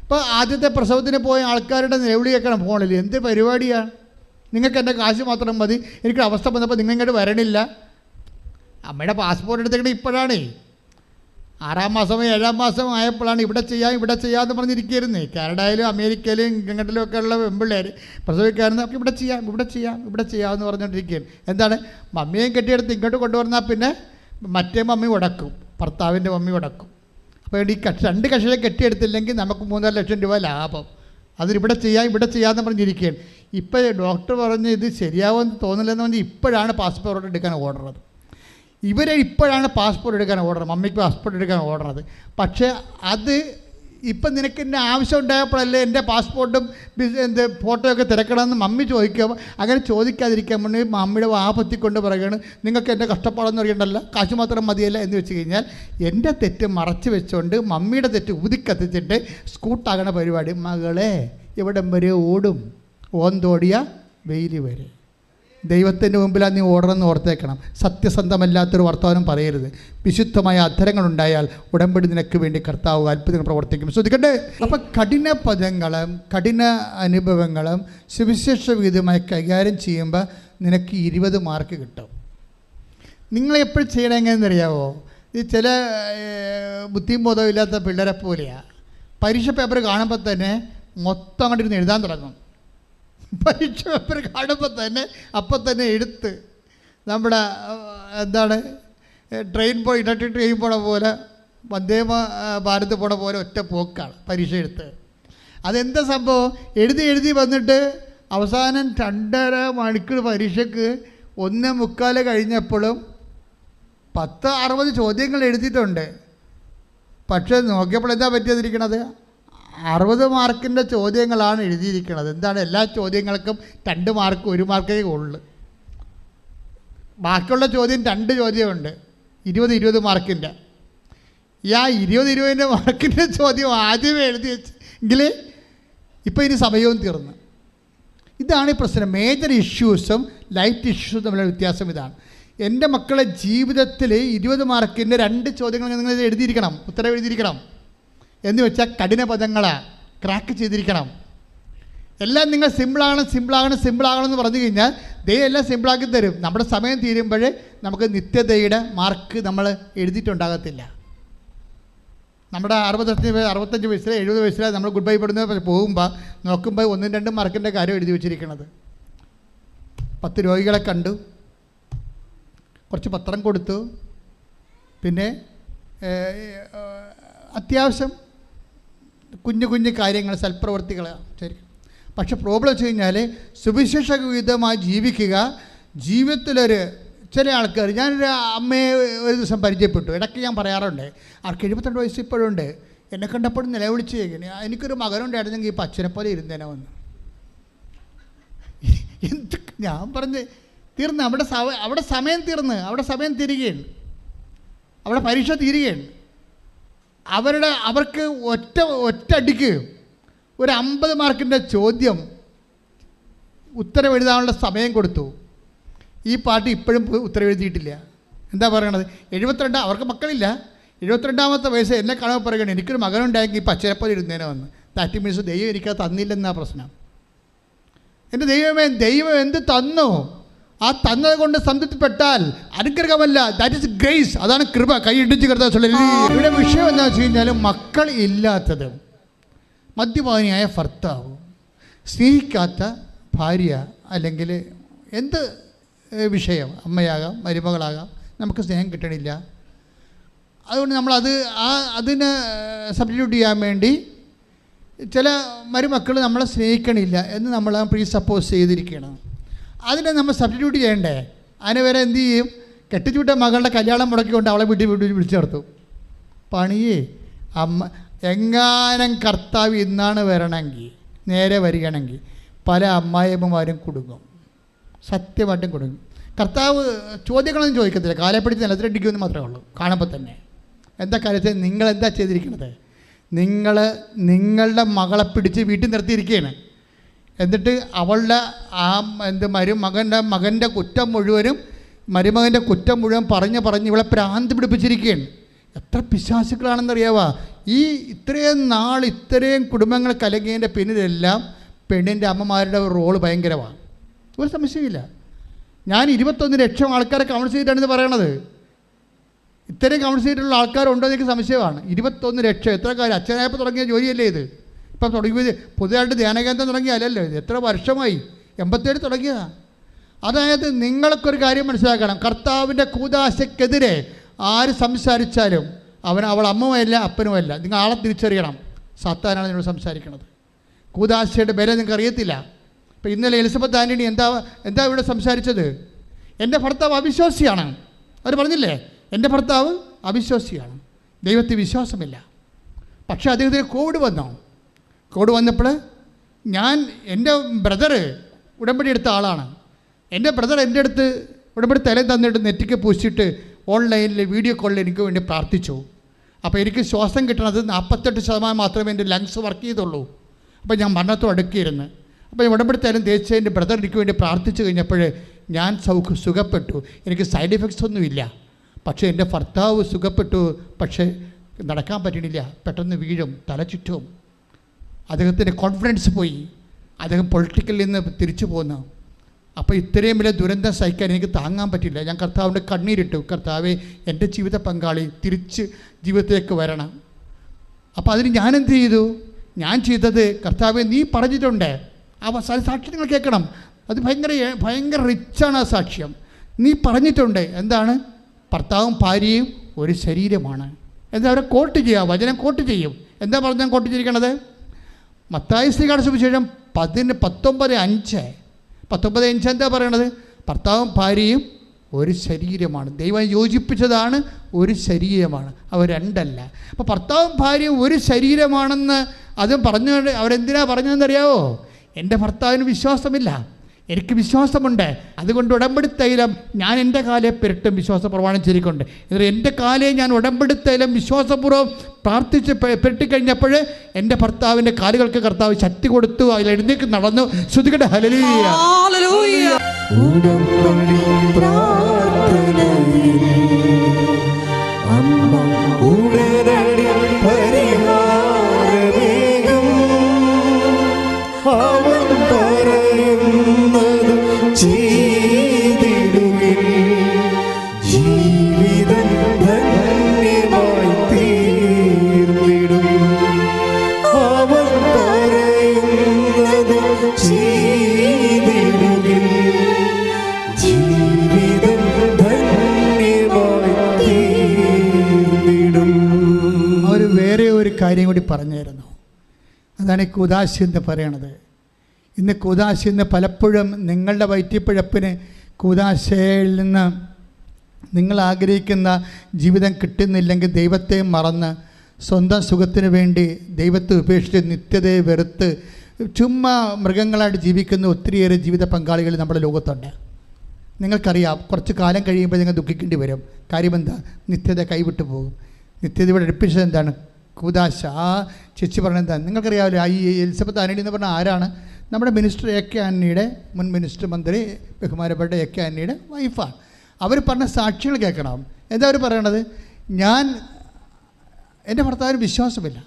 ഇപ്പോൾ ആദ്യത്തെ പ്രസവത്തിന് പോയ ആൾക്കാരുടെ നിലവിളി കേൾക്കണം ഫോണിൽ. എന്ത് പരിപാടിയാണ്? നിങ്ങൾക്ക് എൻ്റെ കാശ് മാത്രം മതി, എനിക്ക് അവസ്ഥ വന്നപ്പോൾ നിങ്ങൾ ഇങ്ങോട്ട് വരണില്ല. അമ്മയുടെ പാസ്പോർട്ട് എടുത്തിട്ട് ഇപ്പോഴാണ് 6-ാം മാസം 7-ാം മാസം ആയപ്പോഴാണ് ഇവിടെ ചെയ്യാമെന്ന് പറഞ്ഞിരിക്കുകയായിരുന്നേ. കാനഡയിലും അമേരിക്കയിലും ഇങ്ങോട്ടിലും ഒക്കെ ഉള്ള പെൺപിള്ളേർ പ്രസവിക്കാറുണ്ട്. അപ്പോൾ ഇവിടെ ചെയ്യാമെന്ന് പറഞ്ഞുകൊണ്ടിരിക്കുകയാണ്. എന്താണ്? മമ്മിയും കെട്ടിയെടുത്ത് ഇങ്ങോട്ട് കൊണ്ടുവന്നാൽ പിന്നെ മറ്റേ മമ്മി ഉടക്കും, ഭർത്താവിൻ്റെ മമ്മി ഉടക്കും. അപ്പോൾ ഈ 2 കക്ഷികളെ കെട്ടിയെടുത്തില്ലെങ്കിൽ നമുക്ക് 3.5 ലക്ഷം രൂപ ലാഭം. അതിനിവിടെ ചെയ്യാമെന്ന് പറഞ്ഞിരിക്കുകയാണ്. ഇപ്പോൾ ഡോക്ടർ പറഞ്ഞ് ഇത് ശരിയാവുമെന്ന് തോന്നില്ലെന്ന് പറഞ്ഞ് ഇപ്പോഴാണ് പാസ്പോർട്ട് എടുക്കാൻ ഓർഡറത്. ഇപ്പോഴാണ് പാസ്പോർട്ട് എടുക്കാൻ ഓർഡർ, മമ്മിക്ക് പാസ്പോർട്ട് എടുക്കാൻ ഓർഡറത്. പക്ഷേ അത് ഇപ്പം നിനക്ക് എൻ്റെ ആവശ്യം ഉണ്ടായപ്പോഴല്ലേ എൻ്റെ പാസ്പോർട്ടും ഫോട്ടോയൊക്കെ തിരക്കണമെന്ന് മമ്മി ചോദിക്കുമ്പോൾ അങ്ങനെ ചോദിക്കാതിരിക്കാൻ വേണ്ടി മമ്മിയുടെ വാപത്തിക്കൊണ്ട് പറയുകയാണ്, നിങ്ങൾക്ക് എൻ്റെ കഷ്ടപ്പാടെന്ന് അറിയണ്ടല്ലോ, കാശ് മാത്രം മതിയല്ല എന്ന് വെച്ച് കഴിഞ്ഞാൽ എൻ്റെ തെറ്റ് മറച്ച് വെച്ചുകൊണ്ട് മമ്മിയുടെ തെറ്റ് ഊതിക്കത്തിച്ചിട്ട് സ്കൂട്ടാകണ പരിപാടി. മകളെ എവിടം വരെ ഓടും? ഓന്തോടിയ വെയിൽ വരെ. ദൈവത്തിൻ്റെ മുമ്പിലാണ് നീ ഓടണമെന്ന് ഓർത്തേക്കണം. സത്യസന്ധമല്ലാത്തൊരു വർത്തമാനം പറയരുത്. വിശുദ്ധമായ അധരങ്ങളുണ്ടായാൽ ഉടമ്പടി നിനക്ക് വേണ്ടി കർത്താവ് അത്ഭുതങ്ങൾ പ്രവർത്തിക്കും. ശ്രദ്ധിക്കട്ടെ. അപ്പം കഠിന പദങ്ങളും കഠിന അനുഭവങ്ങളും സുവിശേഷ വിഹിതമായി കൈകാര്യം ചെയ്യുമ്പോൾ നിനക്ക് 20 മാർക്ക് കിട്ടും. നിങ്ങളെപ്പോഴും ചെയ്യണം എങ്ങനെയെന്നറിയാവോ? ഈ ചില ബുദ്ധിയും ബോധവും ഇല്ലാത്ത പിള്ളേരെ പോലെയാണ്. പരീക്ഷ പേപ്പർ കാണുമ്പോൾ തന്നെ മൊത്തം അങ്ങോട്ടിരുന്ന് എഴുതാൻ തുടങ്ങും. പരീക്ഷ പേപ്പർ കാണുമ്പോൾ തന്നെ അപ്പം തന്നെ എടുത്ത് നമ്മുടെ ട്രെയിൻ പോണ പോലെ വന്ദേ ഭാരത് പോണ പോലെ ഒറ്റ പോക്കാണ് പരീക്ഷ എടുത്ത്. അതെന്താ സംഭവം? എഴുതി വന്നിട്ട് അവസാനം 2.5 മണിക്കൂർ പരീക്ഷയ്ക്ക് 1:45 കഴിഞ്ഞപ്പോഴും 60 ചോദ്യങ്ങൾ എഴുതിയിട്ടുണ്ട്. പക്ഷേ നോക്കിയപ്പോൾ എന്താ പറ്റിയതിരിക്കണത്? 60 മാർക്കിൻ്റെ ചോദ്യങ്ങളാണ് എഴുതിയിരിക്കുന്നത്. എന്താണ്? എല്ലാ ചോദ്യങ്ങൾക്കും 2 മാർക്ക് 1 മാർക്കേ ഉള്ളു. ബാക്കിയുള്ള ചോദ്യം 2 ചോദ്യമുണ്ട്, 20 മാർക്കിൻ്റെ. ഈ 20 മാർക്കിൻ്റെ ചോദ്യം ആദ്യമേ എഴുതി വെച്ചെങ്കിൽ ഇപ്പോൾ ഇനി സമയവും തീർന്നു. ഇതാണ് ഈ പ്രശ്നം. മേജർ ഇഷ്യൂസും ലൈറ്റ് ഇഷ്യൂസും തമ്മിലുള്ള വ്യത്യാസം ഇതാണ്. എൻ്റെ മക്കളെ ജീവിതത്തിൽ 20 മാർക്കിൻ്റെ 2 ചോദ്യങ്ങൾ നിങ്ങൾ എഴുതിയിരിക്കണം, ഉത്തരം എഴുതിയിരിക്കണം. എന്ന് വെച്ചാൽ കഠിന പദങ്ങളാണ്, ക്രാക്ക് ചെയ്തിരിക്കണം. എല്ലാം നിങ്ങൾ സിമ്പിളാകണമെന്ന് പറഞ്ഞു കഴിഞ്ഞാൽ ദൈവം എല്ലാം സിമ്പിളാക്കി തരും. നമ്മുടെ സമയം തീരുമ്പോഴേ നമുക്ക് നിത്യതയുടെ മാർക്ക് നമ്മൾ എഴുതിയിട്ടുണ്ടാകത്തില്ല. നമ്മുടെ 65 വയസ്സിൽ 70 വയസ്സിൽ നമ്മൾ ഗുഡ് ബൈ പെടുന്ന പോകുമ്പോൾ നോക്കുമ്പോൾ 1-2 മാർക്കിൻ്റെ കാര്യം എഴുതി വെച്ചിരിക്കുന്നത്. 10 രോഗികളെ കണ്ടു, കുറച്ച് പത്രം കൊടുത്തു, പിന്നെ അത്യാവശ്യം കുഞ്ഞു കാര്യങ്ങൾ, സൽപ്രവർത്തികളാണ് ശരി. പക്ഷെ പ്രോബ്ലം വെച്ച് കഴിഞ്ഞാൽ സുവിശേഷവിധമായി ജീവിക്കുക. ജീവിതത്തിലൊരു ചില ആൾക്കാർ, ഞാനൊരു അമ്മയെ ഒരു ദിവസം പരിചയപ്പെട്ടു. ഇടയ്ക്ക് ഞാൻ പറയാറുണ്ട്, ആർക്ക് 72 വയസ്സ് ഇപ്പോഴുണ്ട്. എന്നെ കണ്ടപ്പോഴും നിലവിളിച്ച് എനിക്കൊരു മകനുണ്ടായിരുന്നെങ്കിൽ ഇപ്പോൾ അച്ഛനെ പോലെ ഇരുന്നേനെ വന്ന്. എന്ത് ഞാൻ പറഞ്ഞ് തീർന്ന്, അവിടെ സമയം തീർന്ന്, അവിടെ സമയം തീരുകയാണ്, അവിടെ പരീക്ഷ തീരുകയാണ്. അവർക്ക് ഒറ്റയടിക്ക് ഒരു 50 മാർക്കിൻ്റെ ചോദ്യം ഉത്തരം എഴുതാനുള്ള സമയം കൊടുത്തു. ഈ പാർട്ടി ഇപ്പോഴും ഉത്തരം എഴുതിയിട്ടില്ല. എന്താ പറയണത്? 72 അവർക്ക് മക്കളില്ല. 72ാമത്തെ വയസ്സ് എന്നെ കാണുമ്പോൾ പറയുകയാണ്, എനിക്കൊരു മകനുണ്ടായെങ്കിൽ ഇപ്പം അച്ഛനെപ്പോലെ ഇരുന്നേനെ വന്ന്. ദാറ്റ് മീൻസ് ദൈവം എനിക്കത് തന്നില്ലെന്നാ പ്രശ്നം. എൻ്റെ ദൈവമേ, ദൈവം എന്ത് തന്നു? ആ തന്നത് കൊണ്ട് സംതൃപ്തിപ്പെട്ടാൽ അനുഗ്രഹമല്ല, ദാറ്റ് ഇസ് ഗ്രേസ്. അതാണ് കൃപ. കൈ ഇടിച്ച് കിടത്താൻ. ഇവിടെ വിഷയം എന്താ വെച്ച് കഴിഞ്ഞാൽ, മക്കൾ ഇല്ലാത്തത്, മദ്യപാനിയായ ഭർത്താവ്, സ്നേഹിക്കാത്ത ഭാര്യ, അല്ലെങ്കിൽ എന്ത് വിഷയം, അമ്മയാകാം, മരുമകളാകാം, നമുക്ക് സ്നേഹം കിട്ടണില്ല. അതുകൊണ്ട് നമ്മളത് അതിന് സബ്സ്റ്റിറ്റ്യൂട്ട് ചെയ്യാൻ വേണ്ടി ചില മരുമക്കൾ നമ്മളെ സ്നേഹിക്കണില്ല എന്ന് നമ്മൾ പ്രീ സപ്പോസ് ചെയ്തിരിക്കണം. അതിനെ നമ്മൾ സബ്സ്റ്റിറ്റ്യൂട്ട് ചെയ്യണ്ടേ? അതിന് വരെ എന്ത് ചെയ്യും? കെട്ടിച്ചുവിട്ട മകളുടെ കല്യാണം മുടക്കിക്കൊണ്ട് അവളെ വീട്ടിൽ വിളിച്ചു നിർത്തും. പണിയേ അമ്മ. എങ്ങാനും കർത്താവ് ഇന്നാണ് വരണമെങ്കിൽ, നേരെ വരികയാണെങ്കിൽ പല അമ്മായിയമ്മമാരും കുടുങ്ങും, സത്യമായിട്ടും കുടുങ്ങും. കർത്താവ് ചോദ്യങ്ങളൊന്നും ചോദിക്കത്തില്ല, കാലപ്പിടിച്ച് നിലത്തിലടിക്കുമെന്ന് മാത്രമേ ഉള്ളൂ കാണുമ്പോൾ തന്നെ. എന്താ കാര്യത്തിൽ നിങ്ങളെന്താ ചെയ്തിരിക്കുന്നത്? നിങ്ങളുടെ മകളെ പിടിച്ച് വീട്ടിൽ നിർത്തിയിരിക്കുകയാണ്. എന്നിട്ട് അവളുടെ മകൻ്റെ കുറ്റം മുഴുവനും, മരുമകൻ്റെ കുറ്റം മുഴുവൻ പറഞ്ഞ് ഇവളെ ഭ്രാന്ത് പിടിപ്പിച്ചിരിക്കുകയാണ്. എത്ര പിശാചുക്കളാണെന്നറിയാവാ. ഈ ഇത്രയും നാൾ ഇത്രയും കുടുംബങ്ങൾ കലങ്ങിയതിൻ്റെ പിന്നിലെല്ലാം പെണ്ണിൻ്റെ അമ്മമാരുടെ റോള് ഭയങ്കരമാണ്. ഒരു സംശയമില്ല. ഞാൻ 21 ലക്ഷം ആൾക്കാരെ കൗൺസിൽ ചെയ്തിട്ടാണെന്ന് പറയണത്. ഇത്രയും കൗൺസിൽ ചെയ്തിട്ടുള്ള ആൾക്കാരുണ്ടോ എന്ന് എനിക്ക് സംശയമാണ്. 21 ലക്ഷം. എത്ര കാര്യം, അച്ഛനായപ്പോൾ തുടങ്ങിയ ജോലിയല്ലേ ഇത്? ഇപ്പം തുടങ്ങിയത് പുതിയതായിട്ട് ധ്യാനകേന്ദ്രം തുടങ്ങിയല്ലോ ഇത്. എത്ര വർഷമായി? 87 തുടങ്ങിയതാണ്. അതായത് നിങ്ങൾക്കൊരു കാര്യം മനസ്സിലാക്കണം, കർത്താവിൻ്റെ കൂദാശയ്ക്കെതിരെ ആര് സംസാരിച്ചാലും അവൾ അമ്മയുമല്ല അപ്പനുമല്ല. നിങ്ങൾ ആളെ തിരിച്ചറിയണം. സാത്താനാണ് നിങ്ങൾ സംസാരിക്കുന്നത്. കൂദാശയുടെ വില നിങ്ങൾക്ക് അറിയത്തില്ല. ഇപ്പം ഇന്നലെ എലിസബത്ത് ആൻ്റണി എന്താ ഇവിടെ സംസാരിച്ചത്? എൻ്റെ ഭർത്താവ് അവിശ്വാസിയാണ്. അവർ പറഞ്ഞില്ലേ, എൻ്റെ ഭർത്താവ് അവിശ്വാസിയാണ്, ദൈവത്തിൽ വിശ്വാസമില്ല. പക്ഷേ അദ്ദേഹത്തിന് കോവിഡ് വന്നപ്പോൾ എൻ്റെ ബ്രദറ് ഉടമ്പടി എടുത്ത ആളാണ്. എൻ്റെ ബ്രദർ എൻ്റെ അടുത്ത് ഉടമ്പടി തലയിൽ തന്നിട്ട് നെറ്റിക്ക് പൂശിയിട്ട് ഓൺലൈനിൽ വീഡിയോ കോളിൽ എനിക്ക് വേണ്ടി പ്രാർത്ഥിച്ചു. അപ്പോൾ എനിക്ക് ശ്വാസം കിട്ടണത് 48% മാത്രമേ എൻ്റെ ലങ്സ് വർക്ക് ചെയ്തുള്ളൂ. അപ്പോൾ ഞാൻ മരണത്തോട് അടുക്കിയിരുന്നു. അപ്പോൾ ഞാൻ ഉടമ്പടി തലം തേച്ച് എൻ്റെ ബ്രദർ എനിക്ക് വേണ്ടി പ്രാർത്ഥിച്ചു കഴിഞ്ഞപ്പോൾ ഞാൻ സുഖപ്പെട്ടു. എനിക്ക് സൈഡ് എഫക്ട്സ് ഒന്നുമില്ല. പക്ഷേ എൻ്റെ ഭർത്താവ് സുഖപ്പെട്ടു, പക്ഷേ നടക്കാൻ പറ്റണില്ല, പെട്ടെന്ന് വീഴും, തല ചുറ്റും. അദ്ദേഹത്തിൻ്റെ കോൺഫിഡൻസ് പോയി. അദ്ദേഹം പൊളിറ്റിക്കലിൽ നിന്ന് തിരിച്ചു പോന്നു. അപ്പോൾ ഇത്രയും വലിയ ദുരന്തം സഹിക്കാൻ എനിക്ക് താങ്ങാൻ പറ്റില്ല. ഞാൻ കർത്താവിൻ്റെ കണ്ണീരിട്ടു, കർത്താവെ എൻ്റെ ജീവിത പങ്കാളി തിരിച്ച് ജീവിതത്തിലേക്ക് വരണം. അപ്പോൾ അതിന് ഞാനെന്ത് ചെയ്തു? ഞാൻ ചെയ്തത്, കർത്താവെ നീ പറഞ്ഞിട്ടുണ്ട്, ആ സാക്ഷ്യം നിങ്ങൾ കേൾക്കണം, അത് ഭയങ്കര റിച്ചാണ് ആ സാക്ഷ്യം. നീ പറഞ്ഞിട്ടുണ്ട്, എന്താണ്? ഭർത്താവും ഭാര്യയും ഒരു ശരീരമാണ്. എന്താ അവരെ കോട്ട് ചെയ്യുക, വചനം കോട്ട് ചെയ്യും. എന്താ പറഞ്ഞാൽ കോട്ട് ചെയ്തിരിക്കണത്? മത്തായി ശ്രീകാട് സുവിശേഷം 19:5 എന്താ പറയണത്? ഭർത്താവും ഭാര്യയും ഒരു ശരീരമാണ്. ദൈവം യോജിപ്പിച്ചതാണ്, ഒരു ശരീരമാണ്, അവർ രണ്ടല്ല. അപ്പോൾ ഭർത്താവും ഭാര്യയും ഒരു ശരീരമാണെന്ന് അതും പറഞ്ഞുകൊണ്ട് അവരെന്തിനാ പറഞ്ഞതെന്നറിയാവോ? എൻ്റെ ഭർത്താവിന് വിശ്വാസമില്ല, എനിക്ക് വിശ്വാസമുണ്ട്, അതുകൊണ്ട് ഉടമ്പടി തൈലം ഞാൻ എൻ്റെ കാലെ പെരട്ടും വിശ്വാസ പ്രമാണം ചൊല്ലിക്കൊണ്ട്. എന്നിട്ട് എൻ്റെ കാലെ ഞാൻ ഉടമ്പടി തൈലം വിശ്വാസപൂർവ്വം പ്രാർത്ഥിച്ച് പെരട്ടിക്കഴിഞ്ഞപ്പോൾ എൻ്റെ ഭർത്താവിൻ്റെ കാലുകൾക്ക് കർത്താവ് ശക്തി കൊടുത്തു, അതിൽ എഴുന്നേക്ക് നടന്നു. ശ്രുതികട്ടെ ഹല്ലേലൂയ. ഉടമ്പടി പ്രാർത്ഥനയിൽ അമ്മ ഉടനടി പരിഹാരമേകും. അവൻ പറയുന്നത് ചെയ്തിടുകിൽ ജീവിതം ധന്യമായി തീർന്നിടും. അവൻ പറയുന്നത് ചെയ്തിടുകിൽ ജീവിതം ധന്യമായി തീർന്നിടും. അവർ വേറെ ഒരു കാര്യം കൂടി പറഞ്ഞായിരുന്നു. അതാണ് കൂദാശി എന്ന് പറയണത്. ഇന്ന് കൂദാശി എന്ന് പലപ്പോഴും നിങ്ങളുടെ വയറ്റിപ്പിഴപ്പിന് കൂദാശയിൽ നിന്ന് നിങ്ങൾ ആഗ്രഹിക്കുന്ന ജീവിതം കിട്ടുന്നില്ലെങ്കിൽ ദൈവത്തെ മറന്ന് സ്വന്തം സുഖത്തിന് വേണ്ടി ദൈവത്തെ ഉപേക്ഷിച്ച് നിത്യതയെ വെറുത്ത് ചുമ്മാ മൃഗങ്ങളായിട്ട് ജീവിക്കുന്ന ഒത്തിരിയേറെ ജീവിത പങ്കാളികൾ നമ്മുടെ ലോകത്തുണ്ട്. നിങ്ങൾക്കറിയാം, കുറച്ച് കാലം കഴിയുമ്പോൾ നിങ്ങൾ ദുഃഖിക്കേണ്ടി വരും. കാര്യം എന്താ? നിത്യത കൈവിട്ടു പോകും. നിത്യതയോട് അടുപ്പിച്ചത് എന്താണ്? കൂദാശ. ആ ചേച്ചി പറഞ്ഞെന്താ നിങ്ങൾക്കറിയാമല്ലോ. ഈ എലിസബത്ത് ആന്റണി എന്ന് പറഞ്ഞാൽ ആരാണ്? നമ്മുടെ മിനിസ്റ്റർ എ കെ ആന്റണിയുടെ മുൻ മിനിസ്റ്റർ മന്ത്രി ബഹുമാനപ്പെട്ട എ കെ ആന്റണിയുടെ വൈഫാണ്. അവർ പറഞ്ഞ സാക്ഷികൾ കേൾക്കണം. എന്താ അവർ പറയണത്? എൻ്റെ ഭർത്താവിന് വിശ്വാസമില്ല,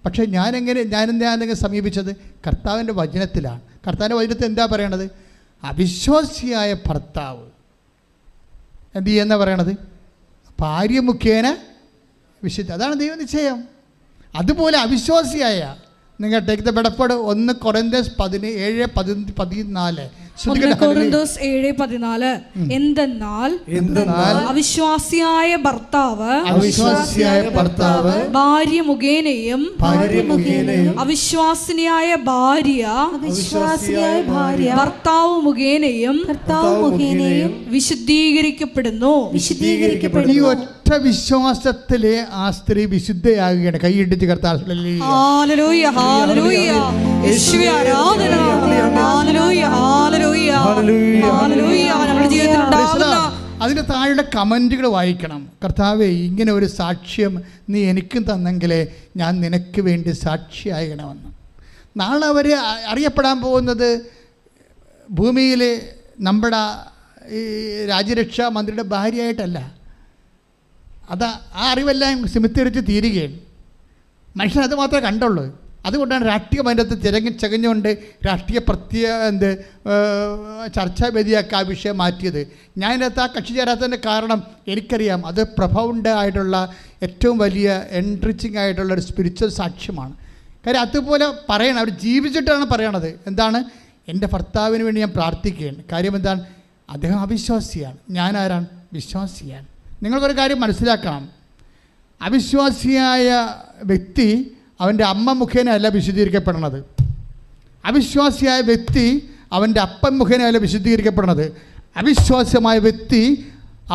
പക്ഷേ ഞാനെന്താ സമീപിച്ചത്? കർത്താവിൻ്റെ വചനത്തിലാണ്. കർത്താവിൻ്റെ വചനത്തിൽ എന്താ പറയണത്? അവിശ്വാസിയായ ഭർത്താവ് എന്ത് ചെയ്യുന്ന പറയണത്? ഭാര്യ മുഖേന വിശുദ്ധ. അതാണ് ദൈവനിശ്ചയം. അതുപോലെ അവിശ്വാസിയായ നിങ്ങൾ ടേക്ക് ദ ബെഡഫോർഡ് 1 കൊറിന്തോസ് 17:14. 1 കൊറിന്തോസ് 7:14. എന്തെന്നാൽ അവിശ്വാസിയായ ഭർത്താവ് ഭാര്യ മുഖേനയും അവിശ്വാസിനിയായ ഭാര്യ ഭർത്താവ് മുഖേനയും വിശുദ്ധീകരിക്കപ്പെടുന്നു. ഈ ഒറ്റ വിശ്വാസത്തിലെ ആ സ്ത്രീ വിശുദ്ധയാകുകയാണ്. കൈയിടിച്ച് കർത്താവ് ഹല്ലേലൂയ ഹല്ലേലൂയ യേശുവേ ആരാധന ഹല്ലേലൂയ ഹല്ലേലൂയ ഹല്ലേലൂയ. നമ്മുടെ ജീവിതത്തിൽ ഉണ്ടാകുന്ന അതിൻ്റെ താഴെ കമൻറ്റുകൾ വായിക്കണം. കർത്താവേ, ഇങ്ങനെ ഒരു സാക്ഷ്യം നീ എനിക്കും തന്നെങ്കിലേ ഞാൻ നിനക്ക് വേണ്ടി സാക്ഷിയാകണമെന്ന്. നാളെ അവർ അറിയപ്പെടാൻ പോകുന്നത് ഭൂമിയിൽ നമ്മുടെ ഈ രാജ്യരക്ഷാ മന്ത്രിയുടെ ഭാര്യയായിട്ടല്ല. ആ അറിവെല്ലാം സിമിത്തിരിച്ച് തീരുകയാണ്. മനുഷ്യൻ അത് മാത്രമേ കണ്ടുള്ളൂ. അതുകൊണ്ടാണ് രാഷ്ട്രീയ ബന്ധത്തിൽ ചകഞ്ഞുകൊണ്ട് രാഷ്ട്രീയ ചർച്ചാവേദിയാക്കി ആ വിഷയം മാറ്റിയത്. ഞാനതിനകത്ത് ആ കക്ഷി ചേരാത്തതിൻ്റെ കാരണം എനിക്കറിയാം, അത് പ്രൊഫൗണ്ട് ആയിട്ടുള്ള ഏറ്റവും വലിയ എൻറിച്ചിങ് ആയിട്ടുള്ള ഒരു സ്പിരിച്വൽ സാക്ഷ്യമാണ്. കാര്യം അതുപോലെ പറയണം, അവർ ജീവിച്ചിട്ടാണ് പറയണത്. എന്താണ്? എൻ്റെ ഭർത്താവിന് വേണ്ടി ഞാൻ പ്രാർത്ഥിക്കുകയാണ്. കാര്യം എന്താണ്? അദ്ദേഹം അവിശ്വാസിയാണ്, ഞാനാരാണ്? വിശ്വാസിയാണ്. നിങ്ങൾക്കൊരു കാര്യം മനസ്സിലാക്കണം. അവിശ്വാസിയായ വ്യക്തി അവൻ്റെ അമ്മ മുഖേനയല്ല വിശുദ്ധീകരിക്കപ്പെടുന്നത്. അവിശ്വാസിയായ വ്യക്തി അവൻ്റെ അപ്പൻ മുഖേനയല്ല വിശുദ്ധീകരിക്കപ്പെടുന്നത്. അവിശ്വാസമായ വ്യക്തി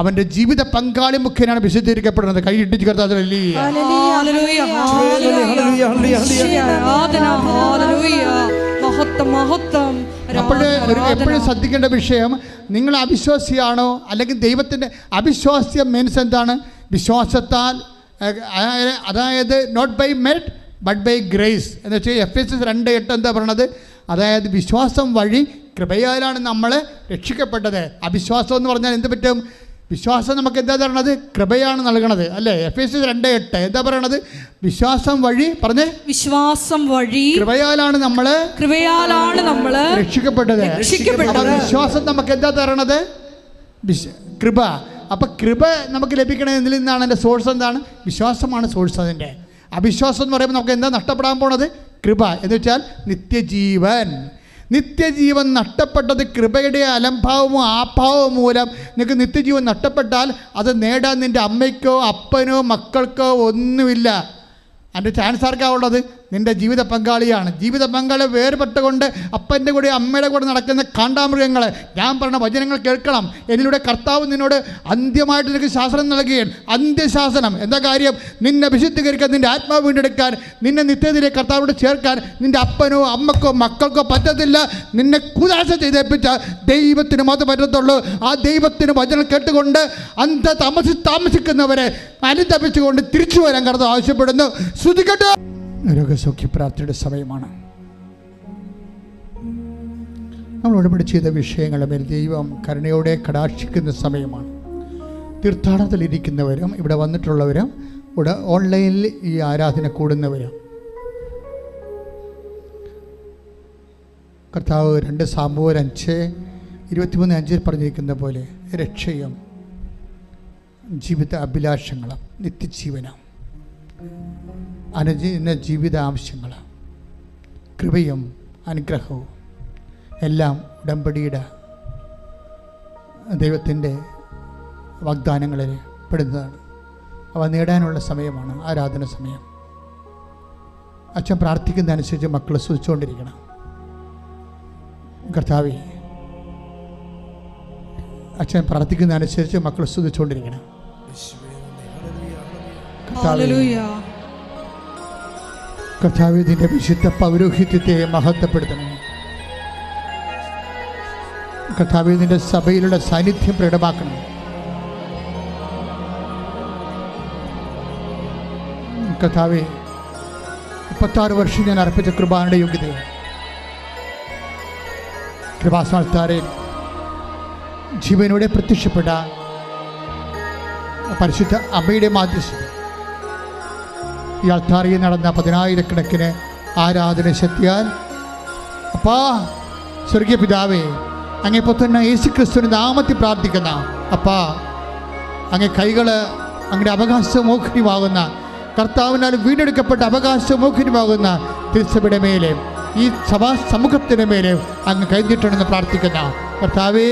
അവൻ്റെ ജീവിത പങ്കാളി മുഖേനയാണ് വിശുദ്ധീകരിക്കപ്പെടുന്നത്. കൈയിട്ടിച്ച് കർത്താവ് എപ്പോഴും ശ്രദ്ധിക്കേണ്ട വിഷയം, നിങ്ങൾ അവിശ്വാസിയാണോ അല്ലെങ്കിൽ ദൈവത്തിൻ്റെ അവിശ്വാസ്യം മീൻസ് എന്താണ്? വിശ്വാസത്താൽ, അതായത് not by merit but by grace എന്ന് വെച്ചാൽ Ephesians 2:8 എന്താ പറയണത്? അതായത് വിശ്വാസം വഴി കൃപയാലാണ് നമ്മൾ രക്ഷിക്കപ്പെട്ടത്. അവിശ്വാസം എന്ന് പറഞ്ഞാൽ എന്ത് പറ്റും? വിശ്വാസം നമുക്ക് എന്താ തരണത്? കൃപയാണ് നൽകണത്, അല്ലേ? Ephesians 2:8 എന്താ പറയണത്? വിശ്വാസം വഴി പറഞ്ഞേ, വിശ്വാസം വഴി കൃപയാലാണ് നമ്മൾ രക്ഷിക്കപ്പെട്ടത്. വിശ്വാസം നമുക്ക് എന്താ തരണത്? കൃപ. അപ്പം കൃപ നമുക്ക് ലഭിക്കണത് എന്തിൽ നിന്നാണ്? എൻ്റെ സോഴ്സ് എന്താണ്? വിശ്വാസമാണ് സോഴ്സ്. അതിൻ്റെ അവിശ്വാസം എന്ന് പറയുമ്പോൾ നമുക്ക് എന്താ നഷ്ടപ്പെടാൻ പോണത്? കൃപ എന്ന് വെച്ചാൽ നിത്യജീവൻ നഷ്ടപ്പെട്ടത് കൃപയുടെ അലംഭാവമോ ആഭാവമോ മൂലം നിങ്ങൾക്ക് നിത്യജീവൻ നഷ്ടപ്പെട്ടാൽ അത് നേടാൻ നിൻ്റെ അമ്മയ്ക്കോ അപ്പനോ മക്കൾക്കോ ഒന്നുമില്ല. അതിൻ്റെ ചാൻസ് ആർക്കാ ഉള്ളത്? നിൻ്റെ ജീവിത പങ്കാളിയാണ്. ജീവിത പങ്കാളി വേർപെട്ടുകൊണ്ട് അപ്പൻ്റെ കൂടെ അമ്മയുടെ കൂടെ നടക്കുന്ന കാണ്ടാമൃഗങ്ങളെ ഞാൻ പറഞ്ഞ വചനങ്ങൾ കേൾക്കണം. എന്നിലൂടെ കർത്താവ് നിന്നോട് അന്ത്യമായിട്ട് നിനക്ക് ശാസനം നൽകുകയാണ്. അന്ത്യശാസനം എന്താ കാര്യം? നിന്നെ വിശുദ്ധീകരിക്കാൻ, നിൻ്റെ ആത്മാവ് വീണ്ടെടുക്കാൻ, നിന്നെ നിത്യത്തിലേക്ക് കർത്താവോട് ചേർക്കാൻ നിൻ്റെ അപ്പനോ അമ്മക്കോ മക്കൾക്കോ പറ്റത്തില്ല. നിന്നെ കുദാശ ചെയ്തേൽപ്പിച്ച ദൈവത്തിന് മാത്രമേ പറ്റത്തുള്ളൂ. ആ ദൈവത്തിന് വചനം കേട്ടുകൊണ്ട് താമസിക്കുന്നവരെ അനുതപിച്ചുകൊണ്ട് തിരിച്ചു വരാൻ കർത്താവ് ആവശ്യപ്പെടുന്നു. ശ്രുതികട്ടെ. രോഗസൗഖ്യ പ്രാർത്ഥനയുടെ സമയമാണ്. നമ്മൾ ഉടമ്പടി ചെയ്ത വിഷയങ്ങളുടെ മേൽ ദൈവം കരുണയോടെ കടാക്ഷിക്കുന്ന സമയമാണ്. തീർത്ഥാടനത്തിലിരിക്കുന്നവരും ഇവിടെ വന്നിട്ടുള്ളവരും ഇവിടെ ഓൺലൈനിൽ ഈ ആരാധന കൂടുന്നവരും കർത്താവ് 2 സാമുവേൽ 5:23-5 പറഞ്ഞിരിക്കുന്ന പോലെ രക്ഷയും ജീവിത അഭിലാഷങ്ങളും നിത്യജീവനം അനുദിന ജീവിത ആവശ്യങ്ങൾ, കൃപയും അനുഗ്രഹവും എല്ലാം ഉടമ്പടിയുടെ ദൈവത്തിൻ്റെ വാഗ്ദാനങ്ങളിൽ പെടുന്നതാണ്. അവ നേടാനുള്ള സമയമാണ് ആരാധന സമയം. അച്ഛൻ പ്രാർത്ഥിക്കുന്നതനുസരിച്ച് മക്കൾ സ്തുതിച്ചുകൊണ്ടിരിക്കണം. കർത്താവേ, അച്ഛൻ പ്രാർത്ഥിക്കുന്നതനുസരിച്ച് മക്കൾ സ്തുതിച്ചുകൊണ്ടിരിക്കണം. കർത്താവേ, നിന്റെ വിശുദ്ധ പൗരോഹിത്യത്തെ മഹത്വപ്പെടുത്തണം. കർത്താവേ, നിന്റെ സഭയിലുള്ള സാന്നിധ്യം പ്രകടമാക്കണം. കർത്താവേ, 36 വർഷം ഞാൻ അർപ്പിച്ച കൃപാനയുടെ യോഗ്യതയെ കൃപാസ്ഥാനത്താരെ ജീവനോടെ പ്രത്യക്ഷപ്പെട്ട പരിശുദ്ധ അമ്മയുടെ മാധ്യസ്ഥ ഈ അൾത്താരയിൽ നടന്ന 10,000-കണക്കിന് ആരാധന ശക്തിയാൽ അപ്പാ സ്വർഗീയ പിതാവേ, അങ്ങേ പുത്രൻ യേശു ക്രിസ്തുവിൻ്റെ നാമത്തിൽ പ്രാർത്ഥിക്കുന്ന അപ്പാ, അങ്ങേ കൈകൾ അങ്ങയുടെ അവകാശമോഹനമാകുന്ന കർത്താവിനാൽ വീണ്ടെടുക്കപ്പെട്ട അവകാശമോഹനമാകുന്ന തിരുസഭയുടെ മേലെ ഈ സഭാ സമൂഹത്തിൻ്റെ മേലെ അങ്ങ് കൈനീട്ടണമെന്ന് പ്രാർത്ഥിക്കുന്ന കർത്താവേ,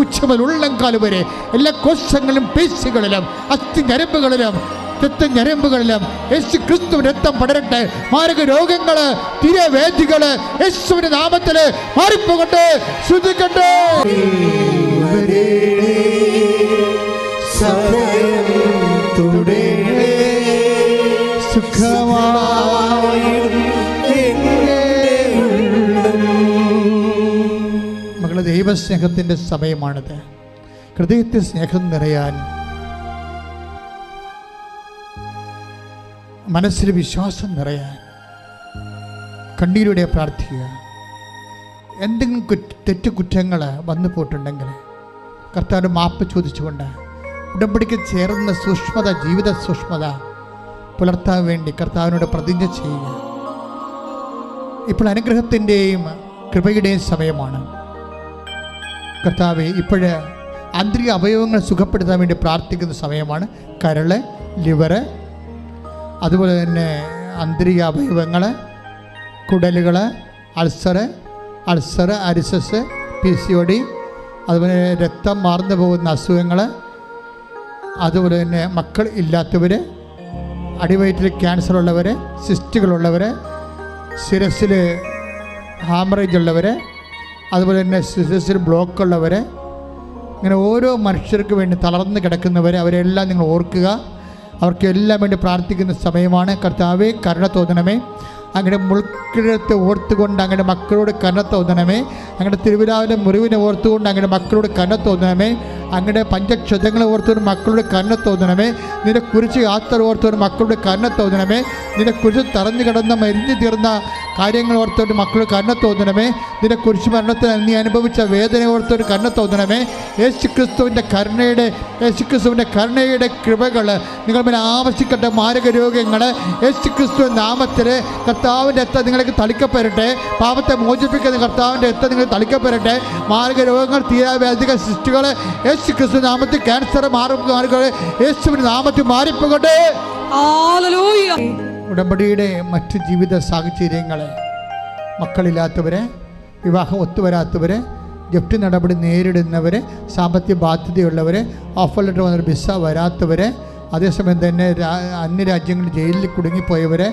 ഉച്ചമുതൽ ഉള്ളംകാല് വരെ എല്ലാ കോശങ്ങളിലും പേശികളിലും അസ്ഥി ഞരമ്പുകളിലും ഞരമ്പുകളിലും യേശു ക്രിസ്തുവിന്റെ രക്തം പടരട്ടെ. മാരക രോഗങ്ങള് തിരവേദികള് യേശുവിന്റെ നാമത്തില് മാറിപ്പോകട്ടെ. ശ്രദ്ധിക്കട്ടെ. മകളെ, ദൈവസ്നേഹത്തിൻ്റെ സമയമാണിത്. ഹൃദയത്തിൽ സ്നേഹം നിറയാൻ, മനസ്സിൽ വിശ്വാസം നിറയാൻ കണ്ണീരോടെ പ്രാർത്ഥിക്കുക. എന്തെങ്കിലും തെറ്റുകുറ്റങ്ങൾ വന്നു പോയിട്ടുണ്ടെങ്കിൽ കർത്താവിന് മാപ്പ് ചോദിച്ചുകൊണ്ട് ഉടമ്പടിക്ക് ചേർന്ന സൂക്ഷ്മത, ജീവിത സൂക്ഷ്മത പുലർത്താൻ വേണ്ടി കർത്താവിനോട് പ്രതിജ്ഞ ചെയ്യുക. ഇപ്പോൾ അനുഗ്രഹത്തിൻ്റെയും കൃപയുടെയും സമയമാണ്. കർത്താവെ, ഇപ്പോഴ് ആന്തരിക അവയവങ്ങൾ സുഖപ്പെടുത്താൻ വേണ്ടി പ്രാർത്ഥിക്കുന്ന സമയമാണ്. കരള്, ലിവറ്, അതുപോലെ തന്നെ ആന്തരിക അവയവങ്ങൾ, കുടലുകൾ, അൾസറ്, അരിസസ്, PCOD, അതുപോലെ രക്തം മാർന്നു പോകുന്ന അസുഖങ്ങൾ, അതുപോലെ തന്നെ മക്കൾ ഇല്ലാത്തവർ, അടിവയറ്റിൽ ക്യാൻസർ ഉള്ളവർ, സിസ്റ്റുകളുള്ളവർ, ശിരസിൽ ഹാമറേജ് ഉള്ളവർ, അതുപോലെ തന്നെ ശിരസിൽ ബ്ലോക്ക് ഉള്ളവർ, ഇങ്ങനെ ഓരോ മനുഷ്യർക്ക് വേണ്ടി തളർന്ന് കിടക്കുന്നവർ, അവരെല്ലാം നിങ്ങൾ ഓർക്കുക. അവർക്കെല്ലാം വേണ്ടി പ്രാർത്ഥിക്കുന്ന സമയമാണ്. കർത്താവേ, കരുണ തോന്നണമേ. അങ്ങയുടെ മുൾക്കിഴത്തെ ഓർത്തുകൊണ്ട് അങ്ങയുടെ മക്കളോട് കരുണ തോന്നണമേ. അങ്ങയുടെ തിരുവിലാവിലെ മുറിവിനെ ഓർത്തുകൊണ്ട് അങ്ങയുടെ മക്കളോട് കരുണ തോന്നണമേ. അങ്ങയുടെ പഞ്ചക്ഷതങ്ങളെ ഓർത്തുകൊണ്ട് മക്കളോട് കരുണ തോന്നണമേ. നിന്റെ കുരിശ് യാത്ര ഓർത്തുകൊണ്ട് മക്കളോട് കരുണ തോന്നണമേ. നിന്റെ കുരിശ് തറഞ്ഞു കിടന്ന മരിഞ്ഞു തീർന്ന കാര്യങ്ങൾ ഓർത്തുകൊണ്ട് മക്കളോട് കരുണ തോന്നണമേ. നിന്റെ കുരിശ് മരണത്തിൽ നീ അനുഭവിച്ച വേദന ഓർത്തുകൊണ്ട് കരുണ തോന്നണമേ. യേശുക്രിസ്തുവിൻ്റെ കരുണയുടെ കൃപകൾ നിങ്ങൾ മേലെ ആവശ്യിക്കട്ടെ. മാരക രോഗങ്ങൾ യേശുക്രിസ്തു നാമത്തിൽ കർത്താവിൻ്റെ രക്തം നിങ്ങൾക്ക് തളിക്കപ്പെടട്ടെ. പാപത്തെ മോചിപ്പിക്കുന്ന കർത്താവിൻ്റെ രക്തം നിങ്ങൾക്ക് തളിക്കപ്പെടട്ടെ. മാരക രോഗങ്ങൾ, തീരാവ്യാധിക സൃഷ്ടികൾ യേശുക്രിസ്തു നാമത്തിൽ, ക്യാൻസർ മാറുക യേശുവിൻ്റെ നാമത്തിൽ മാറിപ്പോകട്ടെ. ഉടമ്പടിയുടെ മറ്റ് ജീവിത സാഹചര്യങ്ങളെ, മക്കളില്ലാത്തവരെ, വിവാഹം ഒത്തുവരാത്തവരെ, ജപ്തി നടപടി നേരിടുന്നവർ, സാമ്പത്തിക ബാധ്യതയുള്ളവർ, ഓഫർ ലെറ്റർ വന്നൊരു വിസ വരാത്തവർ, അതേസമയം തന്നെ അന്യരാജ്യങ്ങളിൽ ജയിലിൽ കുടുങ്ങിപ്പോയവർ,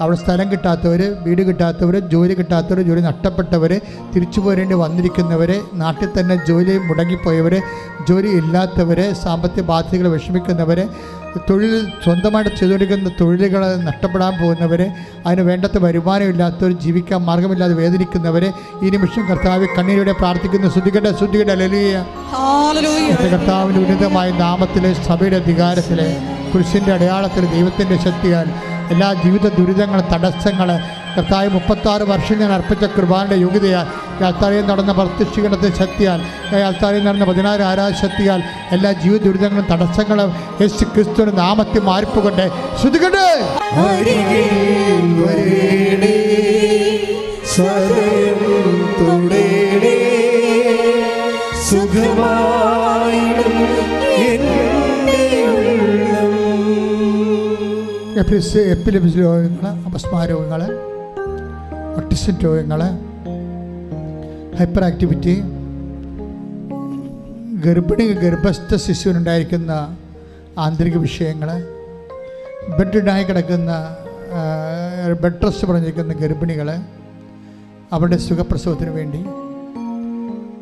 അവിടെ സ്ഥലം കിട്ടാത്തവർ, വീട് കിട്ടാത്തവർ, ജോലി കിട്ടാത്തവർ, ജോലി നഷ്ടപ്പെട്ടവർ, തിരിച്ചു പോരേണ്ടി വന്നിരിക്കുന്നവർ, നാട്ടിൽ തന്നെ ജോലി മുടങ്ങിപ്പോയവർ, ജോലി ഇല്ലാത്തവർ, സാമ്പത്തിക ബാധ്യതകൾ വിഷമിക്കുന്നവർ, തൊഴിൽ സ്വന്തമായിട്ട് ചെയ്തുകൊണ്ടിരിക്കുന്ന തൊഴിലുകൾ നഷ്ടപ്പെടാൻ പോകുന്നവർ, അതിന് വേണ്ടത്ര വരുമാനമില്ലാത്തവർ, ജീവിക്കാൻ മാർഗമില്ലാതെ വേദനിക്കുന്നവർ, ഈ നിമിഷം കർത്താവ് കണ്ണീരോടെ പ്രാർത്ഥിക്കുന്ന ശ്രുതികട്ടെ ഹല്ലേലൂയ. കർത്താവിൻ്റെ ഉന്നതമായ നാമത്തിലെ, സഭയുടെ അധികാരത്തിലെ, കുരിശിൻ്റെ അടയാളത്തിൽ, ദൈവത്തിൻ്റെ ശക്തിയാൽ എല്ലാ ജീവിത ദുരിതങ്ങൾ, തടസ്സങ്ങൾ കർത്താവ് 36 വർഷം ഞാൻ അർപ്പിച്ച കൃപാന്റെ യോഗ്യതയാൽ, അൾത്താരയിൽ നടന്ന പ്രത്യക്ഷീകരണത്തെ ശക്തിയാൽ, അൾത്താരയിൽ നടന്ന 16 ആരാധന ശക്തിയാൽ എല്ലാ ജീവിത ദുരിതങ്ങളും തടസ്സങ്ങളും യേശു ക്രിസ്തുവിന്റെ നാമത്തിൽ മാറിപ്പോകട്ടെ. ശ്രുതികട്ടെ. എപ്പിലെപ്സി രോഗങ്ങൾ, അപസ്മാര രോഗങ്ങൾ, ഓട്ടിസം രോഗങ്ങൾ, ഹൈപ്പർ ആക്ടിവിറ്റി, ഗർഭസ്ഥ ശിശുവിനുണ്ടായിരിക്കുന്ന ആന്തരിക വിഷയങ്ങൾ, ബെഡിനായി കിടക്കുന്ന ബെഡ് റെസ്റ്റ് പറഞ്ഞിരിക്കുന്ന ഗർഭിണികൾ, അവരുടെ സുഖപ്രസവത്തിന് വേണ്ടി,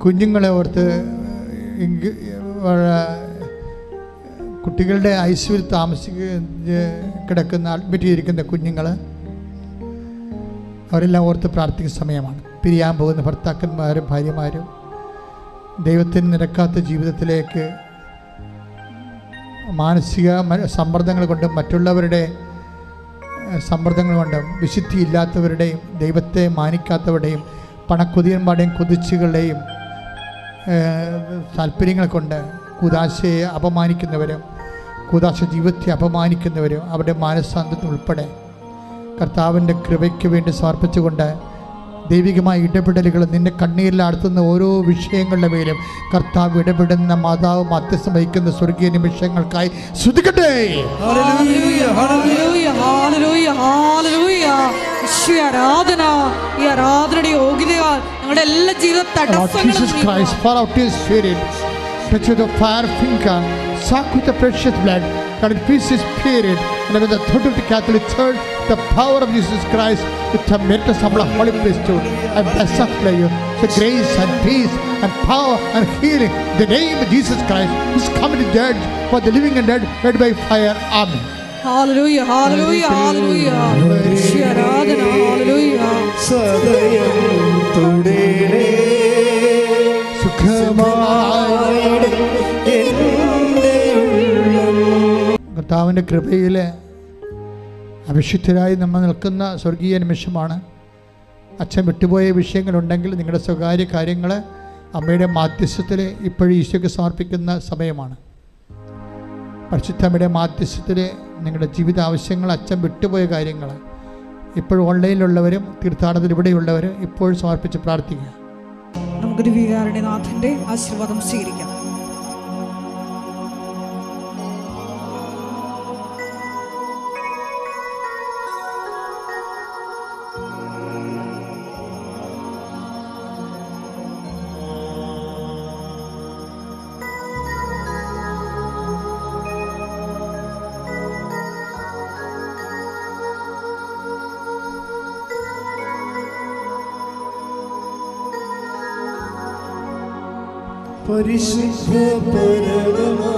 കുഞ്ഞുങ്ങളെ ഓർത്ത് കുട്ടികളുടെ ഐസിയുവിൽ കിടക്കുന്ന അഡ്മിറ്റ് ചെയ്തിരിക്കുന്ന കുഞ്ഞുങ്ങൾ, അവരെല്ലാം ഓർത്ത് പ്രാർത്ഥിക്കുന്ന സമയമാണ്. പിരിയാൻ പോകുന്ന ഭർത്താക്കന്മാരും ഭാര്യമാരും, ദൈവത്തിന് നിരക്കാത്ത ജീവിതത്തിലേക്ക് മാനസിക സമ്മർദ്ദങ്ങൾ കൊണ്ടും മറ്റുള്ളവരുടെ സമ്മർദ്ദങ്ങൾ കൊണ്ടും, വിശുദ്ധിയില്ലാത്തവരുടെയും ദൈവത്തെ മാനിക്കാത്തവരുടെയും പണക്കൊതിയന്മാരുടെയും കൊതിച്ചുകളുടെയും താല്പര്യങ്ങൾ കൊണ്ട് കൂദാശയെ അപമാനിക്കുന്നവരും കൂദാശ ജീവിതത്തെ അപമാനിക്കുന്നവരും അവരുടെ മാനസാന്തരം ഉൾപ്പെടെ കർത്താവിൻ്റെ കൃപയ്ക്ക് വേണ്ടി സമർപ്പിച്ചുകൊണ്ട് ദൈവികമായ ഇടപെടലുകൾ നിന്നെ കണ്ണീരിലാടുത്തുന്ന ഓരോ വിഷയങ്ങളുടെ മേലും കർത്താവ് ഇടപെടുന്ന മാതാവ് മധ്യസ്ഥം വഹിക്കുന്ന സ്വർഗീയ നിമിഷങ്ങൾക്കായി സ്തുതിക്കട്ടെ. ആരാധന ഈ ആരാധനയുടെ യോഗ്യതയാൽ ഞങ്ങളുടെ എല്ലാ ജീവിത തടസ്സങ്ങളും touch with the fire finger, soak with the precious blood, and in peace His Spirit, and with the authority of the Catholic Church, the power of Jesus Christ, with the merit of the Holy Priesthood, I bless and pray you, the grace and peace and power and healing, in the name of Jesus Christ, who is coming to judge for the living and dead, led by fire. Amen. Hallelujah, hallelujah, hallelujah. ആരാധന, hallelujah. സദയം തുടരേ കർത്താവിൻ്റെ കൃപയിൽ അഭിഷിക്തരായി നമ്മൾ നിൽക്കുന്ന സ്വർഗീയ നിമിഷമാണ്. അച്ഛൻ വിട്ടുപോയ വിഷയങ്ങളുണ്ടെങ്കിൽ നിങ്ങളുടെ സ്വകാര്യ കാര്യങ്ങൾ അമ്മയുടെ മാധ്യസ്ഥത്തിൽ ഇപ്പോഴും ഈശോയ്ക്ക് സമർപ്പിക്കുന്ന സമയമാണ്. പരിശുദ്ധമ്മയുടെ മാധ്യസ്ഥത്തിൽ നിങ്ങളുടെ ജീവിത ആവശ്യങ്ങൾ, അച്ഛൻ വിട്ടുപോയ കാര്യങ്ങൾ ഇപ്പോഴും ഓൺലൈനിലുള്ളവരും തീർത്ഥാടനത്തിൽ ഇവിടെയുള്ളവരും ഇപ്പോഴും സമർപ്പിച്ച് പ്രാർത്ഥിക്കുക. നമുക്കൊരു വികാരണനാഥന്റെ ആശീർവാദം സ്വീകരിക്കാം. പരിശുദ്ധ പരമമാ